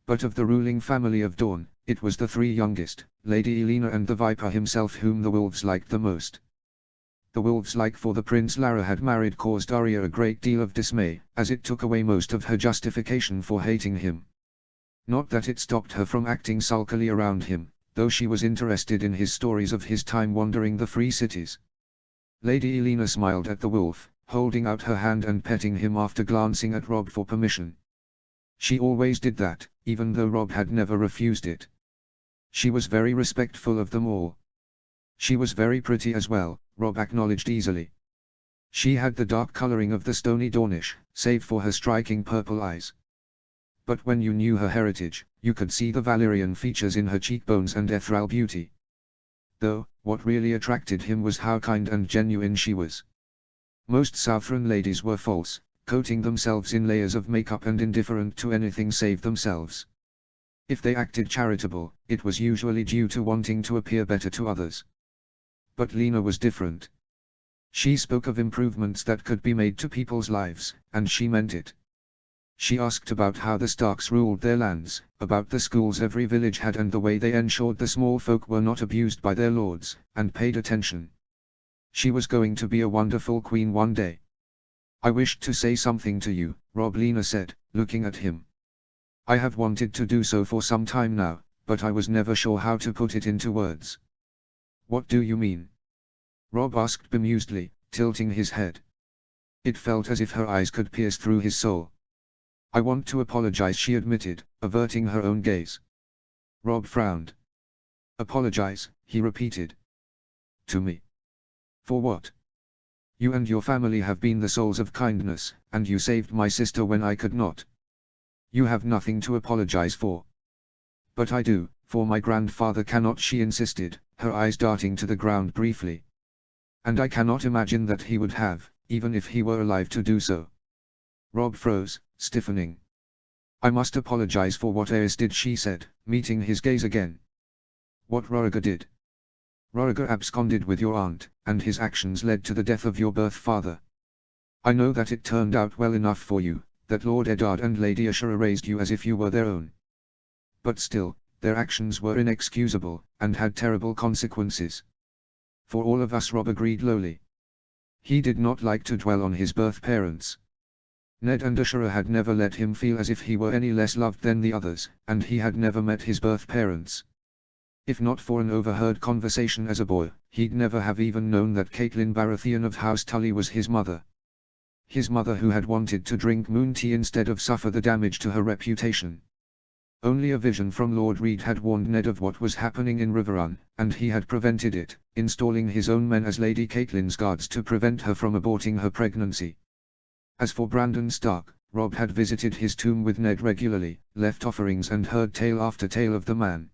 A: But of the ruling family of Dorne, it was the three youngest, Lady Elena and the Viper himself whom the wolves liked the most. The wolves' like for the Prince Lara had married caused Arya a great deal of dismay, as it took away most of her justification for hating him. Not that it stopped her from acting sulkily around him, though she was interested in his stories of his time wandering the free cities. Lady Elena smiled at the wolf, holding out her hand and petting him after glancing at Robb for permission. She always did that, even though Robb had never refused it. She was very respectful of them all. She was very pretty as well, Robb acknowledged easily. She had the dark coloring of the stony Dornish, save for her striking purple eyes. But when you knew her heritage, you could see the Valyrian features in her cheekbones and ethereal beauty. Though, what really attracted him was how kind and genuine she was. Most Southron ladies were false, coating themselves in layers of makeup and indifferent to anything save themselves. If they acted charitable, it was usually due to wanting to appear better to others. But Lena was different. She spoke of improvements that could be made to people's lives, and she meant it. She asked about how the Starks ruled their lands, about the schools every village had and the way they ensured the small folk were not abused by their lords, and paid attention. She was going to be a wonderful queen one day. I wished to say something to you, Rob, Lena said, looking at him. I have wanted to do so for some time now, but I was never sure how to put it into words. What do you mean? Rob asked bemusedly, tilting his head. It felt as if her eyes could pierce through his soul. I want to apologize, she admitted, averting her own gaze. Rob frowned. Apologize, he repeated. To me? For what? You and your family have been the souls of kindness, and you saved my sister when I could not. You have nothing to apologize for. But I do, for my grandfather cannot, she insisted, her eyes darting to the ground briefly. And I cannot imagine that he would have, even if he were alive to do so. Rob froze, stiffening. I must apologize for what Eris did, she said, meeting his gaze again. What Roriger did? Roriger absconded with your aunt, and his actions led to the death of your birth father. I know that it turned out well enough for you, that Lord Eddard and Lady Ashura raised you as if you were their own. But still, their actions were inexcusable, and had terrible consequences. For all of us, Rob agreed lowly. He did not like to dwell on his birth parents. Ned and Ashura had never let him feel as if he were any less loved than the others, and he had never met his birth parents. If not for an overheard conversation as a boy, he'd never have even known that Caitlin Baratheon of House Tully was his mother. His mother who had wanted to drink moon tea instead of suffer the damage to her reputation. Only a vision from Lord Reed had warned Ned of what was happening in Riverrun, and he had prevented it, installing his own men as Lady Caitlyn's guards to prevent her from aborting her pregnancy. As for Brandon Stark, Rob had visited his tomb with Ned regularly, left offerings and heard tale after tale of the man.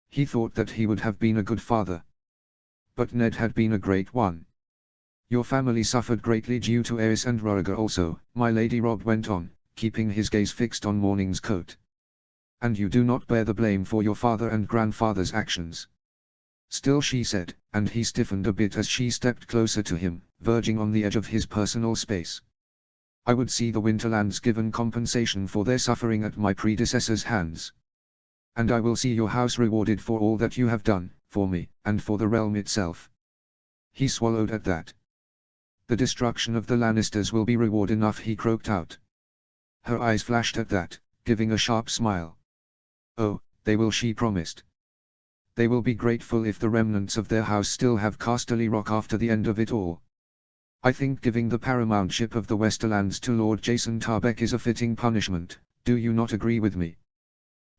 A: He thought that he would have been a good father. But Ned had been a great one. Your family suffered greatly due to Eris and Roriger also, my lady, Rob went on, keeping his gaze fixed on Morning's coat. And you do not bear the blame for your father and grandfather's actions. Still, she said, and he stiffened a bit as she stepped closer to him, verging on the edge of his personal space. I would see the Winterlands given compensation for their suffering at my predecessor's hands. And I will see your house rewarded for all that you have done, for me, and for the realm itself. He swallowed at that. The destruction of the Lannisters will be reward enough, he croaked out. Her eyes flashed at that, giving a sharp smile. Oh, they will, she promised. They will be grateful if the remnants of their house still have Casterly Rock after the end of it all. I think giving the paramountship of the Westerlands to Lord Jason Tarbeck is a fitting punishment, do you not agree with me?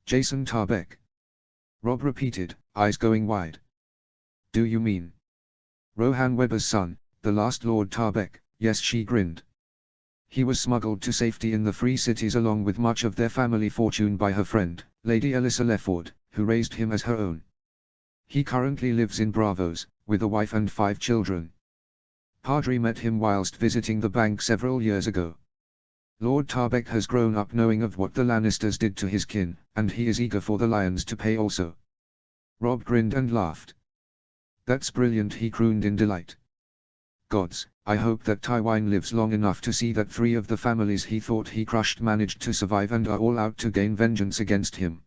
A: Jason Tarbeck? Rob repeated, eyes going wide. Do you mean Rohan Webber's son, the last Lord Tarbeck? Yes, she grinned. He was smuggled to safety in the Free Cities along with much of their family fortune by her friend, Lady Elissa Lefford, who raised him as her own. He currently lives in Bravos, with a wife and 5 children. Padri met him whilst visiting the bank several years ago. Lord Tarbeck has grown up knowing of what the Lannisters did to his kin, and he is eager for the Lions to pay also. Rob grinned and laughed. That's brilliant, he crooned in delight. Gods, I hope that Tywin lives long enough to see that 3 of the families he thought he crushed managed to survive and are all out to gain vengeance against him.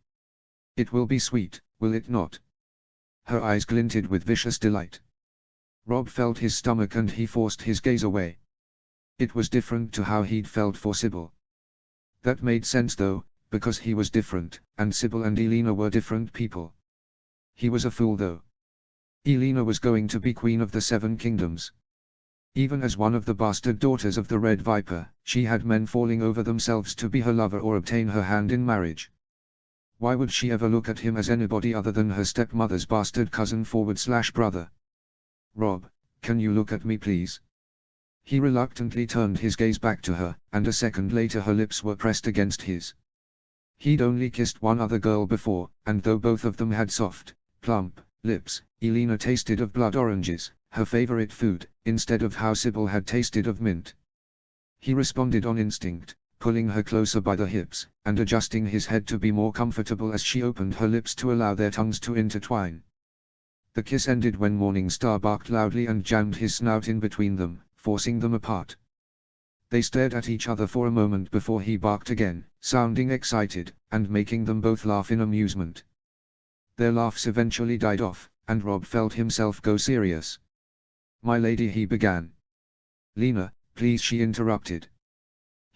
A: It will be sweet, will it not? Her eyes glinted with vicious delight. Rob felt his stomach and he forced his gaze away. It was different to how he'd felt for Sybil. That made sense though, because he was different, and Sybil and Elena were different people. He was a fool though. Elena was going to be Queen of the 7 Kingdoms. Even as one of the bastard daughters of the Red Viper, she had men falling over themselves to be her lover or obtain her hand in marriage. Why would she ever look at him as anybody other than her stepmother's bastard cousin / brother? Rob, can you look at me please? He reluctantly turned his gaze back to her, and a second later her lips were pressed against his. He'd only kissed one other girl before, and though both of them had soft, plump lips, Elena tasted of blood oranges, her favorite food, instead of how Sybil had tasted of mint. He responded on instinct, pulling her closer by the hips, and adjusting his head to be more comfortable as she opened her lips to allow their tongues to intertwine. The kiss ended when Morningstar barked loudly and jammed his snout in between them, forcing them apart. They stared at each other for a moment before he barked again, sounding excited, and making them both laugh in amusement. Their laughs eventually died off, and Rob felt himself go serious. My lady, he began. Lena, please, she interrupted.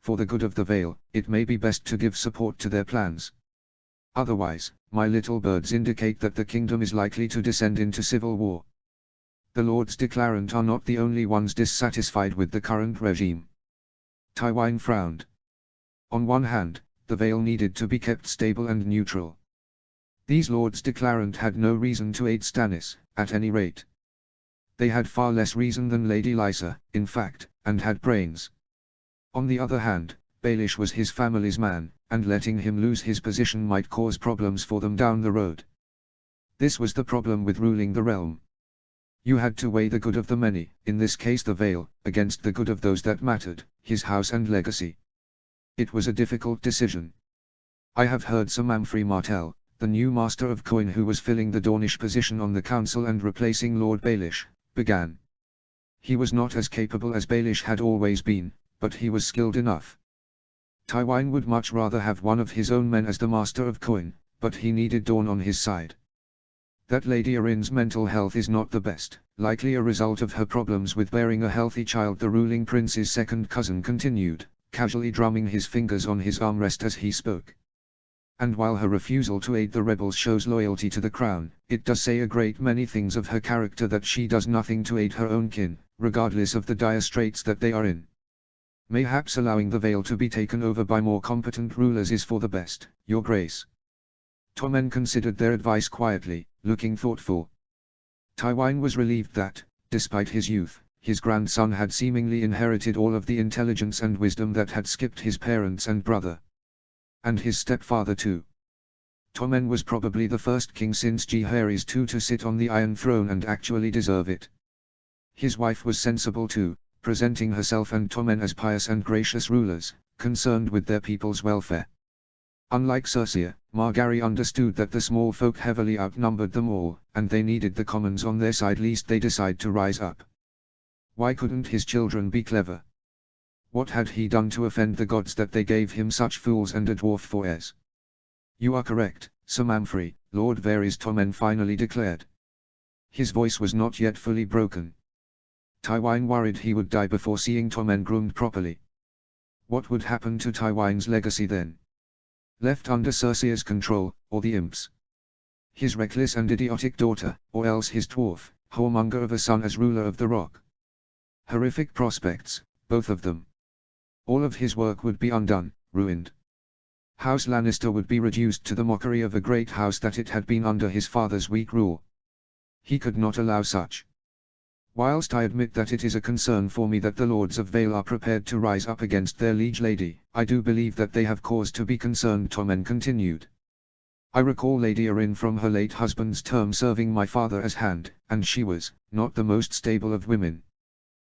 A: for the good of the Vale, it may be best to give support to their plans. Otherwise, my little birds indicate that the kingdom is likely to descend into civil war. The Lords Declarant are not the only ones dissatisfied with the current regime. Tywine frowned. On one hand, the Vale needed to be kept stable and neutral. These Lords Declarant had no reason to aid Stannis, at any rate. They had far less reason than Lady Lysa, in fact, and had brains. On the other hand, Baelish was his family's man, and letting him lose his position might cause problems for them down the road. This was the problem with ruling the realm. You had to weigh the good of the many, in this case the Vale, against the good of those that mattered, his house and legacy. It was a difficult decision. I have heard Sir Mamfrey Martell, the new Master of Coin who was filling the Dornish position on the council and replacing Lord Baelish, began. He was not as capable as Baelish had always been, but he was skilled enough. Tywine would much rather have one of his own men as the Master of Coin, but he needed Dorne on his side. That Lady Arryn's mental health is not the best, likely a result of her problems with bearing a healthy child. The ruling prince's second cousin continued, casually drumming his fingers on his armrest as he spoke. And while her refusal to aid the rebels shows loyalty to the crown, it does say a great many things of her character that she does nothing to aid her own kin, regardless of the dire straits that they are in. Mayhaps allowing the Vale to be taken over by more competent rulers is for the best, Your Grace. Tommen considered their advice quietly, looking thoughtful. Tywine was relieved that, despite his youth, his grandson had seemingly inherited all of the intelligence and wisdom that had skipped his parents and brother. And his stepfather too. Tommen was probably the first king since Jaehaerys II to sit on the Iron Throne and actually deserve it. His wife was sensible too, presenting herself and Tommen as pious and gracious rulers, concerned with their people's welfare. Unlike Cersei, Margaery understood that the small folk heavily outnumbered them all, and they needed the commons on their side lest they decide to rise up. Why couldn't his children be clever? What had he done to offend the gods that they gave him such fools and a dwarf for heirs? You are correct, Sir Mamfrey, Lord Varys Tommen finally declared. His voice was not yet fully broken. Tywine worried he would die before seeing Tommen groomed properly. What would happen to Tywine's legacy then? Left under Cersei's control, or the imps? His reckless and idiotic daughter, or else his dwarf, whoremonger of a son as ruler of the Rock? Horrific prospects, both of them. All of his work would be undone, ruined. House Lannister would be reduced to the mockery of a great house that it had been under his father's weak rule. He could not allow such. Whilst I admit that it is a concern for me that the Lords of Vale are prepared to rise up against their liege lady, I do believe that they have cause to be concerned. Tommen continued. I recall Lady Arryn from her late husband's term serving my father as hand, and she was not the most stable of women.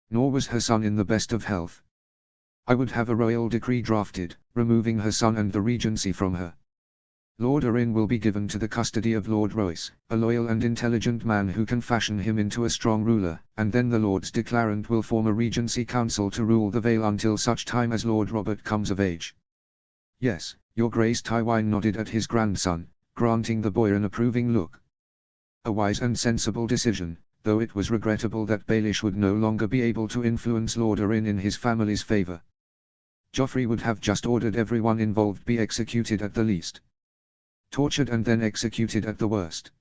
A: Nor was her son in the best of health. I would have a royal decree drafted, removing her son and the regency from her. Lord Arryn will be given to the custody of Lord Royce, a loyal and intelligent man who can fashion him into a strong ruler, and then the Lords Declarant will form a regency council to rule the Vale until such time as Lord Robert comes of age. Yes, Your Grace. Tywine nodded at his grandson, granting the boy an approving look. A wise and sensible decision, though it was regrettable that Baelish would no longer be able to influence Lord Arryn in his family's favour. Joffrey would have just ordered everyone involved be executed at the least. Tortured and then executed at the worst.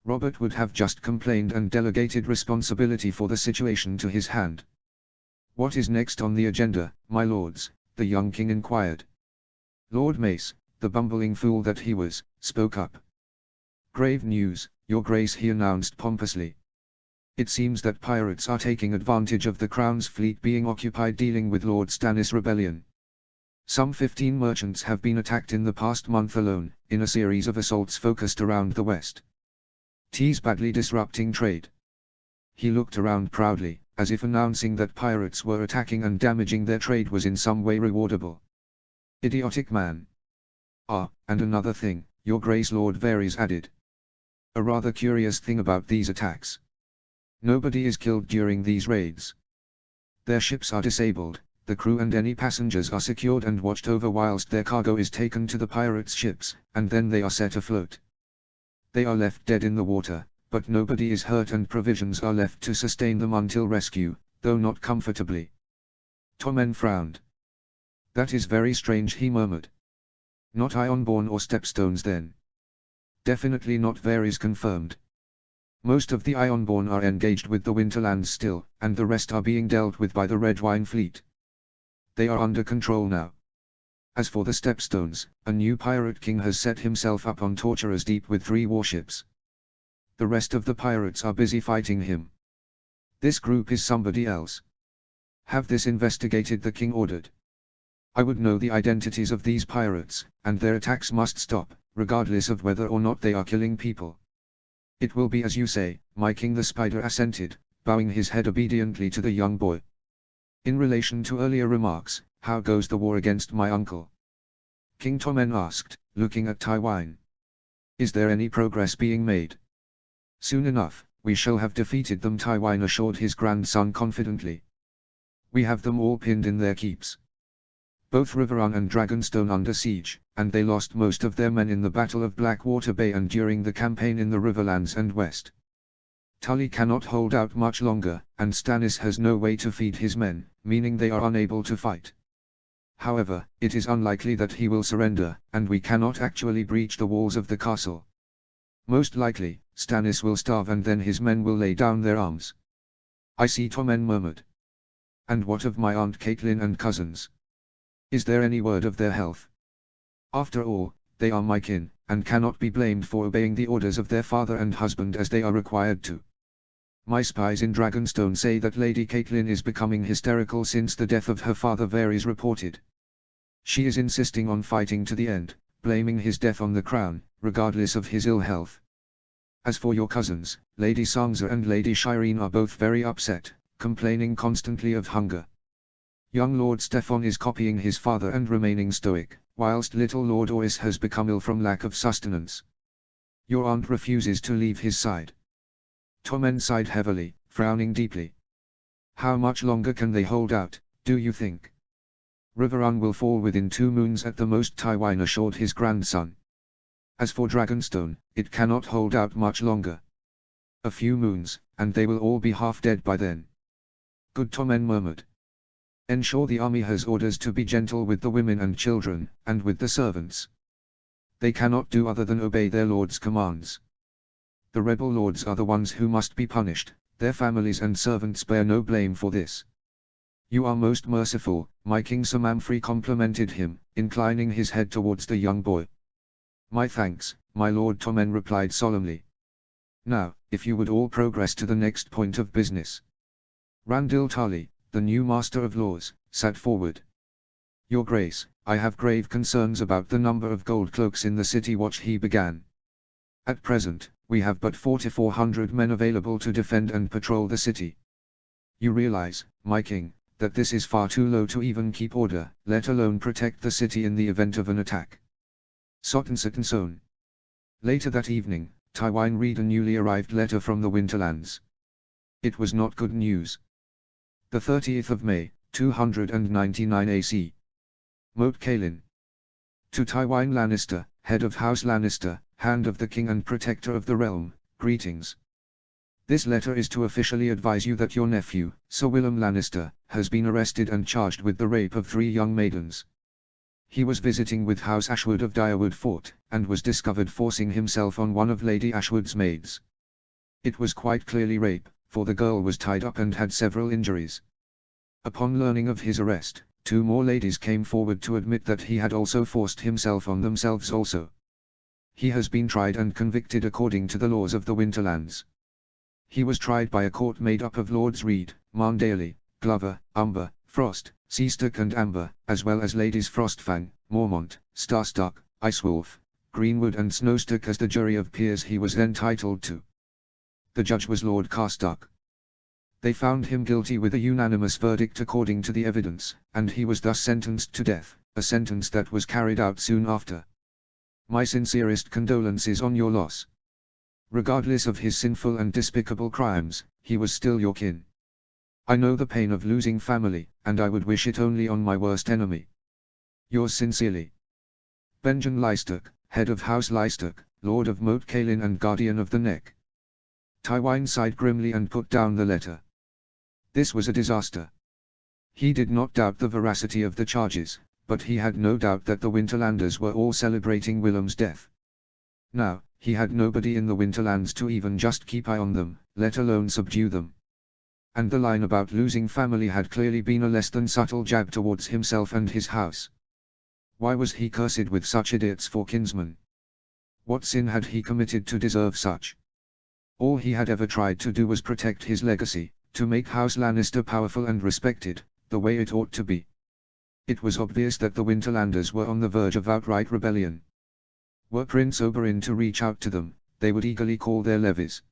A: Robert would have just complained and delegated responsibility for the situation to his hand. What is next on the agenda, my lords? The young king inquired. Lord Mace, the bumbling fool that he was, spoke up. Grave news, Your Grace, he announced pompously. It seems that pirates are taking advantage of the Crown's fleet being occupied dealing with Lord Stannis' rebellion. Some 15 merchants have been attacked in the past month alone, in a series of assaults focused around the west. T's badly disrupting trade. He looked around proudly, as if announcing that pirates were attacking and damaging their trade was in some way rewardable. Idiotic man. Ah, and another thing, Your Grace, Lord Varys added. A rather curious thing about these attacks. Nobody is killed during these raids. Their ships are disabled, the crew and any passengers are secured and watched over whilst their cargo is taken to the pirates' ships, and then they are set afloat. They are left dead in the water, but nobody is hurt and provisions are left to sustain them until rescue, though not comfortably. Tommen frowned. That is very strange, he murmured. Not Ironborn or Stepstones then. Definitely not. Varys confirmed. Most of the Ironborn are engaged with the Winterlands still, and the rest are being dealt with by the Redwyne fleet. They are under control now. As for the Stepstones, a new pirate king has set himself up on Torturers Deep with 3 warships. The rest of the pirates are busy fighting him. This group is somebody else. Have this investigated, the king ordered. I would know the identities of these pirates, and their attacks must stop, regardless of whether or not they are killing people. It will be as you say, my king. The spider assented, bowing his head obediently to the young boy. In relation to earlier remarks, how goes the war against my uncle? King Tommen asked, looking at Tywine. Is there any progress being made? Soon enough, we shall have defeated them, Tywine assured his grandson confidently. We have them all pinned in their keeps. Both Riverrun and Dragonstone under siege, and they lost most of their men in the Battle of Blackwater Bay and during the campaign in the Riverlands and West. Tully cannot hold out much longer, and Stannis has no way to feed his men, meaning they are unable to fight. However, it is unlikely that he will surrender, and we cannot actually breach the walls of the castle. Most likely, Stannis will starve and then his men will lay down their arms. I see, Tommen murmured. And what of my Aunt Catelyn and cousins? Is there any word of their health? After all, they are my kin, and cannot be blamed for obeying the orders of their father and husband as they are required to. My spies in Dragonstone say that Lady Catelyn is becoming hysterical since the death of her father, Varys reported. She is insisting on fighting to the end, blaming his death on the crown, regardless of his ill health. As for your cousins, Lady Sansa and Lady Shireen are both very upset, complaining constantly of hunger. Young Lord Steffon is copying his father and remaining stoic, whilst little Lord Ois has become ill from lack of sustenance. Your aunt refuses to leave his side. Tommen sighed heavily, frowning deeply. How much longer can they hold out, do you think? Riverrun will fall within 2 moons at the most, Tywine assured his grandson. As for Dragonstone, it cannot hold out much longer. A few moons, and they will all be half dead by then. Good, Tommen murmured. Ensure the army has orders to be gentle with the women and children, and with the servants. They cannot do other than obey their lord's commands. The rebel lords are the ones who must be punished, their families and servants bear no blame for this. You are most merciful, my king, Sir Mamfrey complimented him, inclining his head towards the young boy. My thanks, my lord, Tommen replied solemnly. Now, if you would all progress to the next point of business. Randall Tully, the new Master of Laws, sat forward. Your Grace, I have grave concerns about the number of gold cloaks in the city watch, he began. At present, we have but 4,400 men available to defend and patrol the city. You realize, my king, that this is far too low to even keep order, let alone protect the city in the event of an attack. Sotenson. Later that evening, Tywine read a newly arrived letter from the Winterlands. It was not good news. The 30th of May, 299 AC. Moat Cailin. To Tywine Lannister, head of House Lannister, hand of the king and protector of the realm, greetings. This letter is to officially advise you that your nephew, Sir Willem Lannister, has been arrested and charged with the rape of 3 young maidens. He was visiting with House Ashwood of Direwood Fort, and was discovered forcing himself on one of Lady Ashwood's maids. It was quite clearly rape, for the girl was tied up and had several injuries. Upon learning of his arrest, 2 more ladies came forward to admit that he had also forced himself on themselves also. He has been tried and convicted according to the laws of the Winterlands. He was tried by a court made up of Lords Reed, Marndale, Glover, Umber, Frost, Seastock and Amber, as well as Ladies Frostfang, Mormont, Starstock, Icewolf, Greenwood and Snowstock as the jury of peers he was entitled to. The judge was Lord Carstock. They found him guilty with a unanimous verdict according to the evidence, and he was thus sentenced to death, a sentence that was carried out soon after. My sincerest condolences on your loss. Regardless of his sinful and despicable crimes, he was still your kin. I know the pain of losing family, and I would wish it only on my worst enemy. Yours sincerely. Benjen Lystock, head of House Lystock, Lord of Moat Cailin and Guardian of the Neck. Tywine sighed grimly and put down the letter. This was a disaster. He did not doubt the veracity of the charges, but he had no doubt that the Winterlanders were all celebrating Willem's death. Now, he had nobody in the Winterlands to even just keep eye on them, let alone subdue them. And the line about losing family had clearly been a less than subtle jab towards himself and his house. Why was he cursed with such idiots for kinsmen? What sin had he committed to deserve such? All he had ever tried to do was protect his legacy, to make House Lannister powerful and respected, the way it ought to be. It was obvious that the Winterlanders were on the verge of outright rebellion. Were Prince Oberyn to reach out to them, they would eagerly call their levies.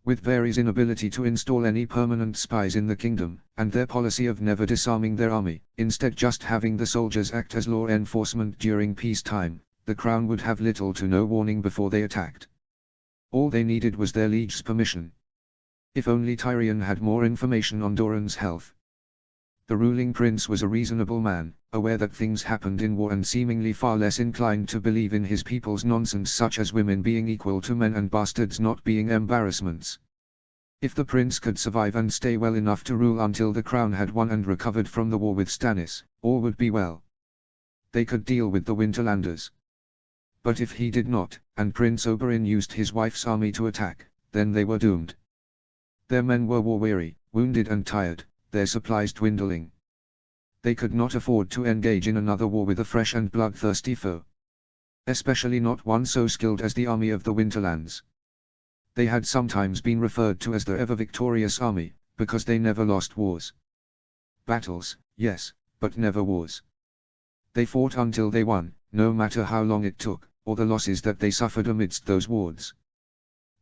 A: With Varys' inability to install any permanent spies in the kingdom, and their policy of never disarming their army, instead just having the soldiers act as law enforcement during peacetime, the crown would have little to no warning before they attacked. All they needed was their liege's permission. If only Tyrion had more information on Doran's health. The ruling prince was a reasonable man, aware that things happened in war and seemingly far less inclined to believe in his people's nonsense such as women being equal to men and bastards not being embarrassments. If the prince could survive and stay well enough to rule until the crown had won and recovered from the war with Stannis, all would be well. They could deal with the Winterlanders. But if he did not, and Prince Oberyn used his wife's army to attack, then they were doomed. Their men were war-weary, wounded and tired, their supplies dwindling. They could not afford to engage in another war with a fresh and bloodthirsty foe. Especially not one so skilled as the army of the Winterlands. They had sometimes been referred to as the ever-victorious army, because they never lost wars. Battles, yes, but never wars. They fought until they won, no matter how long it took, or the losses that they suffered amidst those wars.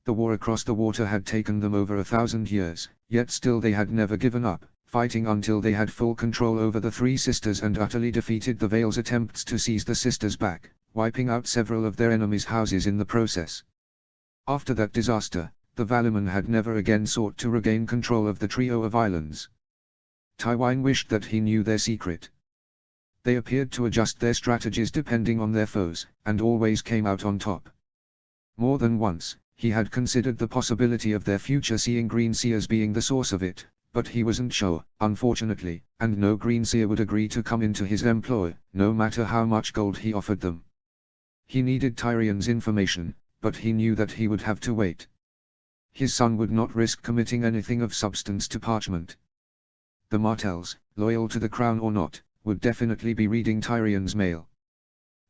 A: The war across the water had taken them over 1,000 years, yet still they had never given up, fighting until they had full control over the Three Sisters and utterly defeated the Vale's attempts to seize the Sisters back, wiping out several of their enemies' houses in the process. After that disaster, the Valyman had never again sought to regain control of the trio of islands. Tywin wished that he knew their secret. They appeared to adjust their strategies depending on their foes, and always came out on top. More than once, he had considered the possibility of their future seeing Greenseers being the source of it, but he wasn't sure, unfortunately, and no Greenseer would agree to come into his employ, no matter how much gold he offered them. He needed Tyrion's information, but he knew that he would have to wait. His son would not risk committing anything of substance to parchment. The Martells, loyal to the crown or not, would definitely be reading Tyrion's mail.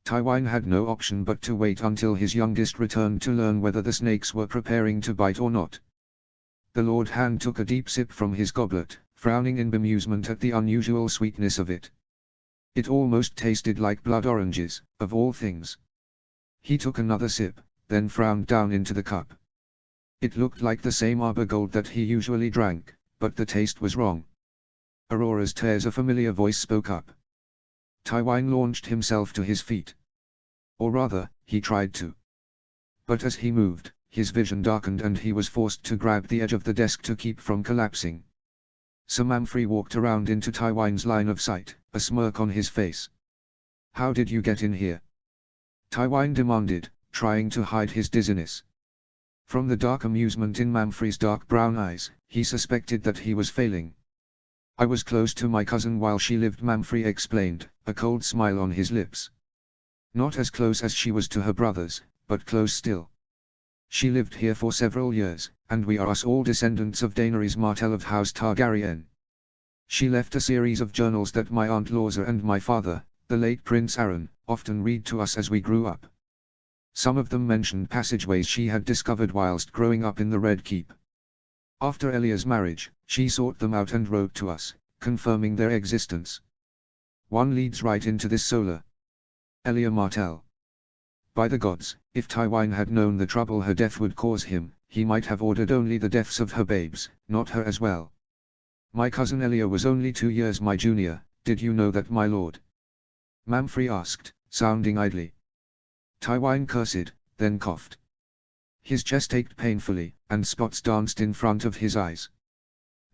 A: Tywin had no option but to wait until his youngest returned to learn whether the snakes were preparing to bite or not. The Lord Hand took a deep sip from his goblet, frowning in bemusement at the unusual sweetness of it. It almost tasted like blood oranges, of all things. He took another sip, then frowned down into the cup. It looked like the same Arbor Gold that he usually drank, but the taste was wrong. Aurora's Tears, a familiar voice, spoke up. Tywin launched himself to his feet. Or rather, he tried to. But as he moved, his vision darkened and he was forced to grab the edge of the desk to keep from collapsing. Sir Mamfrey walked around into Tywin's line of sight, a smirk on his face. "How did you get in here?" Tywin demanded, trying to hide his dizziness. From the dark amusement in Mamfrey's dark brown eyes, he suspected that he was failing. "I was close to my cousin while she lived," Mamfrey explained, a cold smile on his lips. "Not as close as she was to her brothers, but close still. She lived here for several years, and we are us all descendants of Daenerys Martell of House Targaryen. She left a series of journals that my Aunt Lorza and my father, the late Prince Aron, often read to us as we grew up. Some of them mentioned passageways she had discovered whilst growing up in the Red Keep. After Elya's marriage, she sought them out and wrote to us, confirming their existence. One leads right into this solar. Elya Martell. By the gods, if Tywin had known the trouble her death would cause him, he might have ordered only the deaths of her babes, not her as well. My cousin Elya was only 2 years my junior, did you know that, my lord?" Mamfrey asked, sounding idly. Tywin cursed, then coughed. His chest ached painfully, and spots danced in front of his eyes.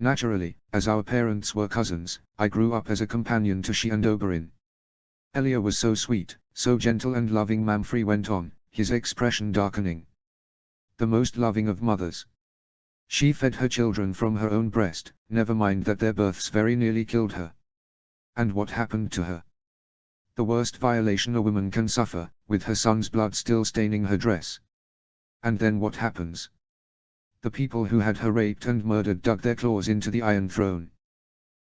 A: "Naturally, as our parents were cousins, I grew up as a companion to she and Oberyn. Elya was so sweet, so gentle and loving," Mamfrey went on, his expression darkening. "The most loving of mothers. She fed her children from her own breast, never mind that their births very nearly killed her." "And what happened to her?" The worst violation a woman can suffer, with her son's blood still staining her dress. And then what happens? The people who had her raped and murdered dug their claws into the Iron Throne.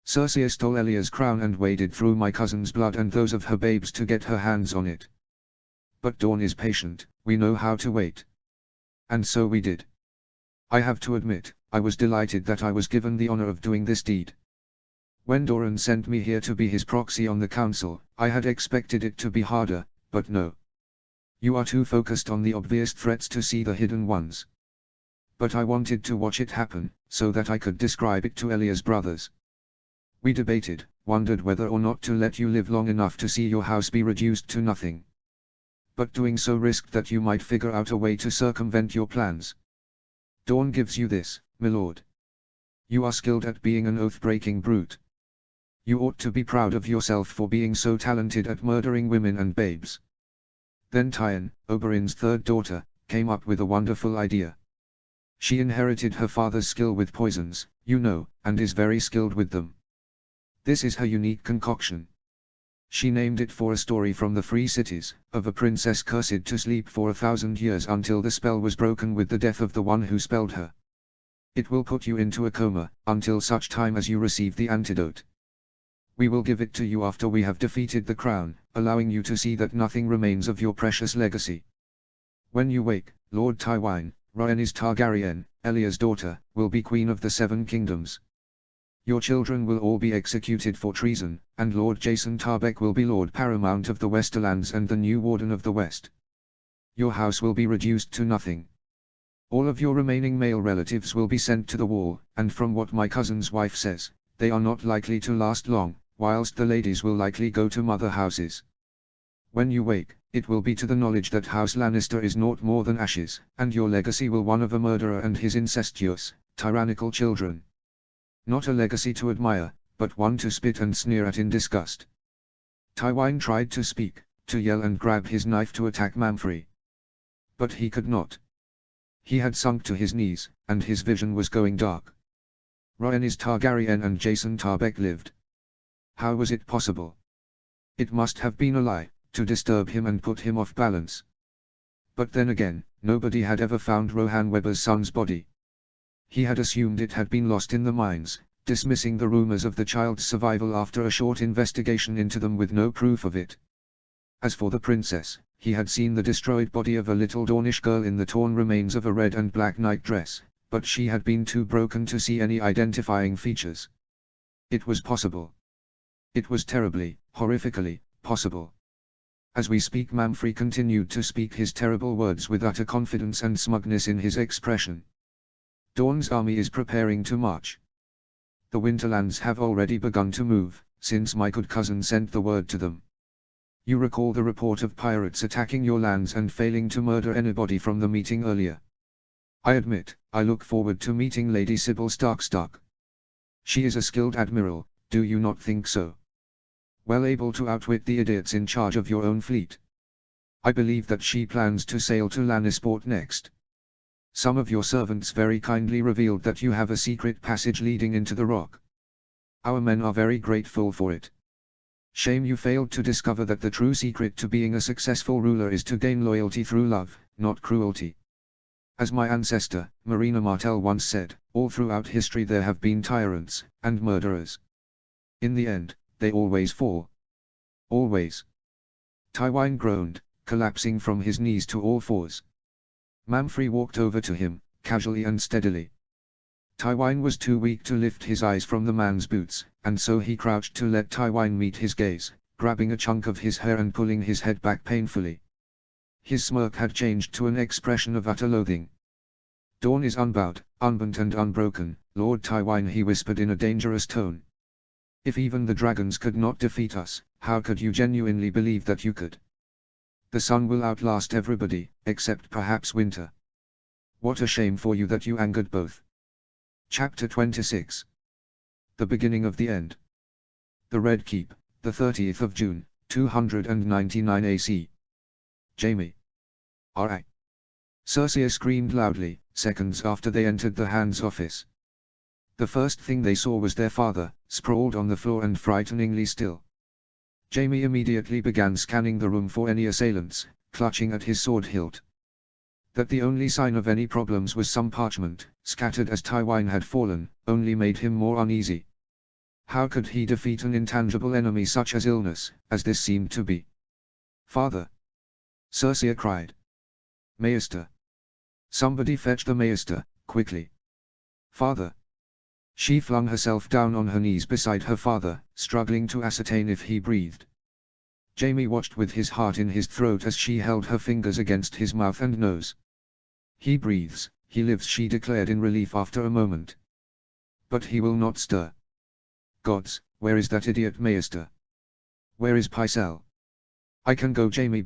A: Circe stole Elia's crown and waded through my cousin's blood and those of her babes to get her hands on it. But Dawn is patient, we know how to wait. And so we did. I have to admit, I was delighted that I was given the honor of doing this deed. When Doran sent me here to be his proxy on the council, I had expected it to be harder, but no. You are too focused on the obvious threats to see the hidden ones. But I wanted to watch it happen, so that I could describe it to Elia's brothers. We debated, wondered whether or not to let you live long enough to see your house be reduced to nothing. But doing so risked that you might figure out a way to circumvent your plans. Dawn gives you this, milord. You are skilled at being an oath-breaking brute. You ought to be proud of yourself for being so talented at murdering women and babes. Then Tyen, Oberyn's third daughter, came up with a wonderful idea. She inherited her father's skill with poisons, you know, and is very skilled with them. This is her unique concoction. She named it for a story from the Free Cities, of a princess cursed to sleep for 1,000 years until the spell was broken with the death of the one who spelled her. It will put you into a coma, until such time as you receive the antidote. We will give it to you after we have defeated the crown, allowing you to see that nothing remains of your precious legacy. When you wake, Lord Tywine, Rhaenys Targaryen, Elia's daughter, will be Queen of the Seven Kingdoms. Your children will all be executed for treason, and Lord Jason Tarbeck will be Lord Paramount of the Westerlands and the new Warden of the West. Your house will be reduced to nothing. All of your remaining male relatives will be sent to the wall, and from what my cousin's wife says, they are not likely to last long, whilst the ladies will likely go to mother houses. When you wake, it will be to the knowledge that House Lannister is naught more than ashes, and your legacy will one of a murderer and his incestuous, tyrannical children. Not a legacy to admire, but one to spit and sneer at in disgust. Tywine tried to speak, to yell and grab his knife to attack Manfrey. But he could not. He had sunk to his knees, and his vision was going dark. Rhaenys Targaryen and Jason Tarbeck lived. How was it possible? It must have been a lie, to disturb him and put him off balance. But then again, nobody had ever found Rohan Webber's son's body. He had assumed it had been lost in the mines, dismissing the rumors of the child's survival after a short investigation into them with no proof of it. As for the princess, he had seen the destroyed body of a little Dornish girl in the torn remains of a red and black nightdress, but she had been too broken to see any identifying features. It was possible. It was terribly, horrifically, possible. As we speak, Manfrey continued to speak his terrible words with utter confidence and smugness in his expression. Dawn's army is preparing to march. The Winterlands have already begun to move, since my good cousin sent the word to them. You recall the report of pirates attacking your lands and failing to murder anybody from the meeting earlier. I admit, I look forward to meeting Lady Sybil Stark. She is a skilled admiral, do you not think so? Well able to outwit the idiots in charge of your own fleet. I believe that she plans to sail to Lannisport next. Some of your servants very kindly revealed that you have a secret passage leading into the rock. Our men are very grateful for it. Shame you failed to discover that the true secret to being a successful ruler is to gain loyalty through love, not cruelty. As my ancestor, Marina Martell once said, all throughout history there have been tyrants, and murderers. In the end, they always fall. Always. Tywine groaned, collapsing from his knees to all fours. Manfrey walked over to him, casually and steadily. Tywine was too weak to lift his eyes from the man's boots, and so he crouched to let Tywine meet his gaze, grabbing a chunk of his hair and pulling his head back painfully. His smirk had changed to an expression of utter loathing. Dawn is unbowed, unbent and unbroken, Lord Tywine, he whispered in a dangerous tone. If even the dragons could not defeat us, how could you genuinely believe that you could? The sun will outlast everybody, except perhaps winter. What a shame for you that you angered both. Chapter 26. The beginning of the end. The Red Keep, the 30th of June, 299 AC. Jaime. R.I. Cersei screamed loudly, seconds after they entered the Hand's office. The first thing they saw was their father, sprawled on the floor and frighteningly still. Jamie immediately began scanning the room for any assailants, clutching at his sword hilt. That the only sign of any problems was some parchment, scattered as Tywine had fallen, only made him more uneasy. How could he defeat an intangible enemy such as illness, as this seemed to be? "Father!" Cersei cried. "Maester! Somebody fetch the Maester, quickly! Father!" She flung herself down on her knees beside her father, struggling to ascertain if he breathed. Jamie watched with his heart in his throat as she held her fingers against his mouth and nose. "He breathes, he lives," she declared in relief after a moment. "But he will not stir. Gods, where is that idiot Maester? Where is Pycelle? I can go." Jamie